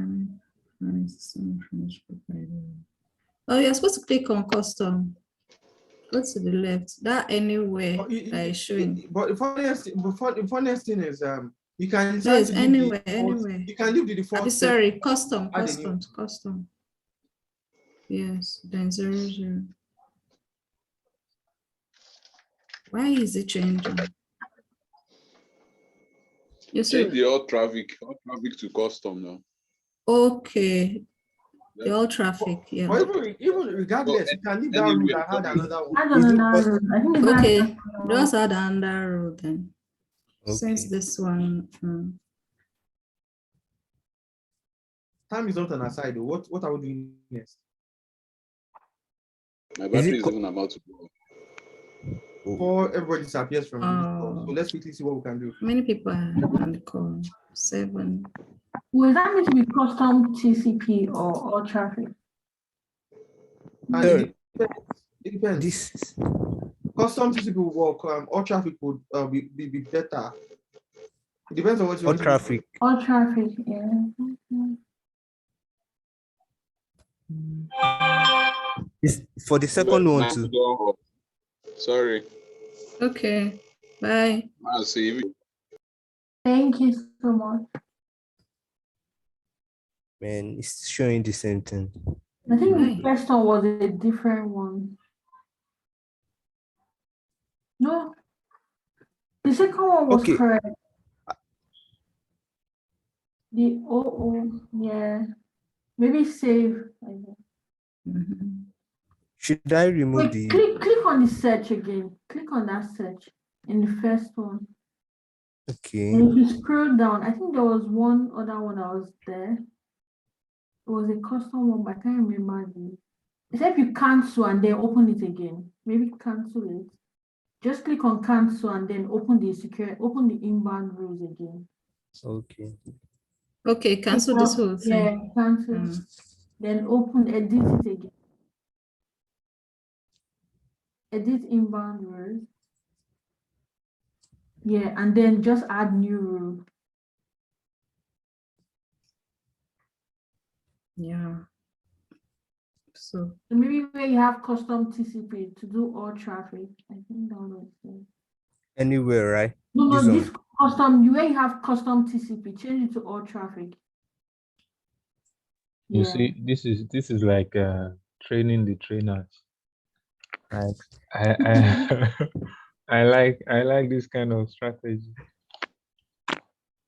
Oh, you're supposed to click on custom. Go to the left. That anywhere that is showing. But the funniest thing is you can No, it's anywhere. You can leave the default. Sorry, custom. Yes, then 00. Why is it changing? You change the all traffic to custom now. Okay. The all traffic, yeah. But even regardless, you can leave that rule and add another one. Okay, just add another rule then. Okay. Since this one. Time is not on our side. What are we doing next? My battery is even about to go. Before everybody disappears from this call. So let's quickly see what we can do. Many people are on the call. 7. Will that mean to be custom TCP or all traffic? It depends. Custom TCP will work. All traffic would be better. It depends on what you want. All traffic, yeah. For the second one too. Sorry. Okay. Bye. I'll see you. Thank you so much. Man, it's showing the same thing. I think the first one was a different one. No. The second one was correct. The yeah. Maybe save. Should I remove the click on the search again. Click on that search in the first one. Okay. And if you scroll down, I think there was one other one that was there. It was a custom one, but I can't remember the. Except you cancel and then open it again. Maybe cancel it. Just click on cancel and then open the inbound rules again. Okay. Okay, cancel this whole thing. Yeah, cancel. Then edit it again. Edit inbound rules. Yeah, and then just add new rule. Yeah. So maybe where you have custom TCP to do all traffic. I think that was it. Anywhere, right? No, this custom, where you have custom TCP, change it to all traffic. You see, this is like training the trainers. Like I like this kind of strategy.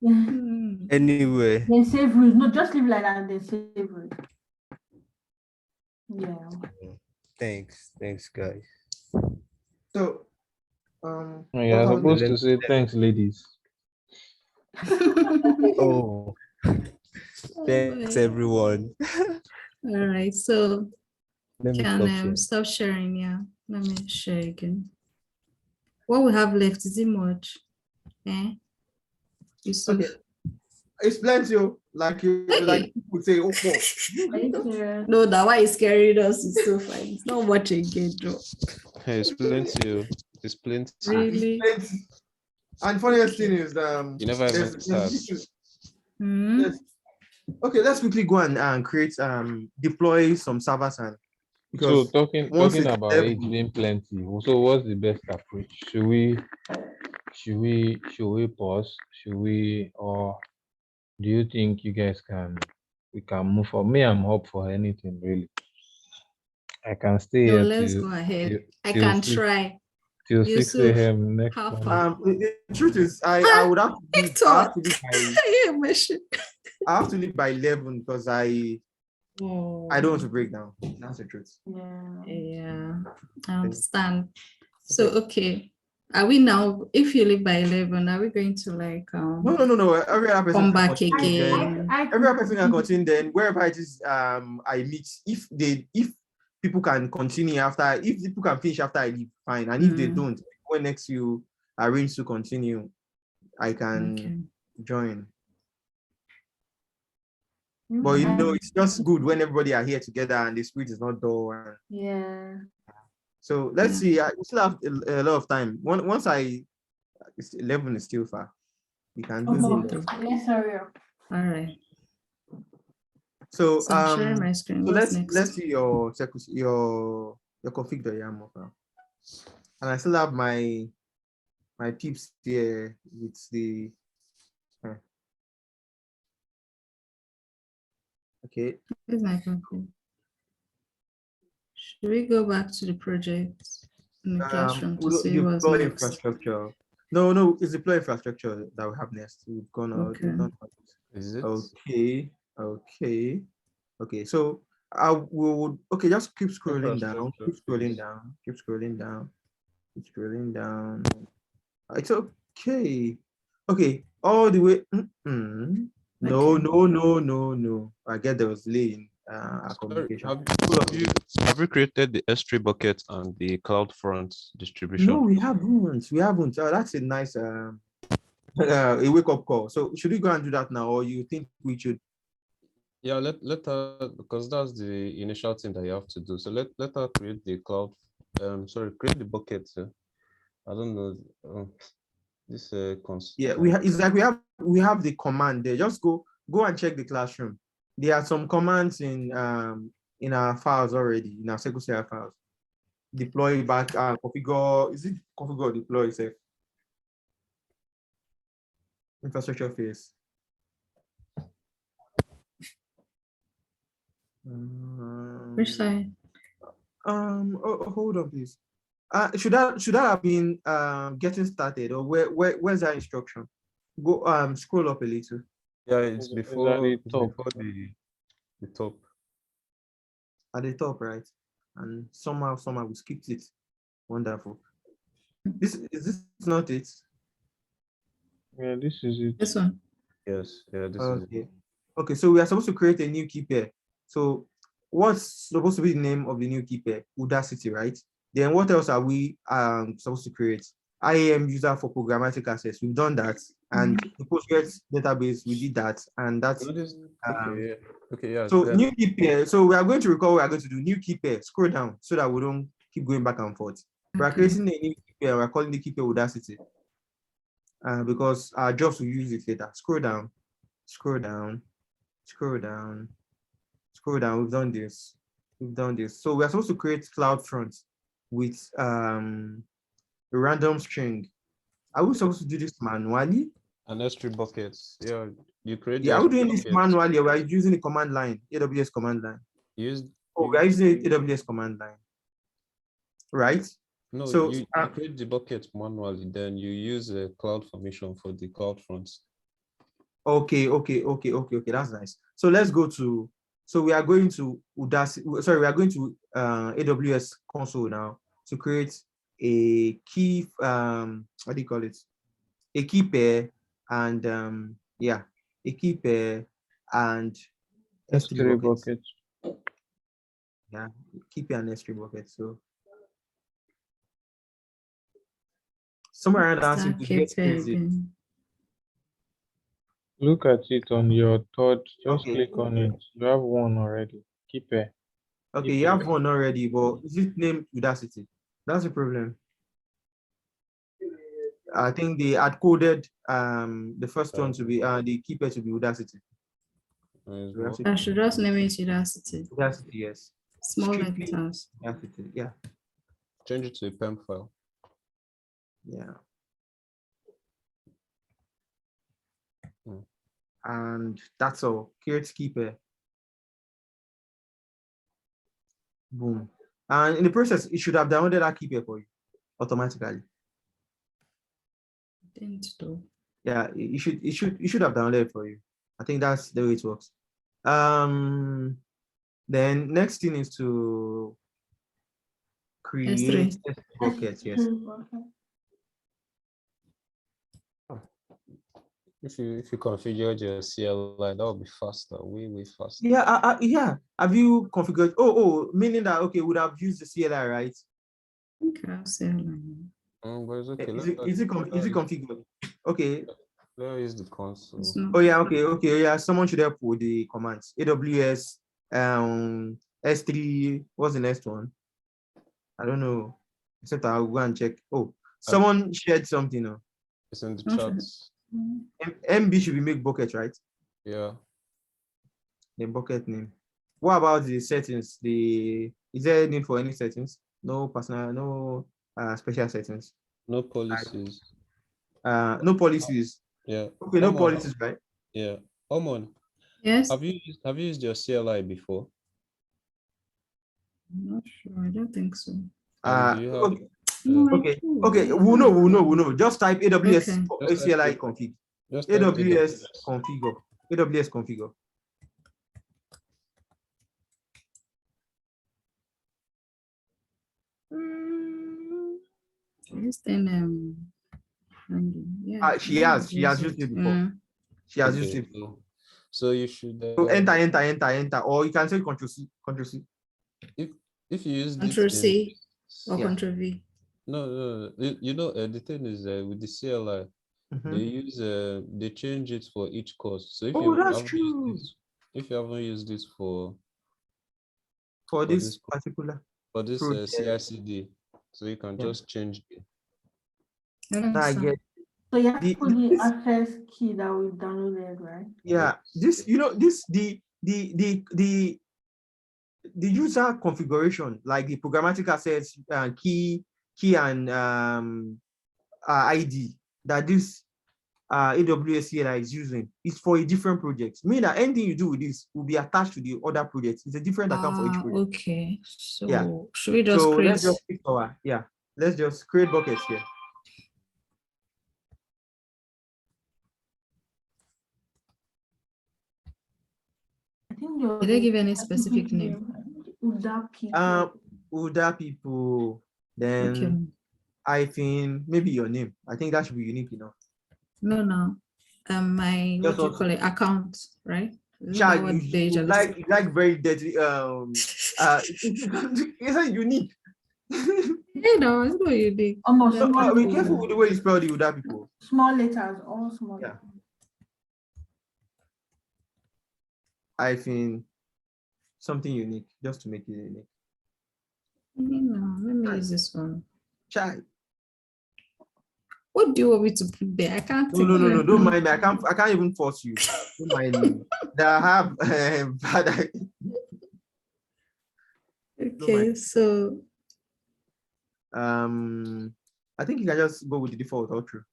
Yeah. Anyway. Then save rules. No, just leave like that and then save rules. Yeah. Thanks, guys. So, You're what are we? supposed to say thanks, ladies. Oh, thanks everyone. All right, so Let me can stop sharing. stop sharing. Yeah, let me share again. What we have left, is it much? Eh? Yusuf. Okay, it's plenty. Like you, like Hey. people say, oh, oh. Are you serious? No, that why is scaring us is so fine. It's not much again, though. Hey, it's plenty. It's plenty. Really? Plenty. And funniest thing is, You never even there's start. issues. Hmm? Okay, let's quickly go and create deploy some servers and So because talking once talking it's about it level, being plenty. So what's the best approach? Should we pause? Should we, or do you think you guys we can move for me? I'm up for anything really. I can stay No, here let's till go ahead. till, I till can 6 try. till 6 Yusuf, a.m. next how morning. far? the truth is I would have to leave, I have to leave by Yeah, mission. I have to leave by 11 because I don't want to break down. That's the truth. Yeah. Yeah, I understand. So, okay. Are we now, if you leave by 11, are we going to like No. Every other person come can back continue then. again? Every other person can continue then. Wherever it is, I meet. If people can continue after, if people can finish after I leave, fine. And if they don't, when next you arrange to continue, I can join. But you know, it's just good when everybody are here together and the spirit is not dull. Yeah. So let's see. I still have a lot of time. Once it's 11 is still far. We can do it. Let's hurry up. All right. So I'm sharing my screen. so What's let's next? see your config.yaml file. And I still have my peeps here with the okay. Here's my config. Should we go back to the project in the classroom to see what's Deploy next? infrastructure. No, it's deploy infrastructure that we have next. We've gone out. Okay. Is it? Okay. So I will just keep scrolling down. It's okay. Okay, all the way. No. I get there was delay in communication. Have you created the S3 bucket and the CloudFront distribution? No, we haven't. That's a nice a wake-up call. So should we go and do that now, or you think we should? Yeah, let her, because that's the initial thing that you have to do. So let her create the create the bucket. I don't know. This Yeah, it's like we have the command there. Just go and check the classroom. There are some commands in our files already, in our SQL files. Deploy back, configure. Is it configure or deploy itself? Infrastructure phase. Which side? Hold on, please. Should that have been getting started, or where's that instruction? Go scroll up a little. Yeah, it's before the top. before the top. At the top, right? And somehow we skipped it. Wonderful. Is this not it? Yeah, this is it. This one. Yes, yeah, this is it. Okay, so we are supposed to create a new key pair. So what's supposed to be the name of the new key pair? Udacity, right? Then what else are we supposed to create? IAM user for programmatic access. We've done that. And the Postgres database, we did that. And that's yeah. So new key pair. So we are going to recall we are going to do new key pair. Scroll down so that we don't keep going back and forth. We are creating a new key pair. We're calling the key pair Udacity. Because our jobs will use it later. Scroll down. We've done this. So we are supposed to create CloudFront with a random string. Are we supposed to do this manually? An S3 buckets. Yeah, you create. Yeah, are we doing this manually, or we are using the command line, AWS command line? We are using the AWS command line, right? No, so you create the bucket manually, then you use a CloudFormation for the CloudFront. Okay. That's nice. So let's go to So we are going to Udacity. Sorry, we are going to AWS console now to create a key. What do you call it? A key pair and yeah, a key pair and S3 S3 buckets. buckets. Yeah, key pair and S3 buckets. So somewhere around that, you Keep get easy. it. Look at it on your third. Just Okay. click on it. You have one already. Keep it. Okay, you have one already, but is it named Udacity? That's the problem. I think they had coded the first one to be the keeper to be Udacity. I should just name it Udacity. Udacity, yes. Small Strictly letters. Udacity, yeah. Change it to a PEM file. Yeah. Hmm. And that's all. Create keeper. Boom. And in the process, it should have downloaded that keeper for you automatically. Didn't do. Yeah, it should have downloaded for you. I think that's the way it works. Then next thing is to create S3. buckets. Yes. If you configured your CLI, that would be faster, way faster. Yeah, yeah. Have you configured? Meaning that okay, would have used the CLI, right? Okay, CLI. But it's okay. Is it configured? Okay. Let's use the console. No. Oh yeah, okay, yeah. Someone should help with the commands. AWS, S3. What's the next one? I don't know. Except I'll go and check. Oh, someone shared something. No? It's in the Okay. chats. MB should be make bucket, right? Yeah. The bucket name. What about the settings? Is there a need for any settings? No personal, no special settings. No policies. No policies. Yeah. Okay, no policies, right? Yeah. Omon. Yes. Have you used your CLI before? I'm not sure. I don't think so. Do you have, okay. We'll know. Just type AWS CLI config. AWS configure. AWS configure. This thing, yeah. She has used it before. She has used it. So you should enter, or you can say Control C. If you use Control C or Yeah. Control V. No. You know, the thing is with the CLI, they change it for each course. So if you that's haven't true. used this, if you haven't used this for this particular CI/CD, so you can just change it. I get. So you have to put the access key that we downloaded, right? Yeah, this the user configuration, like the programmatic access key and ID that this AWS CLI is using is for a different project. Meaning that anything you do with this will be attached to the other projects. It's a different account for each project. Okay. So yeah. Should we just create? Let's just pick let's just create buckets here. Did they give any specific name? Uda people, then I think maybe your name. I think that should be unique enough. No. My what do you call it? Account, right? Like very dirty. Isn't unique. No, it's not unique. Be careful with the way you spell the Uda people. Small letters, all small. Yeah. I think something unique, just to make it unique. No, let me use this one. Chai. What do you want me to put there? I can't. No. Don't mind me. I can't even force you. Don't mind me. That I have bad. Okay, so I think you can just go with the default or true.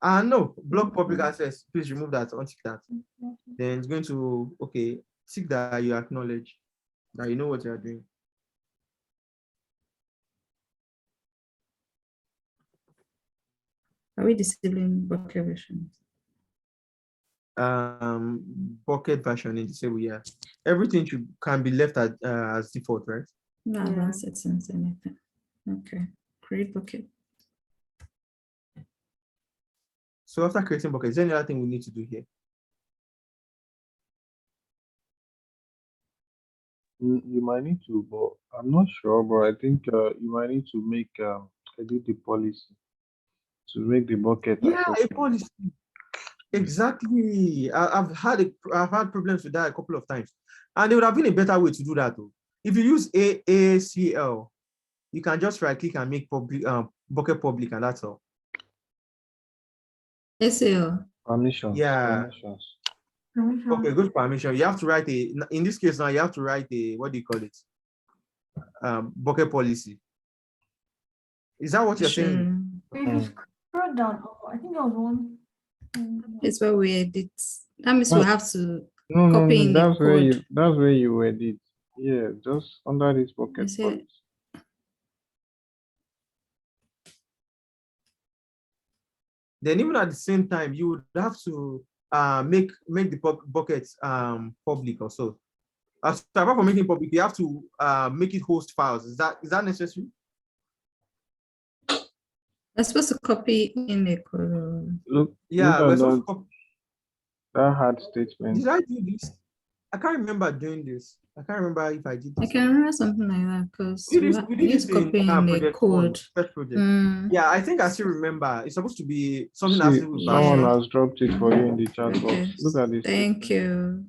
No, block public access. Please remove that, untick that. Then it's going to tick that you acknowledge that you know what you are doing. Are we disabling bucket versions? bucket version in disable. Yeah, everything can be left as default, right? No Yeah. advanced settings, anything. Okay, create bucket. So after creating bucket, is there any other thing we need to do here? You might need to, but I'm not sure. But I think you might need to make edit the policy to make the bucket Yeah, a accessible. policy. Exactly. I've had problems with that a couple of times, and there would have been a better way to do that. Though. If you use AACL, you can just right click and make public bucket public, and that's all. SAO. Permissions. Yeah. Permissions. Okay, good permission. You have to write in this case now, you have to write what do you call it? Bucket policy. Is that what you're saying? If you scroll down, I think there was one. It's where we edit. That means we have to No, copy in the that's where code. that's where you edit. Yeah, just under this bucket Is it- policy. Then even at the same time, you would have to make the buckets public also. So apart from making public, you have to make it host files. Is that necessary? I'm supposed to copy in the code. Look, Yeah, look we're at supposed that, to that hard statement. Did I do this? I can't remember doing this. I can't remember if I did I this. can remember something like that because We we did need this to copy in the project one, code. first project. Mm, Yeah, I think I still remember. It's supposed to be something See, that's to do with someone Yeah. has dropped it for you in the chat okay. box. Look at this. Thank you.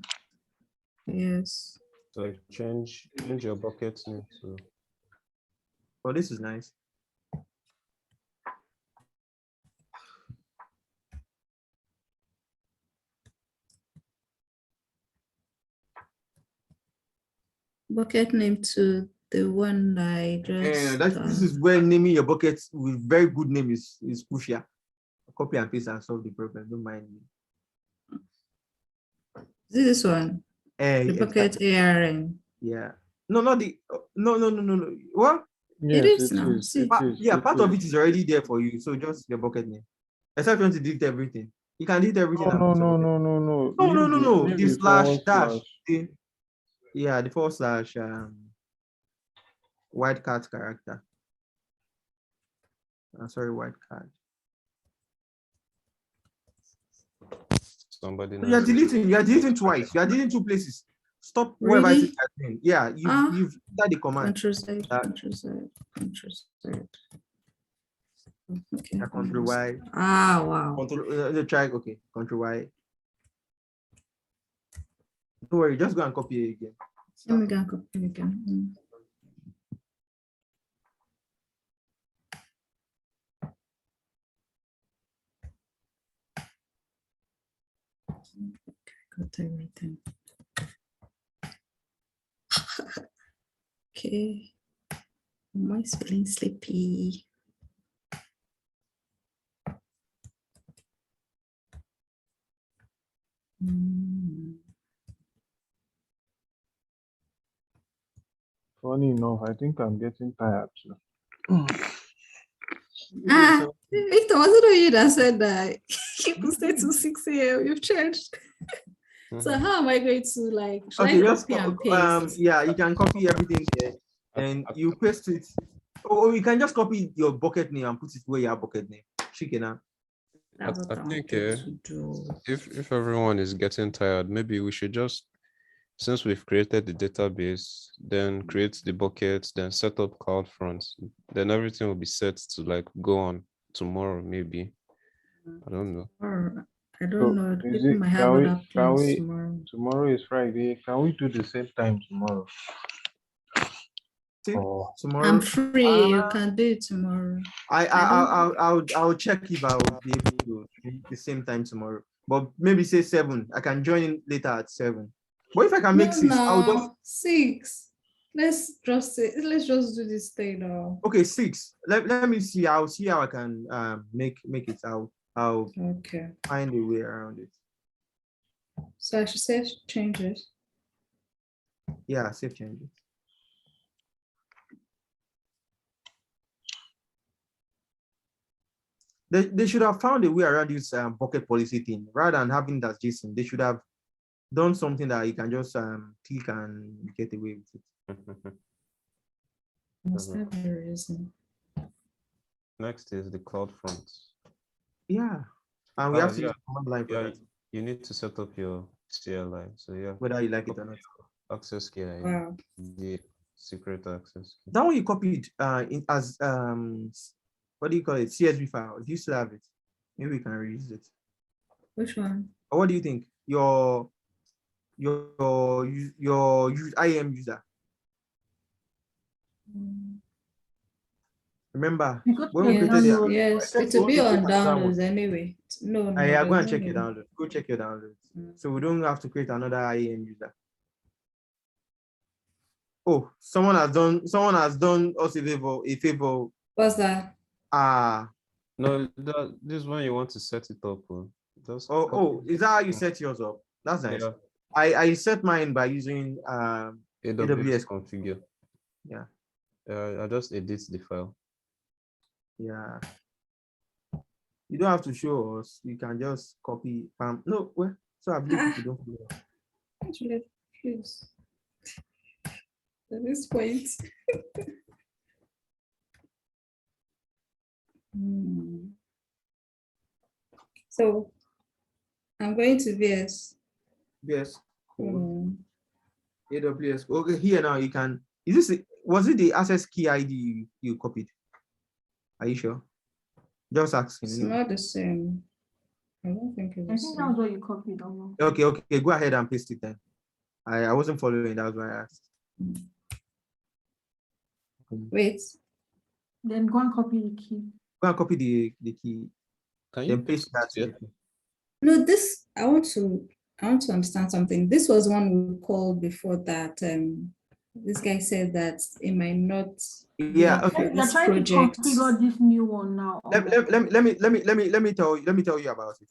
Yes. So change your bucket name to Oh, this is nice. Bucket name to the one I just. This is where naming your buckets with very good name is crucial. Copy and paste and solve the problem. Don't mind me. This one. The bucket Exactly. ARN. Yeah. No, not the no. Well, Yes, It is it now. is. See. It is. yeah, it part of is. it is already there for you. So just your bucket name. Except if you want to delete everything. You can delete everything. No, and no, put no, your bucket. no, no, no. No. Leave The the forward slash dash. slash. Yeah, the forward slash white card character. Sorry, white card. somebody. So you're deleting twice. You are deleting two places. Stop whatever it is you're doing. Yeah, you've done the command. Control Z, Control Z, Control Z. Okay. Control Y. Ah, wow. Control try. Okay, Control Y. Don't worry, just go and copy it again. Let me go and copy again. Got everything. Okay. Am I feeling sleepy? Funny enough, I think I'm getting tired too. Victor, wasn't it you that said that you could stay till 6 a.m.? You've changed. So how am I going to like? Okay, just copy and paste? yeah, you can copy everything here and you paste it. Or you can just copy your bucket name and put it where your bucket name. Chicken. I think if everyone is getting tired, maybe we should just, since we've created the database, then create the buckets, then set up CloudFront, then everything will be set to like go on tomorrow, maybe. I don't know. I don't know. People might have other plans tomorrow. Tomorrow is Friday. Can we do the same time tomorrow? Tomorrow I'm free. You can do it tomorrow. I'll check if I'll be able to do the same time tomorrow. But maybe say 7. I can join in later at 7. But if I can make 6, I'll just 6. Let's just do this thing now. Okay, 6. Let me see. I'll see how I can make it out. I'll find a way around it. So I should save changes. Yeah, save changes. They should have found a way around this bucket policy thing rather than having that JSON. They should have done something that you can just click and get away with it. Must have a reason. Next is the CloudFront. Yeah, and we have to yeah, use command line for yeah, that, you need to set up your CLI. So yeah, whether you like it or not. access key, Wow. the secret access key. That one you copied in as what do you call it? CSV file. Do you still have it? Maybe we can reuse it. Which one? Or what do you think? Your IAM user. Remember when we created Yes, it? yes. It will be on downloads anyway. No, no. Yeah, go and there's check no your need. download. Go check your downloads. So we don't have to create another IAM user. Oh, someone has done us a favor. What's that? No, this one you want to set it up. Just is that how you set yours up? That's nice. Yeah. I set mine by using AWS configure. Yeah. I just edit the file. Yeah. You don't have to show us. You can just copy. No, well, so I believe people don't follow. Actually, please. At this point. So I'm going to VS. Yes. Cool. AWS. Okay, here now you can. Was it the access key ID you copied? Are you sure? Just asking. It's not the same. I don't think it was. I think that was what you copied. Okay. Go ahead and paste it then. I wasn't following. That's why I asked. Wait. Then go and copy the key. Go and copy the key. Can you paste that? Yeah. No, this I want to understand something. This was one we called before that. This guy said that it might not. Yeah. Okay. They're trying to configure this new one now. Let me tell you about it.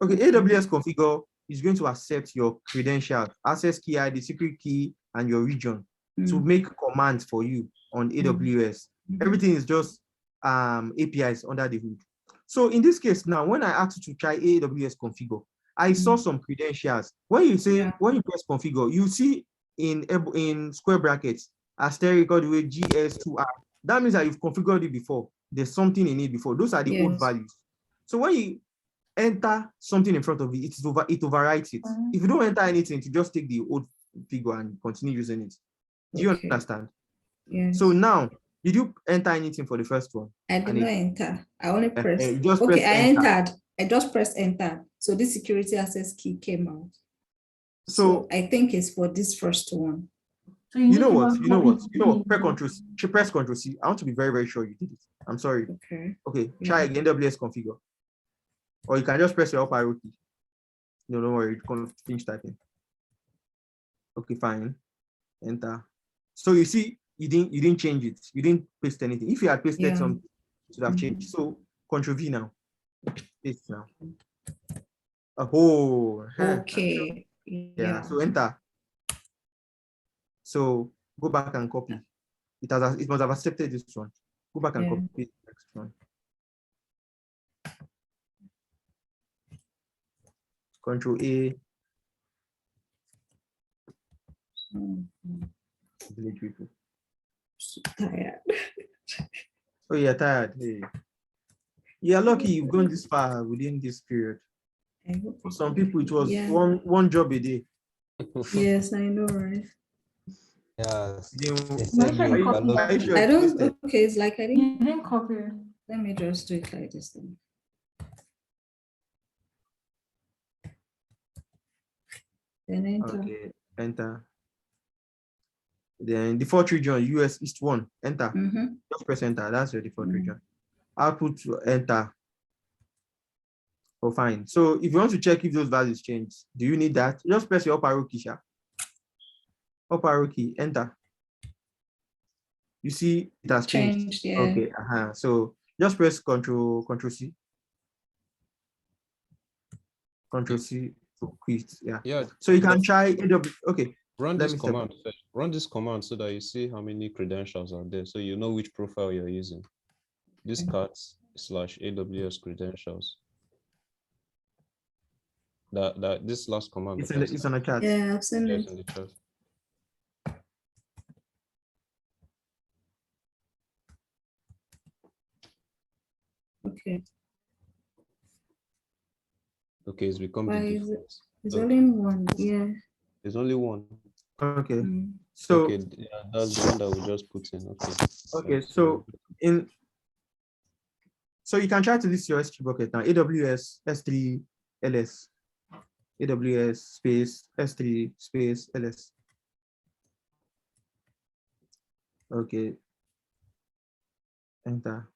Okay, AWS configure is going to accept your credentials, access key ID, secret key, and your region to make commands for you on AWS. Everything is just APIs under the hood. So in this case now, when I asked you to try AWS configure, I saw some credentials. When you press configure, you see in square brackets asterisk all the way GS2R. That means that you've configured it before. There's something in it before. Those are the old values. So when you enter something in front of it, it overwrites it. If you don't enter anything, you just take the old figure and continue using it. Do you understand? Yeah. So now, did you enter anything for the first one? I did not enter. I only pressed. I entered. I just pressed enter. So this security access key came out. So I think it's for this first one. So you know what? Press Ctrl C. I want to be very, very sure you did it. I'm sorry. Okay. Try again. AWS configure. Or you can just press your up arrow key. No, don't worry. You're going to finish typing. Okay, fine. Enter. So you see, you didn't change it. You didn't paste anything. If you had pasted something, it should have changed. So Ctrl V now. Paste now. Okay. Yeah. So enter. So go back and copy. It must have accepted this one. Go back and copy the next one. Control A. Delete people. So tired. Oh, you're tired. Hey. You're lucky you've gone this far within this period. For some people, it was one job a day. Yes, I know, right? Yes. I don't. Okay, it's like I didn't. You didn't copy. Let me just do it like this thing. Then enter. Okay, enter. Then default region, US East 1, enter. Just press enter. That's your default region. Output to enter. Oh, fine. So if you want to check if those values change, do you need that? Just press your up arrow key, up arrow key, enter. You see it has changed. Yeah. Okay. So just press Ctrl C. Ctrl C to quit. Yeah. So you can try AWS. Okay. Run this command first. Run this command so that you see how many credentials are there, so you know which profile you're using. This cat AWS credentials. That this last command. It's on the chat. Yeah, I've seen Yes, it. in the chat. Okay. Okay, it's become Why the is default. it? There's only one. Yeah. There's only one. Okay. Mm. So Okay, yeah, that's the one that we just put in. Okay. okay, so you can try to list your S3 bucket now. AWS S3 LS. AWS space S3 space LS. Okay. Enter.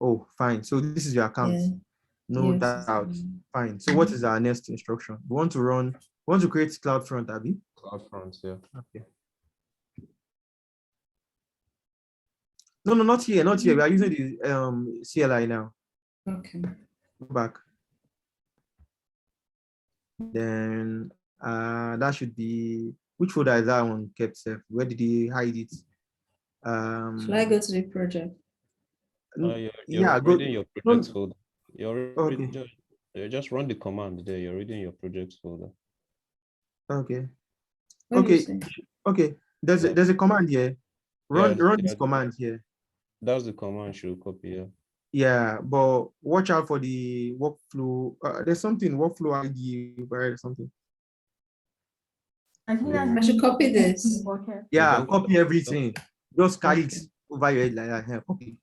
Oh, fine. So this is your account. Yeah. No Yes. doubt. Fine. So what is our next instruction? We want to create CloudFront, Abby? CloudFront, yeah. Okay. No, not here, not here. We are using the CLI now. Okay. Go back. Then that should be, which folder is that one kept safe? Where did he hide it? Should I go to the project? You're go. reading your project folder. Okay. Just run the command there. You're reading your project folder. Okay. What do you Okay. say? Okay. There's a command here. Run this Yeah, command here. that's the command should copy. Yeah. Yeah, but watch out for the workflow. There's something workflow ID or something. I think Yeah. I should copy this. Okay. Yeah, don't copy everything. Just carry it Okay. over your head like that. Yeah, copy.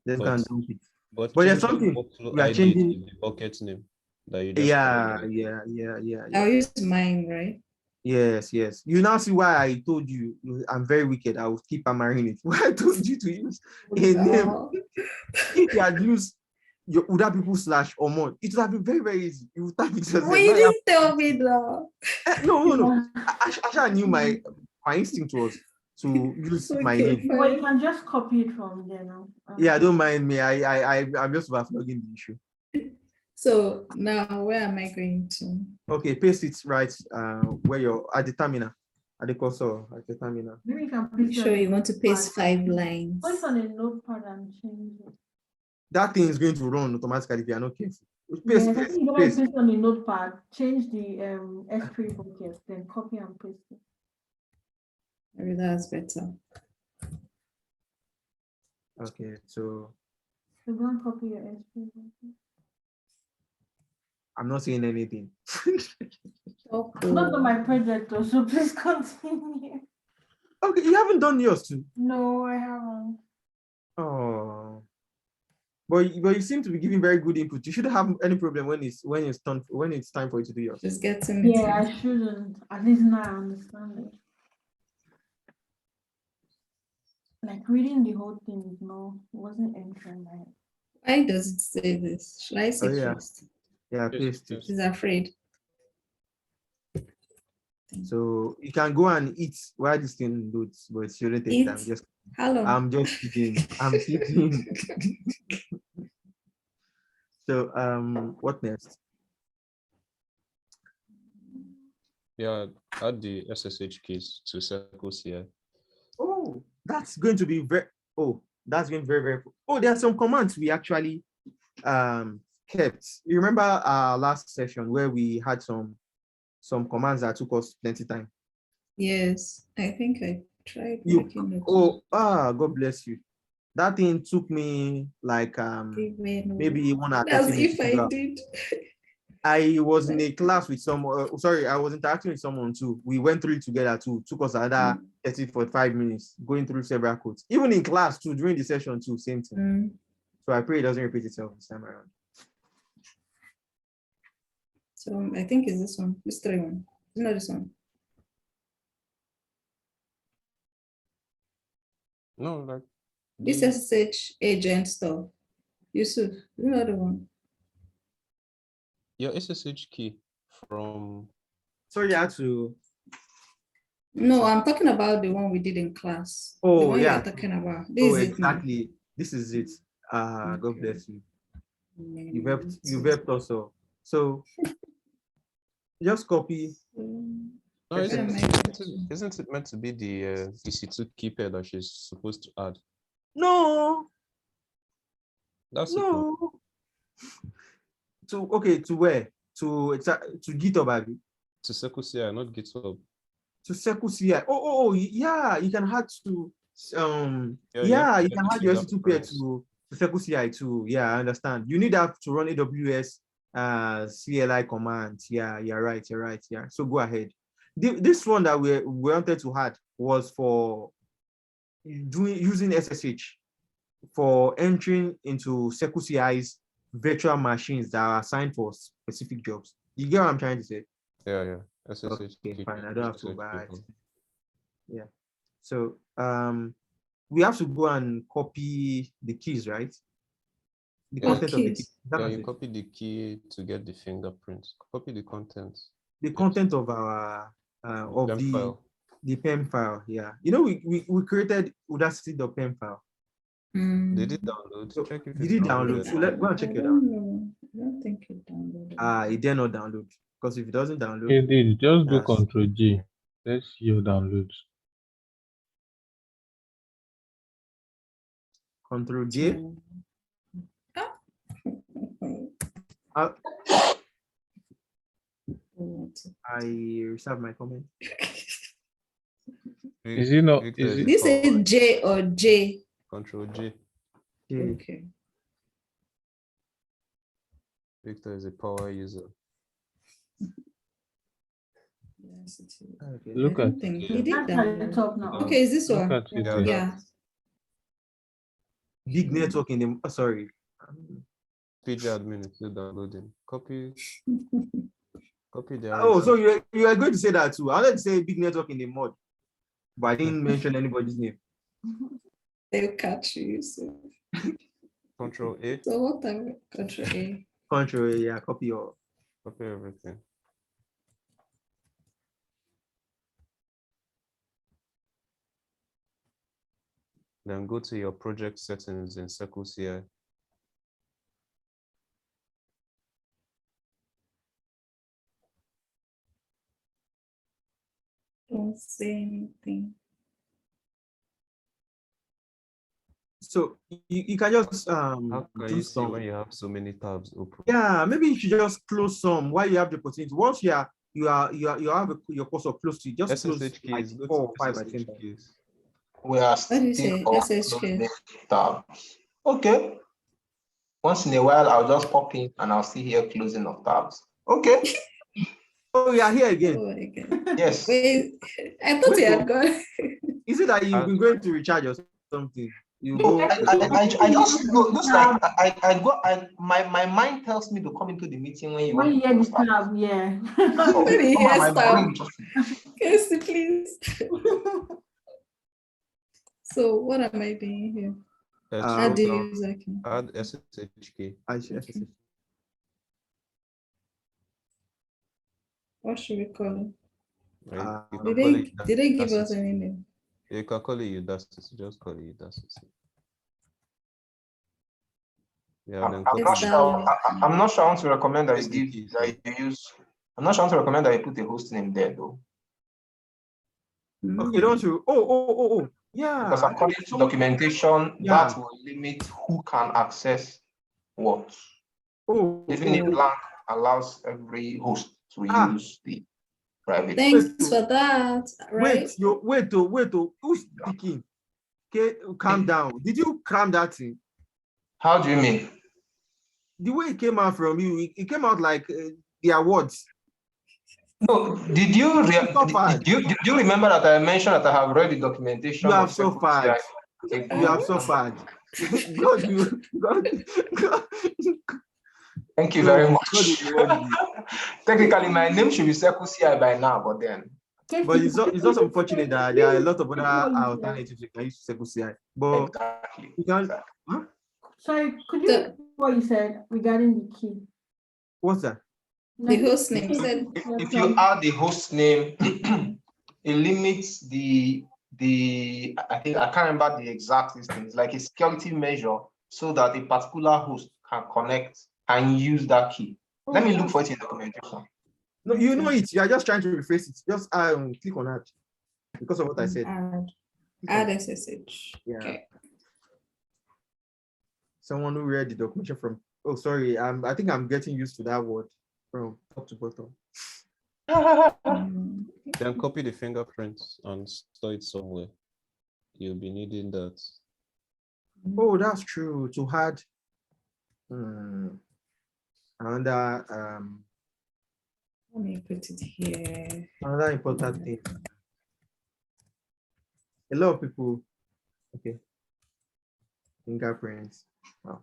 Let's go and dump it. But But there's change the something workflow we are ID changing. to the bucket name that you just Yeah. I'll use mine, right? Yes. You now see why I told you I'm very wicked. I will keep hammering it. Why I told you to use a name. No. If you had used your other people slash or more, it would have been very, very easy. You would type it yourself. Well, you didn't tell me though. No. I knew my instinct was to use my Okay, name. Well, you can just copy it from there now. Yeah, don't mind me. I'm just overflogging the issue. So now where am I going to? Okay, paste it right where you're at the terminal. At the cursor at the terminal. Maybe you can You paste sure on you a want to paste notepad. 5 lines? Put it on a notepad and change it. That thing is going to run automatically if you are not careful. Yes, I think you're going to paste on a notepad, change the S3 bucket, then copy and paste it. Maybe that's better. Okay, so So go and copy your S3 bucket. I'm not saying anything. Okay. Not on my project, though, so please continue. Okay, you haven't done yours too. No, I haven't. Oh, but you seem to be giving very good input. You shouldn't have any problem when it's time for you to do yours. Just getting it. Yeah, I shouldn't. At least now I understand it. Like reading the whole thing, wasn't entering my head. Why does it say this? Should I say first? Yeah, paste it. She's afraid. So you can go and eat while this thing loads, but it shouldn't take time. I'm just kidding. I'm kidding. So what next? Yeah, add the SSH keys to Circle CI. Oh, that's going to be very very. Oh, there are some commands we actually kept. You remember our last session where we had some commands that took us plenty time? Yes, I think I tried making it. God bless you. That thing took me like maybe 1 hour. That's if I did. I was in a class with someone. I was interacting with someone too. We went through it together too. Took us another 45 minutes going through several codes. Even in class too, during the session too, same thing. So I pray it doesn't repeat itself this time around. So I think it's this one. This 3 one. It's not this one. No, like this SSH agent stuff. Yusuf, another one. Your SSH key from. Sorry, I had to. No, I'm talking about the one we did in class. Oh, the one yeah. You're talking about. This is exactly. It this is it. Okay. God bless you. You've helped also. So just copy. No, isn't it meant to be the EC2 key pair that she's supposed to add? No. That's it. No. To where? To GitHub, Abi? To Circle CI, not GitHub. To Circle CI. Yeah, you can add to you can add your EC2 pair to Circle CI too. Yeah, I understand. You need that to run AWS CLI commands. Yeah, you're right. Yeah. So go ahead. This one that we wanted to add was for using SSH for entering into Circle CI's virtual machines that are assigned for specific jobs. You get what I'm trying to say? Yeah. SSH. Okay, fine. I don't have to buy it. Yeah. So we have to go and copy the keys, right? The content of the keys. Yeah, you copy the key to get the fingerprints. Copy the content. The content of our the PEM file. Yeah. You know, we created Udacity.pem file. Did it download? So check if did it download? So go and check it out. I don't think it downloaded. It did not download, because if it doesn't download, It did. Just do Ctrl G. Let's see your downloads. Ctrl J. I reserve my comment. Is it not? Is it? This is J or J? Ctrl J. Okay. Victor is a power user. Yes, it is. Okay. Look at He did that. Top now. Okay, is this one? Yeah. Big network in the sorry. PG admin is still downloading. Copy the so you are going to say that too. I wanted to say big network in the mod, but I didn't mention anybody's name. They'll catch you. So. Control A. So what time? Control A. Control A, yeah, copy everything. Then go to your project settings in Circle CI. Don't say anything. So you can just How can you see when you have so many tabs open? Yeah, maybe you should just close some while you have the opportunity. Once you have your cursor close to it, just close like 4 or 5 at the keys. We are What do you say? closing tabs. Okay. Once in a while, I'll just pop in and I'll see here closing of tabs. Okay. Oh, you are here again. Oh my God. Yes. Wait, I thought you had gone. Is it that you've been going to recharge or something? I just looks like I go and my mind tells me to come into the meeting when you hear the tab, yeah. When you hear tab, yes, please. So what am I doing here? Add the user key. Add SSH key. What should we call it? Right? Did they give us any name? You can call it Udacity. Just call it Udacity. Yeah, I'm not sure I want to recommend that you use. I'm not sure I want to recommend that you put a host name there though. Okay, don't you? Oh, yeah. Because according to documentation, that will limit who can access what. Even if blank allows every host to use the private. Thanks for that. Right? Wait, who's speaking? Okay, calm down. Did you cram that thing? How do you mean? The way it came out from you, it came out like the awards. No, did you remember that I mentioned that I have read the documentation? You have suffered. You have suffered. God. Thank you very much. Technically, my name should be Circle CI by now, but then. But it's also unfortunate that there are a lot of other alternatives you can use to Circle CI. But exactly. You can. Exactly. Huh? Sorry, could you repeat what you said regarding the key? What's that? The host name. If you add the host name, it limits the I think I can't remember the exact things, like a security measure, so that a particular host can connect and use that key. Let me look for it in documentation. No, you know it. You are just trying to rephrase it. Just click on that because of what I said. Add SSH. Yeah. Okay. someone who read the documentation from. Oh, sorry. I think I'm getting used to that word from top to bottom. Then copy the fingerprints and store it somewhere. You'll be needing that. Oh, that's true. To add another Let me put it here. another important thing. A lot of people, okay, fingerprints. Wow.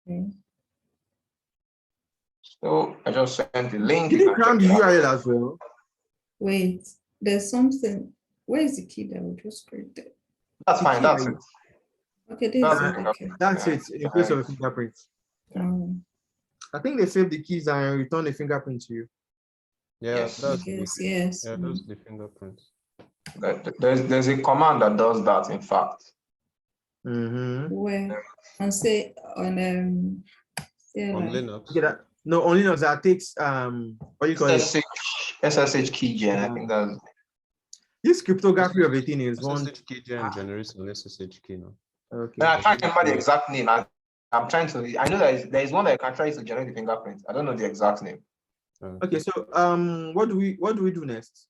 Okay. So I just sent the link. Did you count the URL as well? Wait, there's something. Where is the key that we just created? That's fine. That's it. Okay, this That's is it. it. Okay. That's it. In place of a fingerprint. I think they save the keys and return the fingerprint to you. Yeah, Yes. that's Yes, yes. yeah, that's the fingerprints. There's a command that does that. In fact. Where? And say on say On like, Linux. Okay, no, only knows that takes what do you call it? SSH keygen. I think that's. This cryptography of a thing is one. SSH keygen generates an SSH key now. Okay. I can't remember the exact name. I'm trying to. I know there is one that can try to generate the fingerprint. I don't know the exact name. Okay, so what do we do next?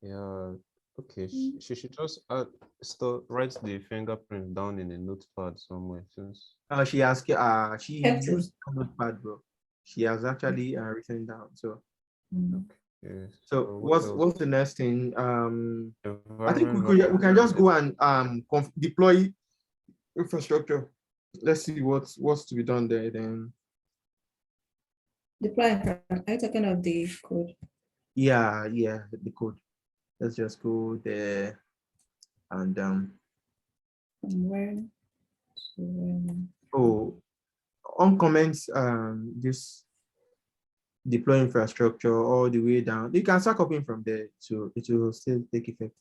Yeah. Okay. She should just write the fingerprint down in a notepad somewhere since. She has she used a notepad, bro. She has actually written it down. So. Okay. So what's the next thing? I think we can just go and deploy infrastructure. Let's see what's to be done there then. deploy. Are you talking of the code? Yeah, the code. Let's just go there and Where? on comments this deploy infrastructure all the way down. You can start copying from there, so it will still take effect.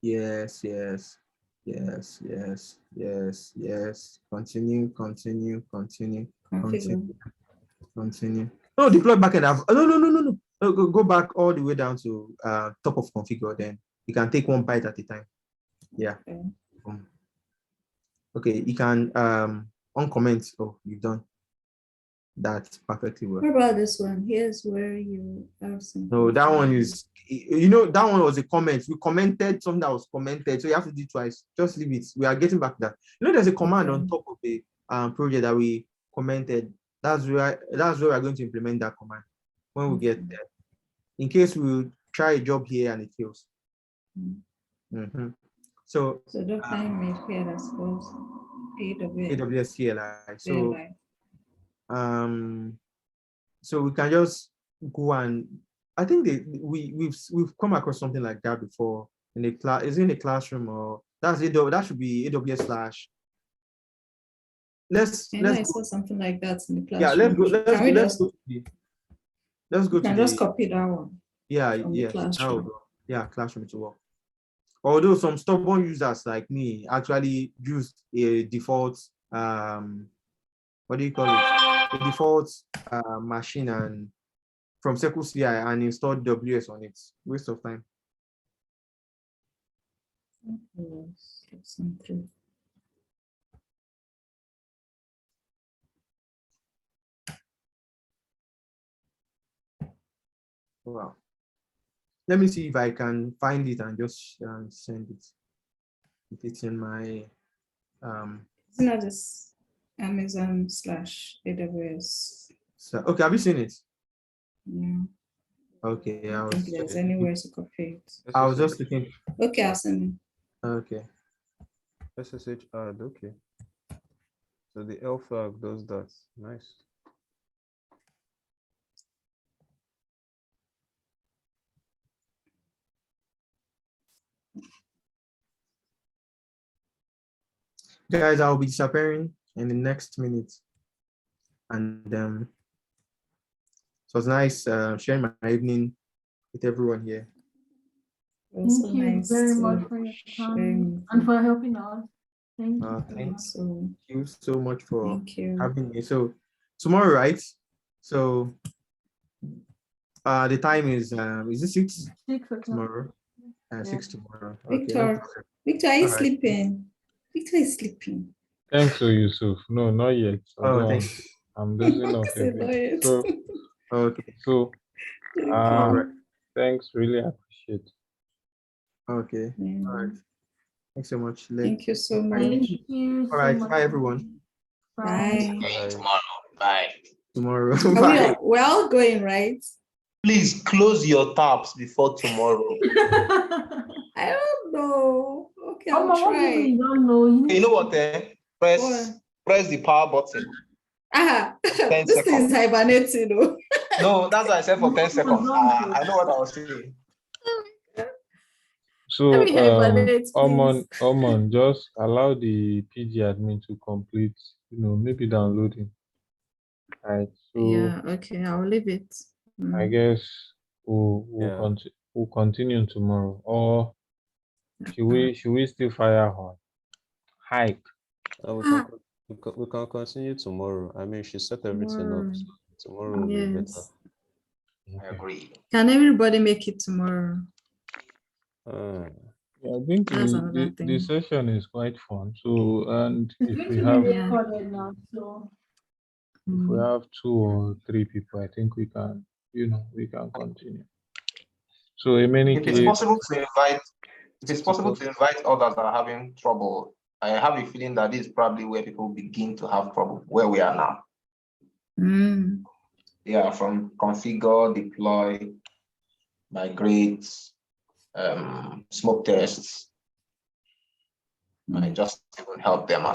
Yes. Continue. No, deploy backend. No, go back all the way down to top of configure. Then you can take one byte at a time. Yeah. Okay, you can on comment. Oh, you've done that perfectly well. What about this one? Here's where you have some. No, that one is, that one was a comment. We commented something that was commented, so you have to do it twice. Just leave it. We are getting back to that. There's a command on top of the project that we commented. That's where we're going to implement that command when we get there. In case we try a job here and it fails. So don't find me here as well. AWS CLI. So so we can just go and I think we've come across something like that before in a class. Is it in a classroom or that should be AWS/. Let's I saw something like that in the classroom. Yeah, let's go to just copy that one. Yeah, classroom. Classroom to work. Although some stubborn users like me actually used a default what do you call it? A default machine and from Circle CI and installed WS on it. Waste of time. Wow. Let me see if I can find it and just send it. If it's in my It's not this Amazon/AWS. So, okay, have you seen it? Yeah. Okay, I think there's anywhere to copy it. I was just looking. Okay, I'll send it. Okay. SSH add, okay. So the L flag does that. Nice. Guys, I'll be disappearing in the next minute. And it was nice sharing my evening with everyone here. Thank you very much for your time and for helping us. Thank you. Thank you so much for having me. So tomorrow, right? So The time is it 6 6 o'clock. tomorrow? Yeah. 6 tomorrow. Okay, no Victor, problem. Victor, are you All right. sleeping? Victor is sleeping. Thanks, Yusuf. No, not yet. Oh, Although thank I'm dozing off a Say no bit. yet. So, Okay. so Thank uh, you. thanks. Really appreciate. Okay. Yeah. All right. Thanks so much. Thank you so much. Thank you All so right. much. Bye, everyone. Bye. Tomorrow. Bye. Tomorrow. Are we Bye. all, we're all going, right? Please close your tabs before tomorrow. I don't know. Okay, I'll What do you try. mean you don't know? You know what? Press What? press the power button. Ah, 10 this thing is seconds. hibernating, though. No, that's what I said for 10 seconds. don't. I know what I was saying. So, Let me hibernate, please. Oman, just allow the PG admin to complete. Maybe downloading. Right. So Yeah, okay, I'll leave it. I guess we'll Yeah. we'll continue tomorrow. Or should we still fire her? Hike. We can continue tomorrow. I mean, she set everything up. So tomorrow will be better. Yes. I agree. Can everybody make it tomorrow? Yeah, I think That's another the thing. session is quite fun. So, and It's if going we to have be recorded now, so if we have 2 or 3 people, I think we can continue. So in many If it's cases, possible to invite others that are having trouble, I have a feeling that this is probably where people begin to have trouble, where we are now. Yeah, from configure, deploy, migrate, smoke tests, might just even help them as well.